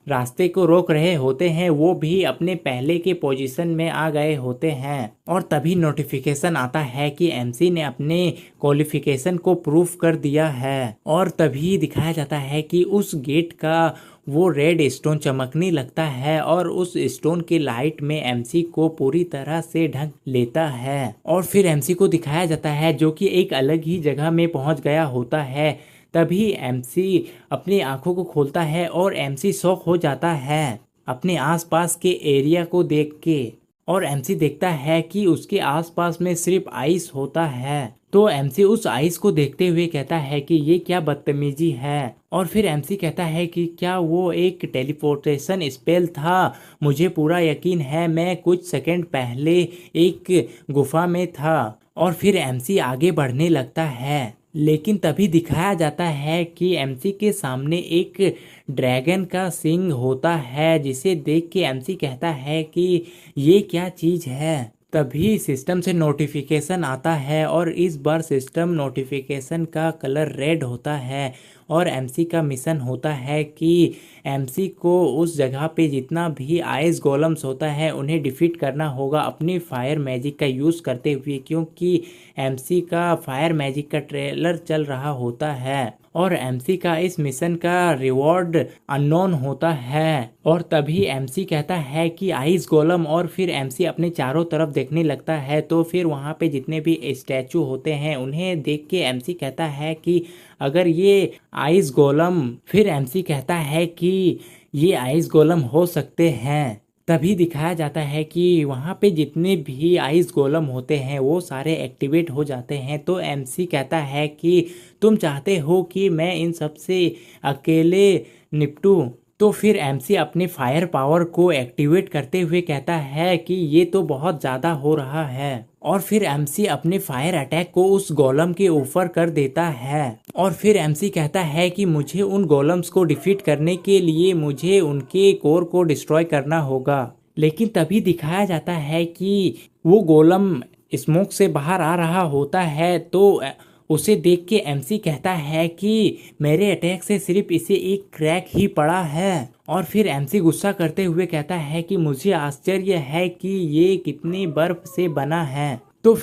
रास्ते को रोक रहे होते हैं वो भी अपने पहले के पोजीशन में आ गए होते हैं, और तभी नोटिफिकेशन आता है कि एमसी ने अपने क्वालिफिकेशन को प्रूफ कर दिया है। और तभी दिखाया जाता है कि उस गेट का वो रेड स्टोन चमकने लगता है और उस स्टोन के लाइट में एमसी को पूरी तरह से ढक लेता है। और फिर एमसी को दिखाया जाता है जो कि एक अलग ही जगह में पहुंच गया होता है। तभी एमसी अपनी आंखों को खोलता है और एमसी शॉक हो जाता है अपने आसपास के एरिया को देख के, और एमसी देखता है कि उसके आसपास में सिर्फ आइस होता है। तो एमसी उस आइस को देखते हुए कहता है कि ये क्या बदतमीजी है, और फिर एमसी कहता है कि क्या वो एक टेलीपोर्टेशन स्पेल था, मुझे पूरा यकीन है मैं कुछ सेकंड पहले एक गुफा में था। और फिर एमसी आगे बढ़ने लगता है, लेकिन तभी दिखाया जाता है कि एमसी के सामने एक ड्रैगन का सिंग होता है, जिसे देख के एमसी कहता है कि ये क्या चीज है। तभी सिस्टम से नोटिफिकेशन आता है और इस बार सिस्टम नोटिफिकेशन का कलर रेड होता है, और एमसी का मिशन होता है कि एमसी को उस जगह पे जितना भी आइस गोलम्स होता है उन्हें डिफीट करना होगा अपनी फायर मैजिक का यूज़ करते हुए, क्योंकि एमसी का फायर मैजिक का ट्रेलर चल रहा होता है और एमसी का इस मिशन का रिवॉर्ड अननोन होता है। और तभी एमसी कहता है कि आइस गोलम, और फिर एमसी अपने चारों तरफ देखने लगता है। तो फिर वहाँ पे जितने भी स्टैचू होते हैं उन्हें देख के एमसी कहता है कि अगर ये आइस गोलम, फिर एमसी कहता है कि ये आइस गोलम हो सकते हैं। तभी दिखाया जाता है कि वहाँ पे जितने भी आइस गोलम होते हैं वो सारे एक्टिवेट हो जाते हैं। तो एमसी कहता है कि तुम चाहते हो कि मैं इन सब से अकेले निपटूं। तो फिर एमसी अपने फायर पावर को एक्टिवेट करते हुए कहता है कि ये तो बहुत ज़्यादा हो रहा है, और फिर एमसी अपने फायर अटैक को उस गोलम के ऊपर कर देता है। और फिर एमसी कहता है कि मुझे उन गोलम्स को डिफीट करने के लिए मुझे उनके कोर को डिस्ट्रॉय करना होगा। लेकिन तभी दिखाया जाता है कि वो गोलम स्मोक से बाहर आ रहा होता है। तो उसे देख के एमसी कहता है कि मेरे अटैक से सिर्फ इसे एक क्रैक ही पड़ा है। और फिर एमसी गुस्सा करते हुए कहता है कि मुझे आश्चर्य है कि ये कितनी बर्फ से बना है। तो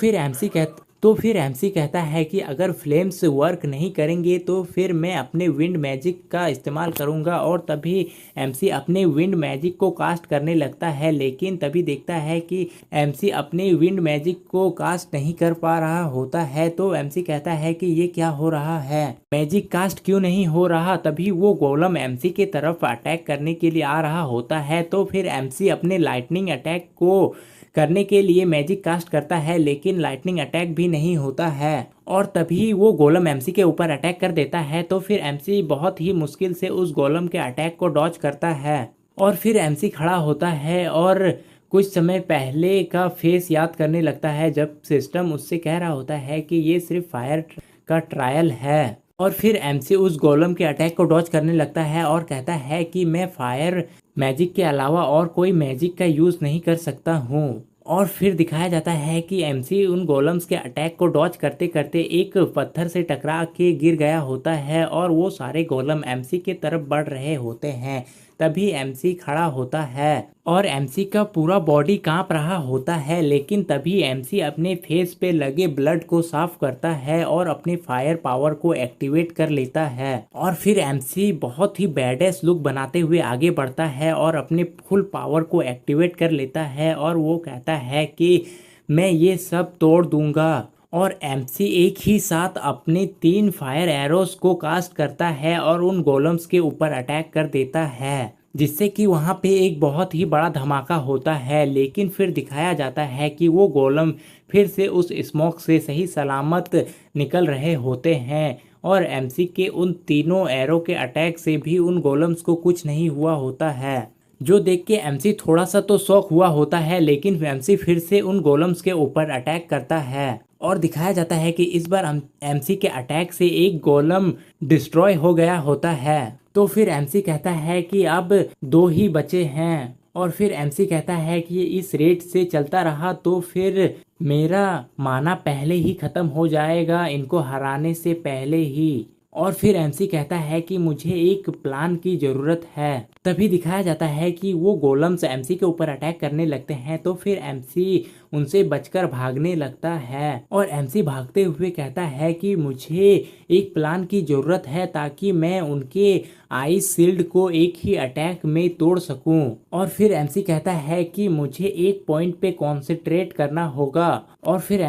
फिर एमसी कहता है कि अगर फ्लेम्स वर्क नहीं करेंगे तो फिर मैं अपने विंड मैजिक का इस्तेमाल करूंगा। और तभी एमसी अपने विंड मैजिक को कास्ट करने लगता है, लेकिन तभी देखता है कि एमसी अपने विंड मैजिक को कास्ट नहीं कर पा रहा होता है। तो एमसी कहता है कि ये क्या हो रहा है, मैजिक कास्ट क्यों नहीं हो रहा। तभी वो गोलम एमसी के तरफ अटैक करने के लिए आ रहा होता है। तो फिर एमसी अपने लाइटनिंग अटैक को करने के लिए मैजिक कास्ट करता है, लेकिन लाइटनिंग अटैक भी नहीं होता है। और तभी वो गोलम एमसी के ऊपर अटैक कर देता है। तो फिर एमसी बहुत ही मुश्किल से उस गोलम के अटैक को डॉज करता है। और फिर एमसी खड़ा होता है और कुछ समय पहले का फेस याद करने लगता है, जब सिस्टम उससे कह रहा होता है कि ये सिर्फ फायर का ट्रायल है। और फिर एमसी उस गोलम के अटैक को डॉज करने लगता है और कहता है कि मैं फायर मैजिक के अलावा और कोई मैजिक का यूज़ नहीं कर सकता हूँ। और फिर दिखाया जाता है कि एमसी उन गोलम्स के अटैक को डॉज करते करते एक पत्थर से टकरा के गिर गया होता है, और वो सारे गोलम एमसी के तरफ बढ़ रहे होते हैं। तभी एमसी खड़ा होता है और एमसी का पूरा बॉडी कांप रहा होता है, लेकिन तभी एमसी अपने फेस पे लगे ब्लड को साफ करता है और अपने फायर पावर को एक्टिवेट कर लेता है। और फिर एमसी बहुत ही बैडेस लुक बनाते हुए आगे बढ़ता है और अपने फुल पावर को एक्टिवेट कर लेता है और वो कहता है कि मैं ये सब तोड़ दूंगा। और एमसी एक ही साथ अपने 3 फायर एरोस को कास्ट करता है और उन गोलम्स के ऊपर अटैक कर देता है, जिससे कि वहाँ पे एक बहुत ही बड़ा धमाका होता है। लेकिन फिर दिखाया जाता है कि वो गोलम फिर से उस स्मोक से सही सलामत निकल रहे होते हैं और एमसी के उन तीनों एरो के अटैक से भी उन गोलम्स को कुछ नहीं हुआ होता है, जो देख के एमसी थोड़ा सा तो शॉक हुआ होता है। लेकिन एमसी फिर से उन गोलम्स के ऊपर अटैक करता है और दिखाया जाता है कि इस बार एमसी के अटैक से एक गोलम डिस्ट्रॉय हो गया होता है। तो फिर एमसी कहता है कि अब 2 ही बचे हैं और फिर एमसी कहता है कि इस रेट से चलता रहा तो फिर मेरा माना पहले ही खत्म हो जाएगा, इनको हराने से पहले ही। और फिर एमसी कहता है कि मुझे एक प्लान की ज़रूरत है। तभी दिखाया जाता है कि वो गोलम्स एमसी के ऊपर अटैक करने लगते हैं, तो फिर एमसी उनसे बचकर भागने लगता है और एमसी भागते हुए कहता है कि मुझे एक प्लान की ज़रूरत है ताकि मैं उनके आइस शील्ड को एक ही अटैक में तोड़ सकूं। और फिर एमसी कहता है कि मुझे एक पॉइंट पे कॉन्सेंट्रेट करना होगा और फिर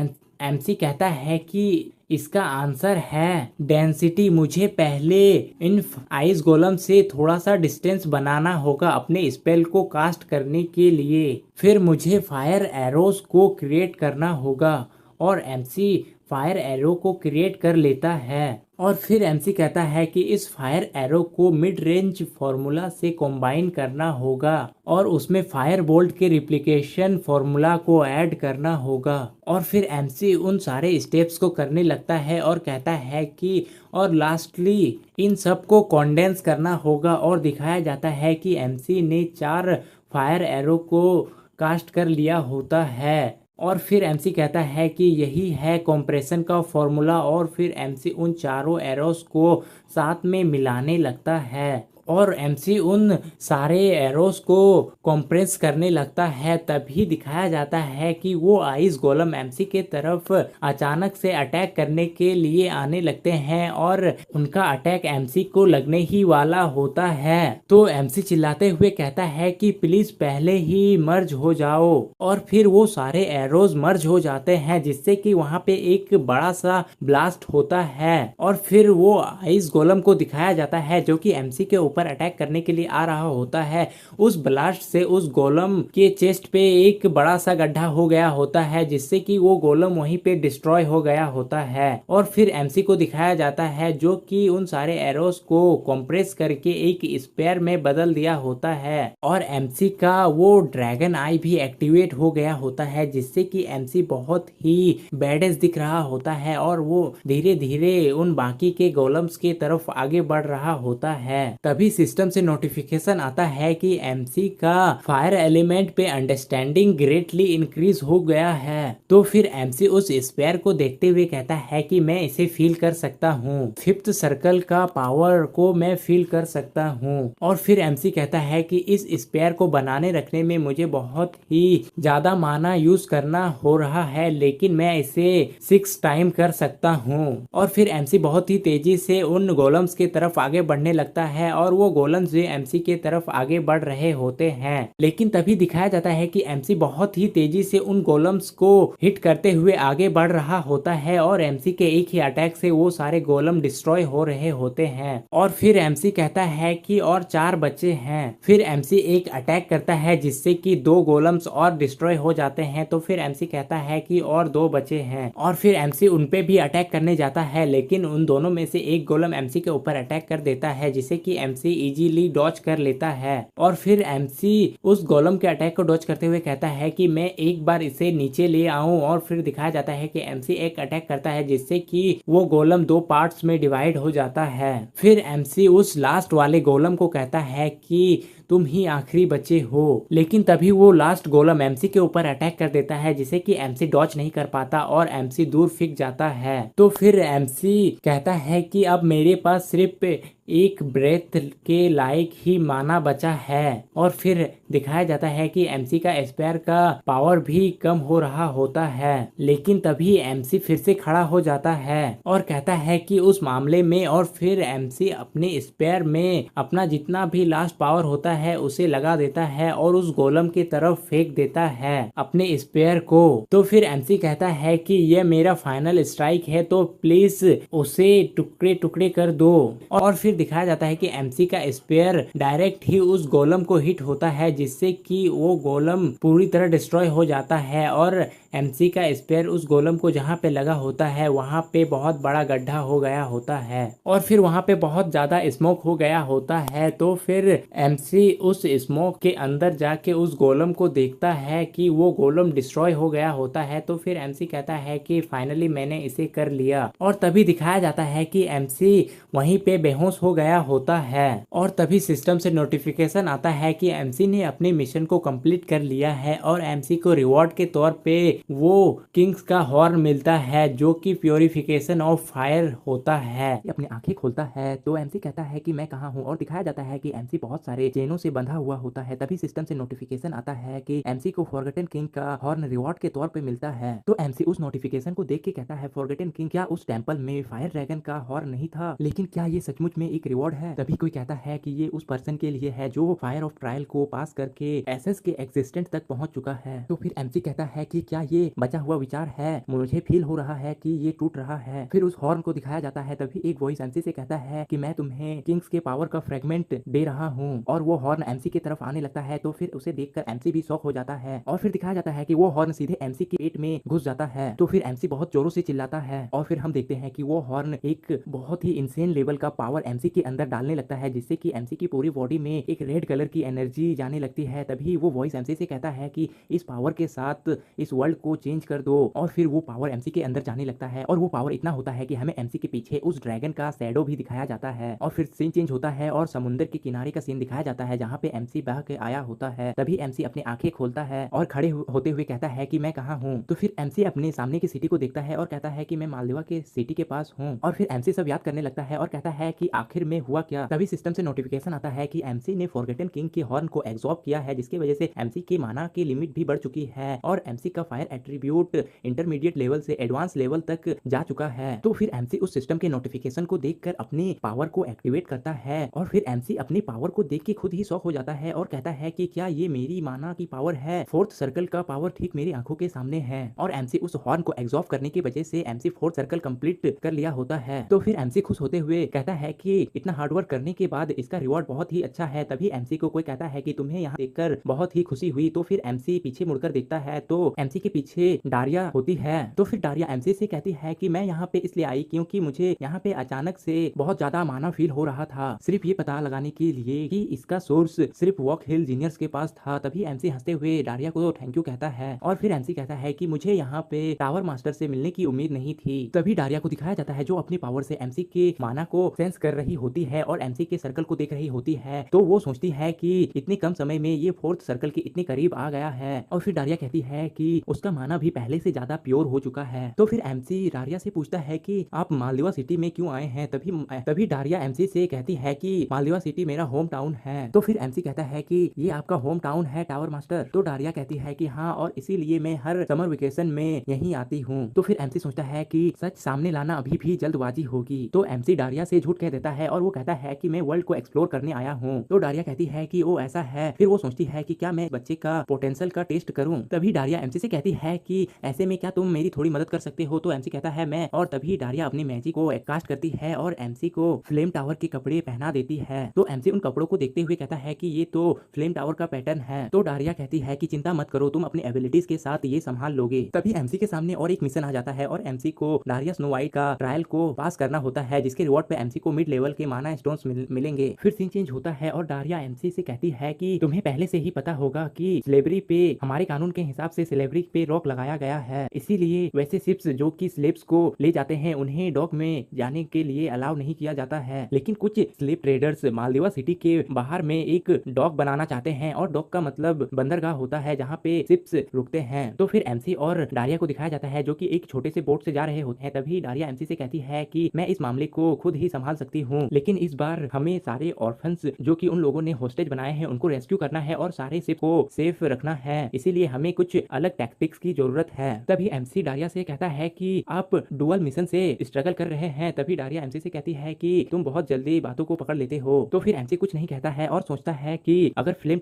एमसी कहता है कि इसका आंसर है डेंसिटी। मुझे पहले इन आइस गोलम से थोड़ा सा डिस्टेंस बनाना होगा अपने स्पेल को कास्ट करने के लिए, फिर मुझे फायर एरोस को क्रिएट करना होगा। और एमसी फायर एरो को क्रिएट कर लेता है और फिर एमसी कहता है कि इस फायर एरो को मिड रेंज फार्मूला से कंबाइन करना होगा और उसमें फायर बोल्ट के रिप्लिकेशन फार्मूला को ऐड करना होगा। और फिर एमसी उन सारे स्टेप्स को करने लगता है और कहता है कि और लास्टली इन सब को कॉन्डेंस करना होगा। और दिखाया जाता है कि एमसी ने 4 फायर एरो को कास्ट कर लिया होता है और फिर एमसी कहता है कि यही है कंप्रेशन का फॉर्मूला। और फिर एमसी उन चारों एरोस को साथ में मिलाने लगता है और एमसी उन सारे एरोस को कंप्रेस करने लगता है। तभी दिखाया जाता है कि वो आइस गोलम एमसी के तरफ अचानक से अटैक करने के लिए आने लगते हैं और उनका अटैक एमसी को लगने ही वाला होता है। तो एमसी चिल्लाते हुए कहता है कि प्लीज पहले ही मर्ज हो जाओ। और फिर वो सारे एरोज मर्ज हो जाते हैं, जिससे कि वहाँ पे एक बड़ा सा ब्लास्ट होता है और फिर वो आइस गोलम को दिखाया जाता है जो कि एमसी के ऊपर अटैक करने के लिए आ रहा होता है। उस ब्लास्ट से उस गोलम के चेस्ट पे एक बड़ा सा गड्ढा हो गया होता है, जिससे कि वो गोलम वहीं पे डिस्ट्रॉय हो गया होता है। और फिर एमसी को दिखाया जाता है जो कि उन सारे एरोस को कंप्रेस करके एक स्पेयर में बदल दिया होता है और एमसी का वो ड्रैगन आई भी एक्टिवेट हो गया होता है, जिससे कि एमसी बहुत ही बैडेस दिख रहा होता है और वो धीरे धीरे उन बाकी के गोलम्स के तरफ आगे बढ़ रहा होता है। तभी सिस्टम से नोटिफिकेशन आता है कि एमसी का फायर एलिमेंट पे अंडरस्टैंडिंग ग्रेटली इंक्रीज हो गया है। तो फिर एमसी उस स्पेयर को देखते हुए कहता है कि मैं इसे फील कर सकता हूँ, 5th सर्कल का पावर को मैं फील कर सकता हूँ। और फिर एमसी कहता है कि इस स्पेयर को बनाने रखने में मुझे बहुत ही ज्यादा माना यूज करना हो रहा है, लेकिन मैं इसे 6 टाइम कर सकता हूँ। और फिर एमसी बहुत ही तेजी से उन गोलम्स के तरफ आगे बढ़ने लगता है और वो गोलम्स भी एमसी के तरफ आगे बढ़ रहे होते हैं। लेकिन तभी दिखाया जाता है कि एमसी बहुत ही तेजी से उन गोलम्स को हिट करते हुए आगे बढ़ रहा होता है और एमसी के एक ही अटैक से वो सारे गोलम डिस्ट्रॉय हो रहे होते हैं। और फिर एमसी कहता है कि और 4 बचे हैं। फिर एमसी एक अटैक करता है जिससे कि 2 गोलम्स और डिस्ट्रॉय हो जाते हैं। तो फिर एमसी कहता है कि और 2 बचे हैं और फिर एमसी उनपे भी अटैक करने जाता है, लेकिन उन दोनों में से एक गोलम एमसी के ऊपर अटैक कर देता है, जिसे कि एमसी इजीली डॉज कर लेता है। और फिर एमसी उस गोलम के अटैक को डॉज करते हुए कहता है कि मैं एक बार इसे नीचे ले आऊं। और फिर दिखाया जाता है कि एमसी एक अटैक करता है जिससे कि वो गोलम 2 पार्ट्स में डिवाइड हो जाता है। फिर एमसी उस लास्ट वाले गोलम को कहता है कि तुम ही आखिरी बचे हो। लेकिन तभी वो लास्ट गोलम एमसी के ऊपर अटैक कर देता है, जिसे कि एमसी डॉच नहीं कर पाता और एमसी दूर फेंक जाता है। तो फिर एमसी कहता है कि अब मेरे पास सिर्फ एक ब्रेथ के लायक ही माना बचा है। और फिर दिखाया जाता है कि एमसी का स्पेयर का पावर भी कम हो रहा होता है। लेकिन तभी एमसी फिर से खड़ा हो जाता है और कहता है कि उस मामले में, और फिर एमसी अपने स्पेयर में अपना जितना भी लास्ट पावर होता है उसे लगा देता है और उस गोलम की तरफ फेंक देता है अपने स्पेयर को। तो फिर एमसी कहता है कि यह मेरा फाइनल स्ट्राइक है, तो प्लीज उसे टुकड़े टुकड़े कर दो। और फिर दिखाया जाता है कि एमसी का स्पेयर डायरेक्ट ही उस गोलम को हिट होता है, जिससे कि वो गोलम पूरी तरह डिस्ट्रॉय हो जाता है और एमसी का स्पेयर उस गोलम को जहाँ पे लगा होता है वहाँ पे बहुत बड़ा गड्ढा हो गया होता है और फिर वहाँ पे बहुत ज्यादा स्मोक हो गया होता है। तो फिर एमसी उस स्मोक के अंदर जाके उस गोलम को देखता है कि वो गोलम डिस्ट्रॉय हो गया होता है। तो फिर एमसी कहता है कि फाइनली मैंने इसे कर लिया। और तभी दिखाया जाता है कि एमसी वहीं पे बेहोश हो गया होता है और तभी सिस्टम से नोटिफिकेशन आता है कि एमसी ने अपने मिशन को कंप्लीट कर लिया है और एमसी को रिवॉर्ड के तौर पे वो किंग्स का हॉर्न मिलता है, जो कि प्योरिफिकेशन ऑफ फायर होता है। अपनी आंखें खोलता है तो एमसी कहता है कि मैं कहाँ हूँ और दिखाया जाता है कि एमसी बहुत सारे चेनों से बंधा हुआ होता है। तभी सिस्टम से नोटिफिकेशन आता है कि एमसी को फॉरगेटन किंग का हॉर्न रिवॉर्ड के तौर पे मिलता है। तो एमसी उस नोटिफिकेशन को देख के कहता है, फॉरगेटन किंग क्या उस टेंपल में फायर ड्रैगन का हॉर्न नहीं था? लेकिन क्या ये सचमुच में एक रिवॉर्ड है? तभी कोई कहता है कि ये उस पर्सन के लिए है जो फायर ऑफ ट्रायल को पास करके एसएस के एग्जिस्टेंस तक पहुंच चुका है। तो फिर एमसी कहता है कि क्या ये बचा हुआ विचार है? मुझे फील हो रहा है कि ये टूट रहा है। फिर उस हॉर्न को दिखाया जाता है। तभी एक वॉइस एमसी से कहता है कि मैं तुम्हें किंग्स के पावर का फ्रेगमेंट दे रहा हूँ और वो हॉर्न एमसी की तरफ आने लगता है। तो फिर उसे देखकर एमसी भी शॉक हो जाता है और फिर दिखाया जाता है कि वो हॉर्न सीधे एमसी के पेट में घुस जाता है। तो फिर एमसी बहुत जोरों से चिल्लाता है और फिर हम देखते हैं कि वो हॉर्न एक बहुत ही इंसेन लेवल का पावर एमसी के अंदर डालने लगता है, जिससे कि एमसी की पूरी बॉडी में एक रेड कलर की एनर्जी जाने लगती है। तभी वो वॉइस एमसी से कहता है कि इस पावर के साथ इस वर्ल्ड को चेंज कर दो और फिर वो पावर एमसी के अंदर जाने लगता है और वो पावर इतना होता है कि हमें एमसी के पीछे उस ड्रैगन का शैडो भी दिखाया जाता है। और फिर सीन चेंज होता है और समुद्र के किनारे का सीन दिखाया जाता है जहाँ पे एमसी बह के आया होता है। तभी एमसी अपनी आंखें खोलता है और खड़े होते हुए कहता है कि मैं कहाँ हूँ। तो फिर एमसी अपने सामने की सिटी को देखता है और कहता है कि मैं मालदेवा के सिटी के पास हूँ। और फिर एमसी सब याद करने लगता है और कहता है कि आखिर में हुआ क्या। तभी सिस्टम से नोटिफिकेशन आता है कि एमसी ने फॉरगेटन किंग के हॉर्न को एब्जॉर्ब किया है, जिसकी वजह से एमसी की माना की लिमिट भी बढ़ चुकी है और एमसी का फायर एट्रीब्यूट इंटरमीडिएट लेवल से एडवांस लेवल तक जा चुका है। तो फिर एमसी उस सिस्टम के नोटिफिकेशन को देखकर अपनी पावर को एक्टिवेट करता है और फिर एमसी अपनी पावर को देख के खुद ही शॉक हो जाता है और कहता है कि क्या ये मेरी माना की पावर है? फोर्थ सर्कल का पावर ठीक मेरी आंखों के सामने है। और एमसी उस हॉर्न को एब्जॉर्ब करने की वजह से एमसी फोर्थ सर्कल कंप्लीट कर लिया होता है। तो फिर एमसी खुश होते हुए कहता है कि इतना हार्डवर्क करने के बाद इसका रिवॉर्ड बहुत ही अच्छा है। तभी एमसी को कोई कहता है कि तुम्हें यहाँ देखकर बहुत ही खुशी हुई। तो फिर एमसी पीछे मुड़कर देखता है तो एमसी के पीछे डारिया होती है। तो फिर डारिया एमसी से कहती है कि मैं यहाँ पे इसलिए आई क्योंकि मुझे यहाँ पे अचानक से बहुत ज्यादा माना फील हो रहा था, सिर्फ ये पता लगाने के लिए कि इसका सोर्स सिर्फ वॉक हिल जीनियर्स के पास था। तभी एमसी हंसते हुए डारिया को थैंक यू कहता है और फिर एमसी कहता है कि मुझे यहाँ पे टावर मास्टर से मिलने की उम्मीद नहीं थी। तभी डारिया को दिखाया जाता है जो अपनी पावर से एमसी के माना को सेंस कर रही होती है और एमसी के सर्कल को देख रही होती है। तो वो सोचती है कि इतने कम समय में ये फोर्थ सर्कल के इतने करीब आ गया है और फिर डारिया कहती है कि उसका माना भी पहले से ज्यादा प्योर हो चुका है। तो फिर एमसी डारिया से पूछता है कि आप मालदेवा सिटी में क्यों आए हैं। तभी डारिया एमसी से कहती है कि मालदेवा सिटी मेरा होम टाउन है। तो फिर एमसी कहता है कि ये आपका होम टाउन है टावर मास्टर। तो डारिया कहती है कि हाँ, और इसीलिए मैं हर समर वेकेशन में यहीं आती हूँ। तो फिर एमसी सोचता है कि सच सामने लाना अभी भी जल्दबाजी होगी। तो एमसी डारिया से झूठ कह देता है और वो कहता है कि मैं वर्ल्ड को एक्सप्लोर करने आया हूँ। तो डारिया कहती है कि वो ऐसा है। फिर वो सोचती है कि क्या मैं बच्चे का पोटेंशियल का टेस्ट करूँ। तभी डारिया एमसी से कहती है कि ऐसे में क्या तुम मेरी थोड़ी मदद कर सकते हो। तो एमसी कहता है मैं। और तभी डारिया अपनी मैजिक को कास्ट करती है और एमसी को फ्लेम टावर के कपड़े पहना देती है। तो एमसी उन कपड़ों को देखते हुए कहता है कि ये तो फ्लेम टावर का पैटर्न है। तो डारिया कहती है कि चिंता मत करो, तुम अपनी एबिलिटीज के साथ ये संभाल लोगे। तभी एमसी के सामने और एक मिशन आ जाता है और एमसी को डारिया स्नो व्हाइट का ट्रायल को पास करना होता है, जिसके रिवॉर्ड पे एमसी को मिड लेवल के माना स्टोन्स मिलेंगे। फिर सीन चेंज होता है और डारिया एमसी से कहती है कि तुम्हें पहले से ही पता होगा कि स्लेवरी पे हमारे कानून के हिसाब से स्लेवरी पे पे रॉक लगाया गया है। इसीलिए वैसे शिप्स जो कि स्लेव्स को ले जाते हैं उन्हें डॉक में जाने के लिए अलाउ नहीं किया जाता है। लेकिन कुछ स्लेव ट्रेडर्स मालदीवा सिटी के बाहर में एक डॉक बनाना चाहते हैं और डॉक का मतलब बंदरगाह होता है जहाँ पे शिप्स रुकते हैं। तो फिर एमसी और डारिया को दिखाया जाता है जो कि एक छोटे से बोट से जा रहे होते हैं। तभी डारिया एमसी से कहती है कि मैं इस मामले को खुद ही संभाल सकती हूँ, लेकिन इस बार हमें सारे ऑर्फन्स जो कि उन लोगों ने होस्टेज बनाए हैं उनको रेस्क्यू करना है और सारे शिप को सेफ रखना है, इसीलिए हमें कुछ अलग टैक्टिक्स की जरूरत है। तभी एमसी डारिया से कहता है कि आप डुअल मिशन से स्ट्रगल कर रहे हैं। तभी डारिया एमसी से कहती है कि तुम बहुत जल्दी बातों को पकड़ लेते हो। तो फिर एमसी कुछ नहीं कहता है और सोचता है कि अगर फ्लेम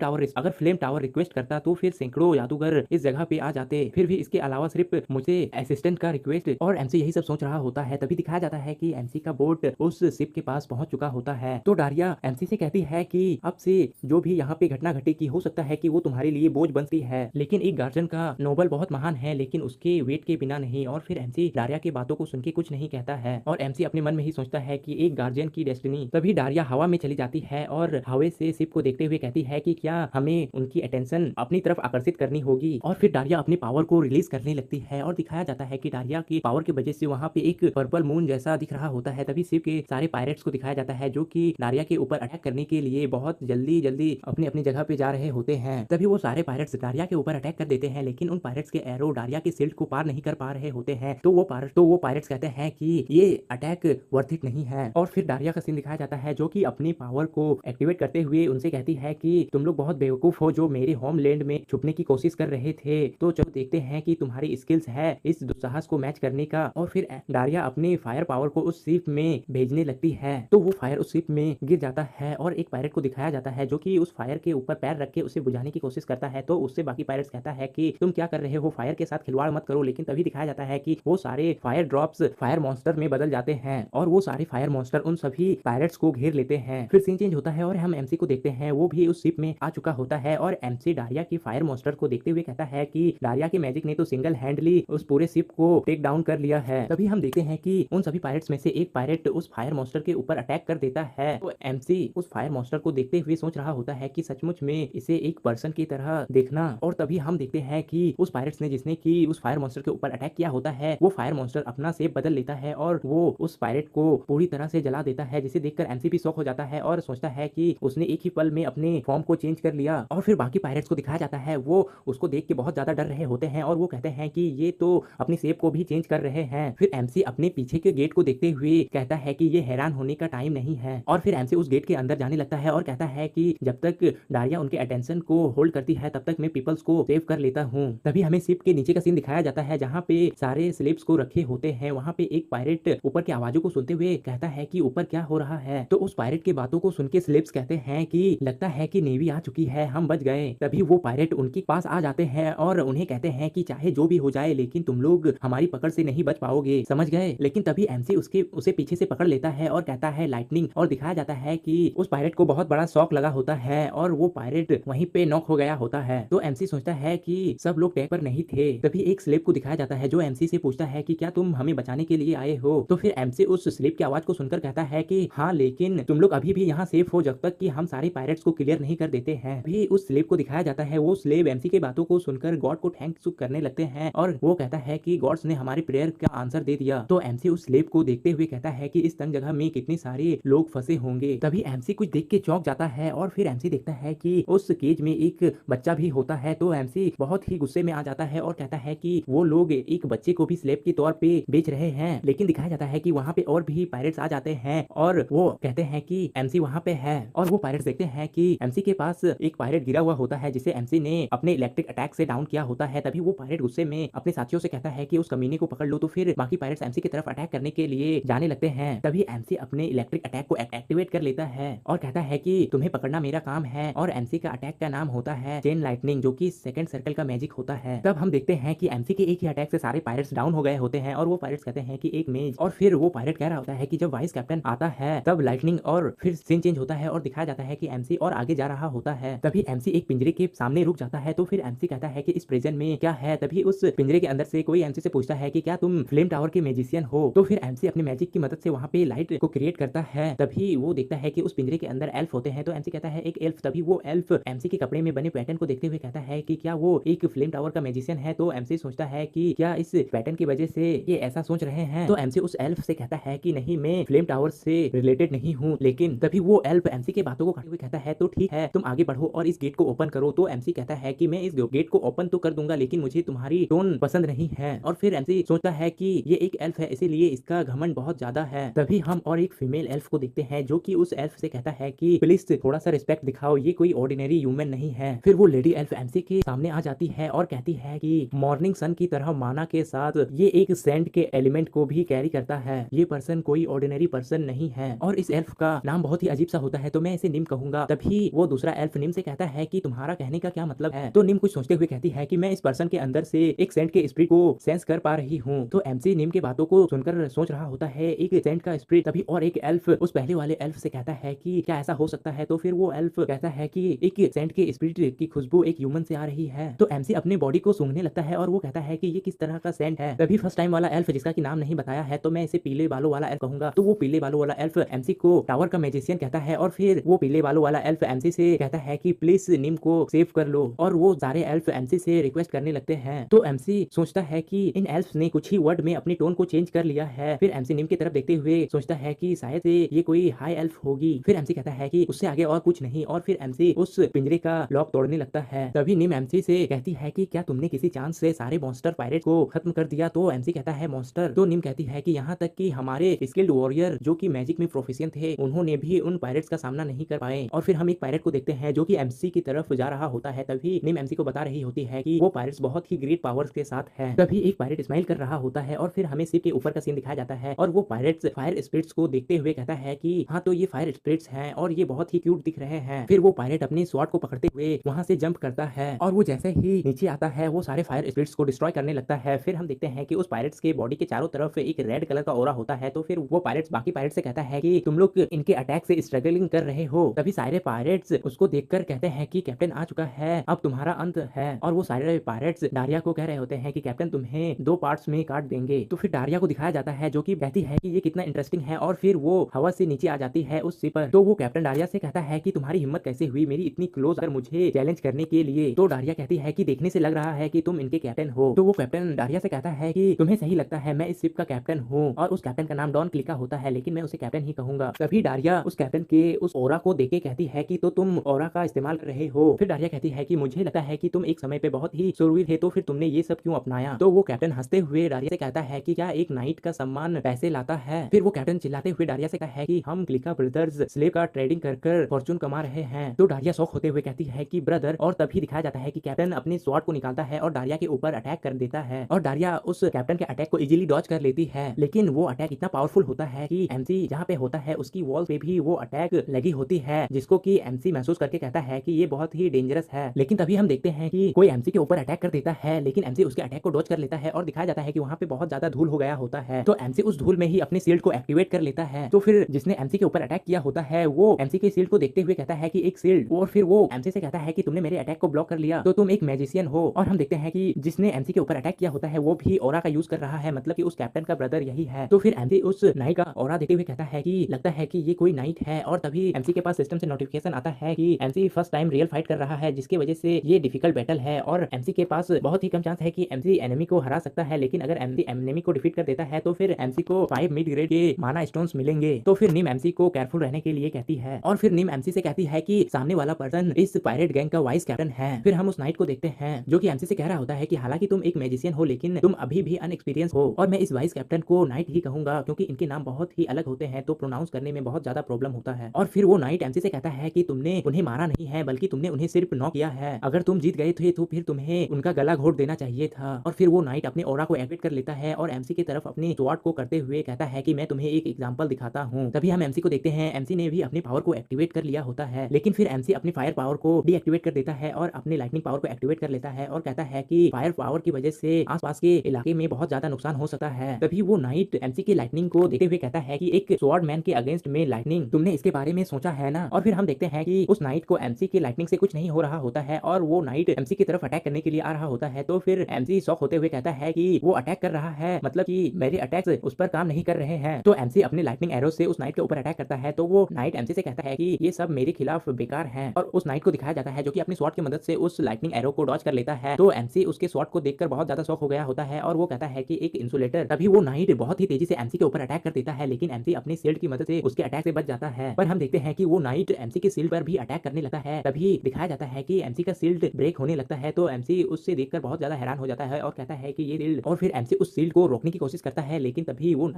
टावर रिक्वेस्ट करता तो फिर सैकड़ों जादूगर इस जगह पे आ जाते, फिर भी इसके अलावा सिर्फ मुझे असिस्टेंट का रिक्वेस्ट। और एमसी यही सब सोच रहा होता है। तभी दिखाया जाता है कि एमसी का बोट उस शिप के पास पहुंच चुका होता है। तो डारिया एमसी से कहती है कि अब से जो भी यहाँ पे घटना घटेगी हो सकता है कि वो तुम्हारे लिए बोझ बनती है, लेकिन एक गार्जियन का नोबल बहुत महान है लेकिन उसके वेट के बिना नहीं। और फिर एमसी डारिया की बातों को सुन के कुछ नहीं कहता है और एमसी अपने मन में ही सोचता है कि एक गार्जियन की डेस्टिनी। तभी डारिया हवा में चली जाती है और हवा से शिप को देखते हुए कहती है कि क्या हमें उनकी अटेंशन अपनी तरफ आकर्षित करनी होगी। और फिर डारिया अपनी पावर को रिलीज करने लगती है और दिखाया जाता है कि डारिया की पावर की वजह से वहाँ पे एक पर्पल मून जैसा दिख रहा होता है। तभी शिप के सारे पायरेट्स को दिखाया जाता है जो कि डारिया के ऊपर अटैक करने के लिए बहुत जल्दी जल्दी अपनी अपनी जगह पे जा रहे होते हैं। तभी वो सारे पायरेट्स डारिया के ऊपर अटैक कर देते हैं, लेकिन उन पायरेट्स के एरो डारिया के शील्ड को पार नहीं कर पा रहे होते हैं। तो वो पायरेट्स कहते हैं कि ये अटैक वर्थ इट नहीं है। और फिर डारिया का सीन दिखाया जाता है जो कि अपनी पावर को एक्टिवेट करते हुए उनसे कहती है कि तुम लोग बहुत बेवकूफ हो जो मेरे होमलैंड में छुपने की कोशिश कर रहे थे, तो चलो देखते हैं कि तुम्हारी स्किल्स है इस दुस्साहस को मैच करने का। और फिर डारिया अपनी फायर पावर को उस शिप में भेजने लगती है तो वो फायर उस शिप में गिर जाता है और एक पायरेट को दिखाया जाता है जो कि उस फायर के ऊपर पैर रख के उसे बुझाने की कोशिश करता है। तो उससे बाकी पायरेट्स कहता है कि तुम क्या कर रहे हो, फायर के साथ खिलवाड़ मत करो। लेकिन तभी दिखाया जाता है कि वो सारे फायर ड्रॉप्स फायर मॉन्स्टर में बदल जाते हैं और वो सारे फायर मॉन्स्टर उन सभी पायरेट्स को घेर लेते हैं। फिर सीन चेंज होता है और हम एमसी को देखते हैं, वो भी उस शिप में आ चुका होता है और एमसी डारिया की फायर मॉन्स्टर को देखते हुए कहता है कि डारिया के मैजिक ने तो सिंगल हैंडली उस पूरे शिप को टेक डाउन कर लिया है। तभी हम देखते हैं कि उन सभी पायरेट्स में से एक पायरेट उस फायर मॉन्स्टर के ऊपर अटैक कर देता है। तो एमसी उस फायर मॉन्स्टर को देखते हुए सोच रहा होता है कि सचमुच में इसे एक पर्सन की तरह देखना। और तभी हम देखते हैं कि उस पायरेट्स ने जिसने की उस फायर मॉन्स्टर के ऊपर अटैक किया होता है वो फायर मॉन्स्टर अपना शेप बदल लेता है और वो उस पायरेट को पूरी तरह से जला देता है, जिसे देखकर एमसी भी शॉक हो जाता है और सोचता है कि उसने एक ही पल में अपने फॉर्म को चेंज कर लिया। और फिर बाकी पायरेट्स को दिखाया जाता है, वो उसको देख के बहुत ज्यादा डर रहे होते हैं और वो कहते हैं कि ये तो अपनी शेप को भी चेंज कर रहे हैं। फिर एमसी अपने पीछे के गेट को देखते हुए कहता है कि ये हैरान होने का टाइम नहीं है और फिर एमसी उस गेट के अंदर जाने लगता है और कहता है कि जब तक डारिया उनके अटेंशन को होल्ड करती है तब तक मैं पीपल्स को सेव कर लेता हूँ। तभी हमें शिप के नीचे का सीन दिखाया जाता है जहाँ पे सारे स्लेव्स को रखे होते हैं। वहाँ पे एक पायरेट ऊपर की आवाजों को सुनते हुए कहता है कि ऊपर क्या हो रहा है। तो उस पायरेट की बातों को सुन के स्लेव्स कहते हैं कि लगता है कि नेवी आ चुकी है, हम बच गए। तभी वो पायरेट उनके पास आ जाते हैं और उन्हें कहते हैं कि चाहे जो भी हो जाए लेकिन तुम लोग हमारी पकड़ से नहीं बच पाओगे, समझ गए। लेकिन तभी एमसी उसे पीछे से पकड़ लेता है और कहता है लाइटनिंग। और दिखाया जाता है कि उस पायरेट को बहुत बड़ा शॉक लगा होता है और वो पायरेट वहीं पे नॉक हो गया होता है। तो एमसी सोचता है कि सब लोग टैग पर नहीं थे। तभी एक स्लेव को दिखाया जाता है जो एमसी से पूछता है कि क्या तुम हमें बचाने के लिए आए हो। तो फिर एमसी उस स्लेव की आवाज को सुनकर कहता है कि हाँ, लेकिन तुम लोग अभी भी यहाँ सेफ हो जब तक कि हम सारे पायरेट्स को क्लियर नहीं कर देते हैं। भी उस स्लेव को दिखाया जाता है, वो स्लेव एमसी की बातों को सुनकर गॉड को थैंक्स करने लगते हैं और वो कहता है कि गॉड्स ने हमारी प्रेयर का आंसर दे दिया। तो एमसी उस स्लेव को देखते हुए कहता है कि इस तंग जगह में कितने सारे लोग फंसे होंगे। तभी एमसी कुछ देख के चौंक जाता है और फिर एमसी देखता है कि उस केज में एक बच्चा भी होता है। तो एमसी बहुत ही गुस्से में आ जाता है और कहता है कि वो लोग एक बच्चे को भी स्लेव के तौर पे बेच रहे हैं। लेकिन दिखाया जाता है कि वहाँ पे और भी पायरेट्स आ जाते हैं और वो कहते हैं कि एमसी वहाँ पे है। और वो पायरेट्स देखते हैं कि एमसी के पास एक पायरेट गिरा हुआ होता है जिसे एमसी ने अपने इलेक्ट्रिक अटैक से डाउन किया होता है। तभी वो पायरेट गुस्से में अपने साथियों से कहता है कि उस कमीने को पकड़ लो। तो फिर बाकी पायरेट्स एमसी की तरफ अटैक करने के लिए जाने लगते हैं। तभी एमसी अपने इलेक्ट्रिक अटैक को एक्टिवेट कर लेता है और कहता है कि तुम्हें पकड़ना मेरा काम है। और एमसी का अटैक का नाम होता है चेन लाइटनिंग, जो कि सेकंड सर्कल का मैजिक होता है। तब हम देखते हैं कि एमसी के एक ही अटैक से सारे पायरेट्स डाउन हो गए होते हैं और वो पायरेट्स कहते हैं कि एक मेज। और फिर वो पायरेट कह रहा होता है कि जब वाइस कैप्टन आता है तब लाइटनिंग। और फिर सीन चेंज होता है और दिखाया जाता है कि एमसी और आगे जा रहा होता है। तभी एमसी एक पिंजरे के सामने रुक जाता है। तो फिर एमसी कहता है कि इस प्रिजन में क्या है। तभी उस पिंजरे के अंदर से कोई एमसी से पूछता है कि क्या तुम फ्लेम टावर के मैजिशियन हो। तो फिर एमसी अपने मैजिक की मदद से वहाँ पे लाइट को क्रिएट करता है। तभी वो देखता है कि उस पिंजरे के अंदर एल्फ होते हैं। तो एमसी कहता है एक एल्फ। तभी वो एल्फ एमसी के कपड़े में बने पैटर्न को देखते हुए कहता है कि क्या वो एक फ्लेम टावर का मैजिशियन है। तो एमसी सोचता है कि क्या इस पैटर्न की वजह से ये ऐसा सोच रहे हैं। तो एमसी उस एल्फ से कहता है कि नहीं, मैं फ्लेम टावर से रिलेटेड नहीं हूँ। लेकिन तभी वो एल्फ एमसी के बातों को काटते हुए कहता है तो ठीक है, तुम आगे बढ़ो और इस गेट को ओपन करो। तो एमसी कहता है कि मैं इस गेट को ओपन तो कर दूंगा, लेकिन मुझे तुम्हारी टोन पसंद नहीं है। और फिर एमसी सोचता है कि ये एक एल्फ है, इसीलिए इसका घमंड बहुत ज्यादा है। तभी हम और एक फीमेल एल्फ को देखते हैं जो कि उस एल्फ से कहता है कि प्लीज थोड़ा सा रिस्पेक्ट दिखाओ, ये कोई ऑर्डिनरी ह्यूमन नहीं है। फिर वो लेडी एल्फ एमसी के सामने आ जाती है और कहती है कि मॉर्निंग सन की तरह माना के साथ ये एक सेंट के एलिमेंट को भी कैरी करता है। ये पर्सन कोई ऑर्डिनरी पर्सन नहीं है और इस एल्फ का नाम बहुत ही अजीब सा होता है, तो मैं इसे निम कहूंगा। तभी वो दूसरा एल्फ निम से कहता है कि तुम्हारा कहने का क्या मतलब है। तो निम कुछ सोचते हुए कहती है कि मैं इस पर्सन के अंदर से एक सेंट के स्पिरिट को सेंस कर पा रही हूँ। तो एमसी निम की बातों को सुनकर सोच रहा होता है एक सेंट का स्पिरिट। तभी और एक एल्फ उस पहले वाले एल्फ से कहता है कि क्या ऐसा हो सकता है। तो फिर वो एल्फ कहता है कि एक सेंट के स्पिरिट की खुशबू एक ह्यूमन से आ रही है। तो एमसी अपनी बॉडी को सूंघने लगता है और वो कहता है कि ये किस तरह का सेंट है। तभी फर्स्ट टाइम वाला एल्फ, जिसका की नाम नहीं बताया है, तो मैं इसे पीले बालों वाला एल्फ कहूंगा। तो वो पीले बालों वाला एल्फ एमसी को टावर का मैजिशियन कहता है और फिर वो पीले बालों वाला एल्फ एमसी से कहता है कि प्लीज निम को सेव कर लो। और वो सारे एल्फ एमसी से रिक्वेस्ट करने लगते हैं। तो एमसी सोचता है कि इन एल्फ ने कुछ ही वर्ड में अपनी टोन को चेंज कर लिया है। फिर एमसी निम की तरफ देखते हुए सोचता है कि शायद से ये कोई हाई एल्फ होगी। फिर एमसी कहता है कि उससे आगे और कुछ नहीं और फिर एमसी उस पिंजरे का लॉक तोड़ने लगता है। तभी निम एमसी से कहती है कि क्या तुमने किसी चांस से सारे मॉन्स्टर पायरेट को खत्म कर दिया। तो एमसी कहता है मॉन्स्टर। तो निम कहती है कि यहाँ तक कि हमारे स्किल्ड वॉरियर जो कि मैजिक में प्रोफिशिएंट थे, उन्होंने भी उन पायरेट्स का सामना नहीं कर पाए। और फिर हम एक पायरेट को देखते हैं जो कि एमसी की तरफ जा रहा होता है। तभी निम एमसी को बता रही होती है कि वो पायरेट्स बहुत ही ग्रेट पावर्स के साथ है। तभी एक पायरेट स्माइल कर रहा होता है और फिर हमें शिप के ऊपर का सीन दिखाया जाता है और वो पायरेट्स फायर स्पिरिट्स को देखते हुए कहता है कि हाँ, तो ये फायर स्पिरिट्स हैं और ये बहुत ही क्यूट दिख रहे हैं। फिर वो पायरेट अपनी स्वॉर्ड को पकड़ते हुए वहां से जंप करता है और वो जैसे ही नीचे आता है वो सारे फायर स्पिरिट्स को डिस्ट्रॉय करने लगता है। फिर हम देखते हैं कि उस पायरेट्स के बॉडी के चारों तरफ एक रेड कलर का ऑरा होता है। तो फिर वो पायरेट्स बाकी पायरेट्स से कहता है कि तुम लोग इनके अटैक से स्ट्रगलिंग कर रहे हो। तभी सारे पायरेट्स उसको देखकर कहते हैं कि कैप्टन आ चुका है, अब तुम्हारा अंत है। और वो सारे पायरेट्स डारिया को कह रहे होते हैं कि कैप्टन तुम्हें 2 पार्ट्स में काट देंगे। तो फिर डारिया को दिखाया जाता है जो कि कहती है कि ये कितना इंटरेस्टिंग है और फिर वो हवा से नीचे आ जाती है उस शिप पर। तो वो कैप्टन डारिया से कहता है कि तुम्हारी हिम्मत कैसे हुई मेरी इतनी क्लोज अगर मुझे चैलेंज करने के लिए। तो डारिया कहती है कि देखने से लग रहा है कि तुम इनके कैप्टन हो। तो वो कैप्टन डारिया से कहता है कि तुम्हें सही लगता है मैं इस शिप का कैप्टन हूँ और उस कैप्टन का नाम डॉन क्लिका होता है, लेकिन मैं उसे कैप्टन ही कहूंगा। तभी डारिया उस कैप्टन के उस ओरा को देख के कहती है कि तो तुम ओरा का इस्तेमाल कर रहे हो। फिर डारिया कहती है कि मुझे लगता है कि तुम एक समय पे बहुत ही शूरवीर थे, तो फिर तुमने ये सब क्यों अपनाया। तो वो कैप्टन हंसते हुए डारिया से कहता है कि क्या एक नाइट का सम्मान पैसे लाता है। फिर वो कैप्टन चिल्लाते हुए डारिया से कहता है कि हम क्लिका ब्रदर्स स्लेव का ट्रेडिंग कर कर फॉर्चून कमा रहे हैं। तो डारिया शौक होते हुए कहती है कि ब्रदर, और तभी दिखाया जाता है कि कैप्टन अपने स्वॉर्ड को निकालता है और डारिया के ऊपर अटैक कर देता है और डारिया उस कैप्टन के अटैक को इजीली डॉज कर लेती है। लेकिन वो अटैक इतना पावरफुल होता है कि एमसी जहाँ पे होता है उसकी वॉल पे भी वो अटैक लगी होती है, जिसको कि एमसी महसूस करके कहता है कि ये बहुत ही डेंजरस है। लेकिन तभी हम देखते हैं कि कोई एमसी के ऊपर अटैक कर देता है, लेकिन एमसी उसके अटैक को डॉज कर लेता है और दिखाया जाता है कि वहाँ पे बहुत ज्यादा धूल हो गया होता है। तो एमसी उस धूल में ही अपने शील्ड को एक्टिवेट कर लेता है। तो फिर जिसने एमसी के ऊपर अटैक किया होता है वो एमसी के शील्ड को देखते हुए कहता है कि एक शील्ड, और फिर वो एमसी से कहता है कि तुमने मेरे अटैक को ब्लॉक कर लिया तो तुम एक मैजिशियन हो। और हम देखते हैं कि जिसने एमसी के ऊपर अटैक किया होता है वो भी ऑरा का यूज कर रहा है, मतलब कि उस कैप्टन का ब्रदर यही है। तो फिर एमसी उस नाइट का ऑरा देखते हुए कहता है कि लगता है कि ये कोई नाइट है। और तभी एमसी के पास सिस्टम से नोटिफिकेशन आता है कि MC first time real fight कर रहा है, जिसकी वजह से ये डिफिकल्ट बैटल है और एमसी के पास बहुत ही कम चांस है कि एमसी एनिमी को हरा सकता है। लेकिन अगर एमसी एनिमी को डिफीट कर देता है तो फिर एमसी को 5 मिड ग्रेड के माना स्टोन्स मिलेंगे। तो फिर नीम एमसी को केयरफुल रहने के लिए कहती है और फिर नीम एमसी से कहती है कि सामने वाला पर्सन इस पायरेट गैंग का वाइस कैप्टन है। फिर हम उस नाइट को देखते हैं जो कि एमसी से कह रहा होता है कि हालांकि तुम एक मैजिशियन हो लेकिन तुम अभी भी अनएक्सपीरियंस हो और मैं इस वाइस कैप्टन को नाइट ही कहूंगा क्योंकि इनके नाम बहुत ही अलग होते हैं, तो प्रोनाउंस करने में बहुत ज्यादा प्रॉब्लम होता है। और फिर वो नाइट एमसी से कहता है कि तुमने उन्हें मारा नहीं है बल्कि तुमने उन्हें सिर्फ नॉक किया है। अगर तुम जीत गए थे तो फिर तुम्हें उनका गला घोट देना चाहिए था। और फिर वो नाइट अपने ऑरा को एक्टिवेट कर लेता है और एमसी की तरफ अपनी स्वॉर्ड को करते हुए कहता है कि मैं तुम्हें एक एग्जांपल दिखाता हूँ। तभी हम एमसी को देखते हैं एमसी ने भी अपनी पावर को एक्टिवेट कर लिया होता है, लेकिन फिर एमसी अपनी फायर पावर को डीएक्टिवेट कर देता है और अपनी लाइटनिंग पावर को एक्टिवेट कर लेता है और कहता है कि फायर पावर की वजह से आसपास के इलाके में बहुत ज्यादा नुकसान हो सकता है। तभी वो नाइट एमसी की लाइटनिंग को देखते हुए कहता है कि एक स्वॉर्ड मैन के अगेंस्ट में लाइटनिंग, तुमने इसके बारे में सोचा है ना। और फिर हम देखते हैं कि उस नाइट को एमसी की लाइटनिंग से कुछ नहीं हो रहा होता है और वो नाइट एमसी की तरफ अटैक करने के लिए आ रहा होता है। तो फिर एमसी शॉक होते हुए कहता है कि वो अटैक कर रहा है, मतलब कि मेरे अटैक्स उस पर काम नहीं कर रहे हैं। तो एमसी अपने लाइटनिंग एरो से उस नाइट के ऊपर अटैक करता है। तो वो नाइट एमसी से कहता है कि ये सब मेरे खिलाफ बेकार है और उस नाइट को दिखाया जाता है जो कि अपनी स्वॉर्ड की मदद से उस लाइटनिंग एरो को डॉज कर लेता है। तो एमसी उसके शॉट को देखकर बहुत ज्यादा शॉक हो गया होता है और वो कहता है कि एक इंसुलेटर। तभी वो नाइट बहुत ही तेजी से एमसी के ऊपर अटैक कर देता है, लेकिन एमसी अपनी शील्ड की मदद से उसके अटैक से बच जाता है। पर हम देखते हैं कि वो नाइट एमसी की शील्ड पर भी अटैक करने लगता है। तभी दिखाया जाता है कि एमसी का शील्ड ब्रेक होने लगता है, तो एमसी उससे देखकर बहुत ज्यादा हैरान हो जाता है और कहता है कि ये शील्ड, और फिर एमसी उस शील्ड को रोकने की कोशिश करता है, लेकिन तभी वो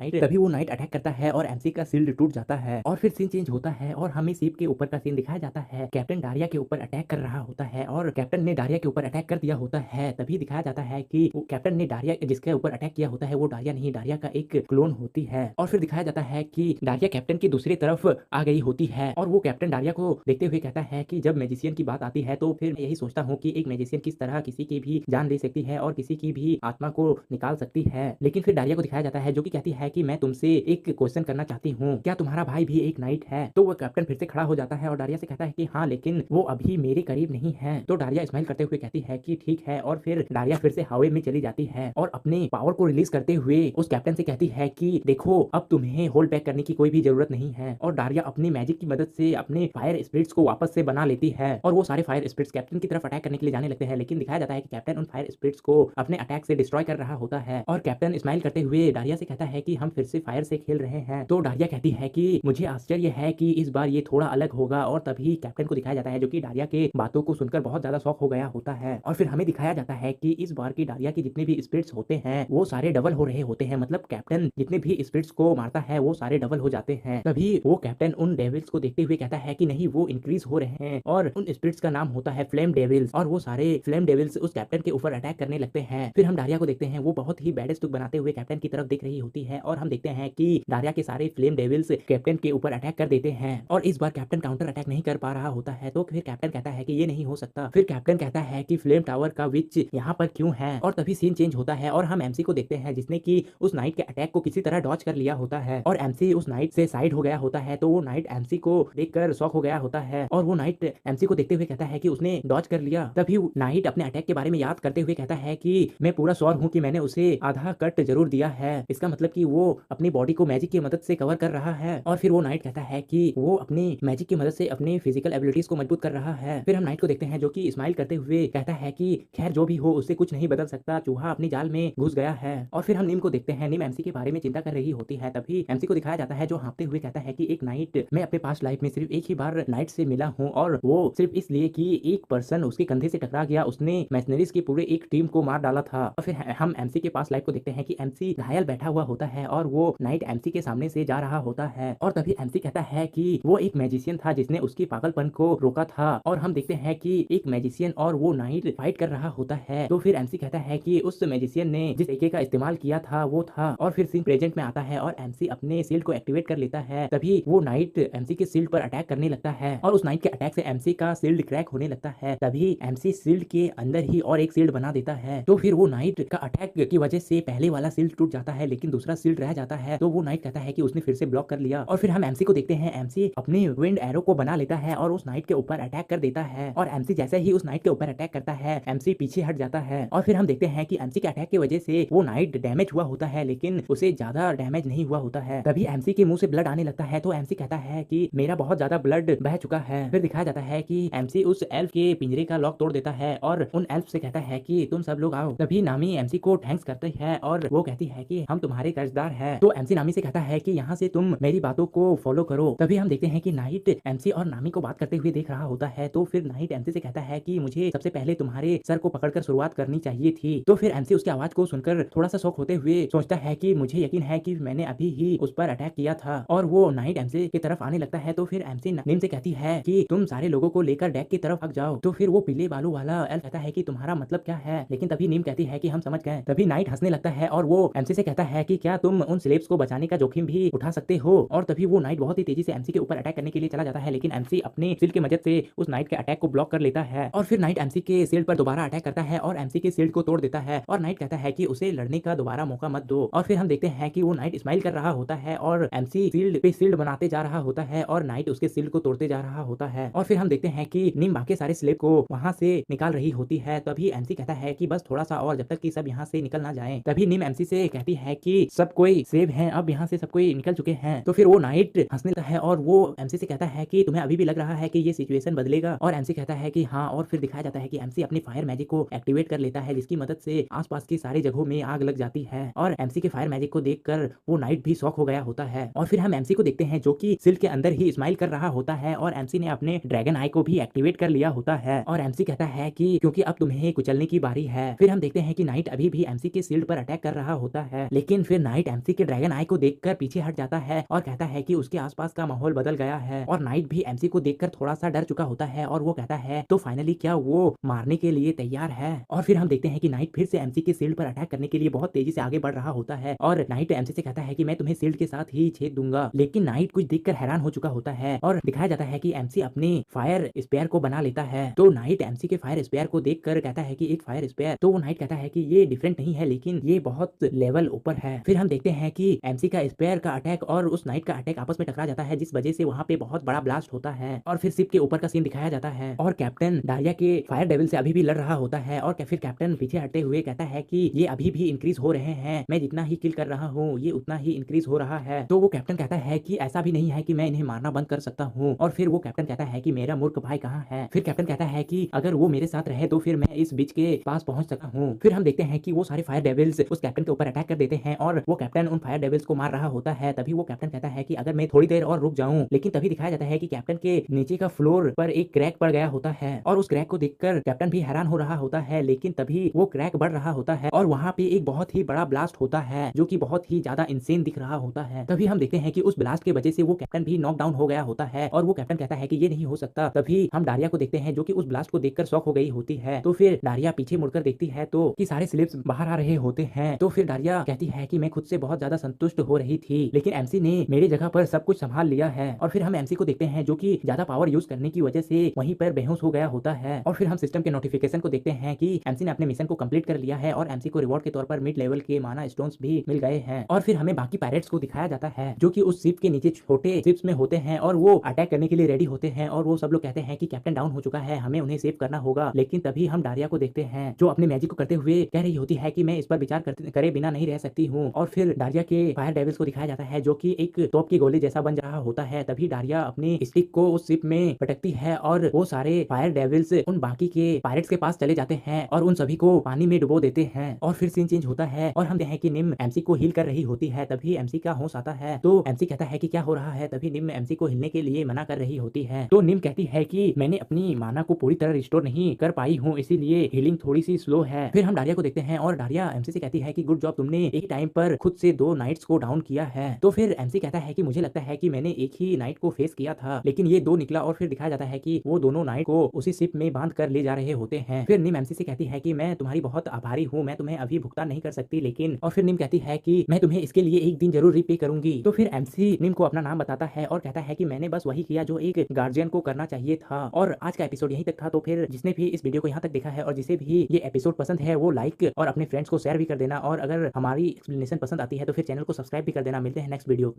नाइट अटैक करता है और एमसी का शील्ड टूट जाता है। और फिर सीन चेंज होता है और हमें शिप के ऊपर का सीन दिखाया जाता है। कैप्टन डारिया के ऊपर अटैक कर रहा होता है और कैप्टन ने डारिया के ऊपर अटैक कर दिया होता है। तभी दिखाया जाता है कि कैप्टन ने डारिया जिसके ऊपर अटैक किया होता है वो डारिया नहीं, डारिया का एक क्लोन होती है। और फिर दिखाया जाता है कि डारिया कैप्टन की दूसरी तरफ आ गई होती है और वो कैप्टन डारिया को देखते हुए कहता है कि जब मैजिशियन की बात आती है तो फिर यही सोचता हूँ कि एक मैजिशियन किस तरह किसी की भी जान ले सकती है और किसी की भी आत्मा को निकाल सकती है। लेकिन फिर डारिया को दिखाया जाता है जो कि कहती है कि मैं तुमसे एक क्वेश्चन करना चाहती हूँ, क्या तुम्हारा भाई भी एक नाइट है? तो वो कैप्टन फिर से खड़ा हो जाता है और डारिया से कहता है कि हाँ, लेकिन वो अभी मेरे करीब नहीं है। तो डारिया स्माइल करते हुए कहती है कि ठीक है, और फिर डारिया फिर से हवा में चली जाती है और अपने पावर को रिलीज करते हुए उस कैप्टन से कहती है कि देखो अब तुम्हें होल्ड बैक करने की कोई भी जरूरत नहीं है। और डारिया अपनी मैजिक की मदद से अपने फायर स्पिरिट्स को वापस से बना लेती है और वो सारे फायर स्पिरिट्स कैप्टन की तरफ अटैक करने के लिए जाने लगते हैं, लेकिन दिखाया जाता है कि कैप्टन उन फायर स्पिरिट्स को अपने अटैक से डिस्ट्रॉय कर रहा होता है। और कैप्टन स्माइल करते हुए डारिया से कहता है कि हम फिर से फायर से खेल रहे हैं। तो डारिया कहती है कि मुझे आश्चर्य है कि इस बार ये थोड़ा अलग होगा। और तभी कैप्टन को दिखाया जाता है जो कि डारिया के बातों को सुनकर बहुत ज्यादा शॉक हो गया होता है। और फिर हमें दिखाया जाता है कि इस बार की डारिया के जितने भी स्पिरिट्स होते हैं वो सारे डबल हो रहे होते हैं, मतलब कैप्टन जितने भी स्पिरिट्स को मारता है वो सारे डबल हो जाते हैं। तभी वो कैप्टन उन डेविल्स को देखते हुए कहता है कि नहीं, वो इंक्रीज हो रहे हैं और उन स्पिरिट्स का नाम होता है फ्लेम डेविल्स। और वो सारे फ्लेम डेविल्स उस कैप्टन के ऊपर अटैक करने लगते हैं। फिर हम डारिया को देखते हैं वो बहुत ही बैड स्टुक बनाते हुए कैप्टन की तरफ देख रही होती है और हम देखते हैं कि डारिया के सारे फ्लेम डेविल्स कैप्टन के ऊपर अटैक कर देते हैं और इस बार कैप्टन काउंटर अटैक नहीं कर पा रहा होता है। तो फिर कैप्टन कहता है कि ये नहीं हो सकता। फिर कैप्टन कहता है कि फ्लेम टावर का विच यहाँ पर क्यों है। और तभी सीन चेंज होता है और हम एमसी को देखते हैं जिसने कि उस नाइट के अटैक को किसी तरह डॉज कर लिया होता है और एमसी उस नाइट से साइड हो गया होता है। तो वो नाइट एमसी को देखकर शॉक हो गया होता है और वो नाइट एमसी को देखते हुए कहता है कि उसने डॉज कर लिया। तभी नाइट अपने अटैक के बारे में याद करते हुए कहता है कि मैं पूरा श्योर हूँ कि मैंने उसे आधा कट जरूर दिया है, इसका मतलब कि वो अपनी बॉडी को मैजिक की मदद से कवर कर रहा है। और फिर वो नाइट कहता है कि वो अपनी मैजिक की मदद से अपनी फिजिकल एबिलिटीज को मजबूत कर रहा है। फिर हम नाइट को देखते हैं जो कि स्माइल करते हुए कहता है कि खैर जो भी हो उससे कुछ नहीं बदल सकता, चूहा अपनी जाल में घुस गया है। और फिर हम नीम को देखते हैं, नीम एमसी के बारे में चिंता कर रही होती है। तभी एमसी को दिखाया जाता है जो हाँफते हुए कहता है कि एक नाइट मैं अपने पास्ट लाइफ में सिर्फ एक ही बार नाइट से मिला हूँ और वो सिर्फ इसलिए कि एक पर्सन उसके कंधे से टकरा गया, उसने मैशनरीज की पूरे एक टीम को मार डाला था। और फिर हम एमसी के पास लाइफ को देखते हैं कि एमसी घायल बैठा हुआ होता है और वो नाइट एमसी के सामने से जा रहा होता है और तभी एमसी कहता है कि वो एक मैजिशियन था जिसने उसकी पागलपन को रोका था। और हम देखते हैं कि एक मैजिशियन और वो नाइट फाइट कर रहा होता है। तो फिर एमसी कहता है कि उस मैजिशियन ने जिस तरीके का इस्तेमाल किया था वो था। और फिर सीन प्रेजेंट में आता है और एमसी अपने शील्ड को एक्टिवेट कर लेता है। तभी वो नाइट एमसी के शील्ड पर अटैक करने लगता है और उस नाइट के अटैक से एमसी का शील्ड क्रैक होने लगता है। तभी एमसी शील्ड के अंदर ही और एक शील्ड बना देता है। तो फिर वो नाइट का अटैक की वजह से पहले वाला शील्ड टूट जाता है लेकिन दूसरा शील्ड रह जाता है। तो वो नाइट कहता है कि उसने फिर से ब्लॉक कर लिया। और फिर हम एमसी को देखते हैं, एमसी अपनी विंड एरो को बना लेता है और उस नाइट के ऊपर अटैक कर देता है। और एमसी जैसे ही उस नाइट के ऊपर अटैक करता है एमसी पीछे हट जाता है। और फिर हम देखते हैं कि एमसी के अटैक की वजह से वो नाइट डैमेज हुआ होता है लेकिन उसे ज्यादा डैमेज नहीं हुआ होता है। तभी एमसी के मुंह से ब्लड आने लगता है। तो एमसी कहता है कि मेरा बहुत ज्यादा ब्लड बह चुका है। फिर दिखाया जाता है कि एमसी उस एल्फ के पिंजरे का लॉक तोड़ देता है और उन एल्फ से कहता है कि तुम सब लोग आओ। तभी नामी एमसी को थैंक्स करती है और वो कहती है कि हम तुम्हारे कर्जदार हैं। तो एमसी नामी से कहता है कि यहाँ से तुम मेरी बातों को फॉलो करो। तभी हम देखते हैं कि नाइट एमसी और नामी को बात करते हुए देख रहा होता है। तो फिर नाइट एमसी से कहता है कि मुझे सबसे पहले तुम्हारे सर को पकड़कर शुरुआत करनी चाहिए थी। तो फिर एमसी उसकी आवाज को सुनकर थोड़ा सा शॉक होते हुए सोचता है कि मुझे यकीन है कि मैंने अभी ही उस पर अटैक किया था। और वो नाइट एमसी की तरफ आने लगता है। तो फिर एमसी नीम से कहती है कि तुम सारे लोगों को लेकर डेक की तरफ भाग जाओ। तो फिर वो पीले बालू वाला एल्फ कहता है कि तुम्हारा मतलब क्या है, लेकिन तभी नीम कहती है कि हम समझ गए। तभी नाइट हंसने लगता है और वो एमसी से कहता है कि क्या तुम उन स्लेव्स को बचाने का जोखिम भी उठा सकते हो। और तभी वो नाइट बहुत ही तेजी से एमसी के ऊपर अटैक करने के लिए चला जाता है लेकिन एमसी अपने शील्ड की मदद से उस नाइट के अटैक को ब्लॉक कर लेता है। और फिर नाइट एमसी के शील्ड पर दोबारा अटैक करता है और एमसी के शील्ड को तोड़ देता है और नाइट कहता है कि उसे लड़ने का दोबारा मौका मत दो। और फिर हम देखते हैं कि वो नाइट स्माइल कर रहा होता है और एमसी शील्ड पे शील्ड बनाते जा रहा होता है और नाइट उसके शील्ड को तोड़ते जा रहा होता है। और फिर हम देखते हैं कि नीम बाकी सारे स्लेव को वहां से निकाल रही होती है। तभी एमसी कहता है कि बस थोड़ा सा और, जब तक कि सब यहाँ से निकल ना जाए। तभी नीम एमसी से कहती है कि सब कोई सेव है, अब यहाँ से सब कोई निकल चुके हैं। तो फिर वो नाइट हंसने लगता है और वो एमसी से कहता है कि तुम्हें अभी भी लग रहा है कि ये सिचुएशन बदलेगा। और एमसी कहता है कि हाँ। और फिर दिखाया जाता है कि एमसी अपनी फायर मैजिक को एक्टिवेट कर लेता है, जिसकी मदद से आसपास की सारी जगहों में आग लग जाती है और एमसी के फायर मैजिक को देखकर वो नाइट भी शॉक हो गया होता है। और फिर हम एमसी को देखते हैं जो कि सिल्क के अंदर ही स्माइल कर रहा होता है और एमसी ने अपने ड्रैगन आई को भी एक्टिवेट कर लिया होता है और एमसी कहता है कि क्योंकि अब तुम्हें कुचलने की बारी है। फिर हम देखते हैं कि नाइट अभी भी एमसी के शील्ड पर अटैक कर रहा होता है, लेकिन फिर नाइट एमसी के ड्रैगन आई को देखकर पीछे हट जाता है और कहता है कि उसके आसपास का माहौल बदल गया है और नाइट भी एमसी को देखकर थोड़ा सा डर चुका होता है और वो कहता है तो फाइनली क्या वो मारने के लिए तैयार है। और फिर हम देखते हैं कि नाइट फिर से एमसी के शील्ड पर अटैक करने के लिए बहुत तेजी से आगे बढ़ रहा होता है और नाइट एमसी से कहता है कि मैं तुम्हें शील्ड के साथ ही छेद दूंगा, लेकिन नाइट कुछ देखकर हैरान हो चुका होता है और दिखाया जाता है कि एमसी अपने फायर स्पेयर को बना लेता है। तो नाइट एमसी के फायर स्पेयर को देखकर कहता है कि एक फायर स्पेयर, तो वो नाइट कहता है कि ये डिफरेंट नहीं है लेकिन ये बहुत लेवल ऊपर है। फिर हम देखते हैं कि एमसी का स्पेयर का अटैक और उस नाइट का अटैक आपस में टकरा जाता है, जिस वजह से वहां पे बहुत बड़ा ब्लास्ट होता है और फिर शिप के ऊपर का सीन दिखाया जाता है और कैप्टन डारिया के फायर डेविल से अभी भी लड़ रहा होता है और फिर कैप्टन पीछे हटते हुए कहता है कि ये अभी भी इंक्रीज हो रहे हैं, मैं जितना ही किल कर रहा हूँ ये उतना ही इंक्रीज हो रहा है। तो वो कैप्टन कहता है कि ऐसा भी नहीं है कि मैं इन्हें मारना बंद कर सकता हूँ और फिर वो कैप्टन कहता है कि मेरा मूर्ख भाई कहाँ है। फिर कैप्टन कहता है कि अगर वो मेरे साथ रहे तो फिर मैं इस बीच के पास पहुंच सका हूँ। फिर हम देखते हैं कि वो सारे फायर डेविल्स उस कैप्टन के ऊपर अटैक कर देते हैं और वो कैप्टन उन फायर डेविल्स को मार रहा होता है। तभी वो कैप्टन कहता है कि अगर मैं थोड़ी देर और रुक जाऊं, लेकिन तभी दिखाया जाता है कि कैप्टन के नीचे का फ्लोर पर एक क्रैक पड़ गया होता है और उस क्रैक को देखकर कैप्टन भी हैरान हो रहा होता है, लेकिन तभी वो क्रैक बढ़ रहा होता है और वहां पे एक बहुत ही बड़ा ब्लास्ट होता है जो कि बहुत ही ज्यादा इंसेन दिख रहा होता है। तभी हम देखते हैं कि उस ब्लास्ट की वजह से वो कैप्टन भी नॉक डाउन हो गया होता है और वो कैप्टन कहता है कि ये नहीं हो सकता। तभी हम डारिया को देखते हैं जो कि उस ब्लास्ट को देखकर शॉक हो गई होती है। तो फिर डारिया पीछे मुड़कर देखती है तो कि सारे स्लिप्स बाहर आ रहे होते हैं। तो फिर डारिया कहती है कि मैं खुद से बहुत ज्यादा संतुष्ट हो रही थी, लेकिन एमसी ने मेरी जगह पर सब कुछ संभाल लिया है। और फिर हम एमसी को देखते हैं जो कि ज्यादा पावर यूज करने की वजह से वहीं पर बेहोश हो गया होता है और फिर हम सिस्टम के नोटिफिकेशन को देखते हैं कि एमसी ने अपने मिशन को कंप्लीट कर लिया है और एमसी को रिवॉर्ड के तौर पर मिड लेवल के माना स्टोन्स भी मिल गए हैं। और फिर हमें बाकी पायरेट्स को दिखाया जाता है जो कि उस शिप के नीचे छोटे शिप्स में होते हैं और वो अटैक करने के लिए रेडी होते हैं और वो सब लोग कहते हैं कि कैप्टन डाउन हो चुका है, हमें उन्हें सेव करना होगा। लेकिन तभी हम डारिया को देखते हैं जो अपने मैजिक को करते हुए कह रही होती है कि मैं इस पर विचार करे बिना नहीं रह सकती हूँ। और फिर डारिया के फायर डेविल्स को दिखाया जाता है जो कि एक तोप की गोली जैसा बन रहा होता है। तभी डारिया अपनी स्टिक को उस शिप में पटकती है और वो सारे फायर डेविल्स उन बाकी के पायरेट्स के पास चले जाते हैं और उन सभी को पानी में डुबो देते हैं। और फिर सीन चेंज होता है और हम देखते हैं कि निम एमसी को हील कर रही होती है। तभी एमसी का होश आता है तो एमसी कहता है कि क्या हो रहा है। तभी निम एमसी को हिलने के लिए मना कर रही होती है तो निम कहती है कि मैंने अपनी माना को पूरी तरह रिस्टोर नहीं कर पाई हूँ, इसीलिए हीलिंग थोड़ी सी स्लो है। फिर हम डारिया को देखते हैं और डारिया एमसी से कहती है कि गुड जॉब, तुमने एक टाइम पर खुद से 2 नाइट्स को डाउन किया है। तो फिर एमसी कहता है कि मुझे लगता है कि मैंने एक ही नाइट को फेस किया था लेकिन ये 2 निकला। और फिर दिखाया जाता है कि वो दोनों नाइट को उसी शिप में बांध कर ले जा रहे होते हैं। फिर निम एमसी से कहती है कि मैं तुम्हारी बहुत आभारी हूँ, मैं तुम्हें अभी भुगतान नहीं कर सकती लेकिन। और फिर निम कहती है कि मैं तुम्हें इसके लिए एक दिन जरूर रिपे करूंगी। तो फिर एमसी निम को अपना नाम बताता है और कहता है कि मैंने बस वही किया जो एक गार्जियन को करना चाहिए था। और आज का एपिसोड यहीं तक था। तो फिर जिसने भी इस वीडियो को यहाँ तक देखा है और जिसे भी ये एपिसोड पसंद है वो लाइक और अपने फ्रेंड्स को शेयर भी कर देना और अगर हमारी एक्सप्लेनेशन पसंद आती है तो फिर चैनल को सब्सक्राइब भी कर देना। मिलते हैं नेक्स्ट वीडियो।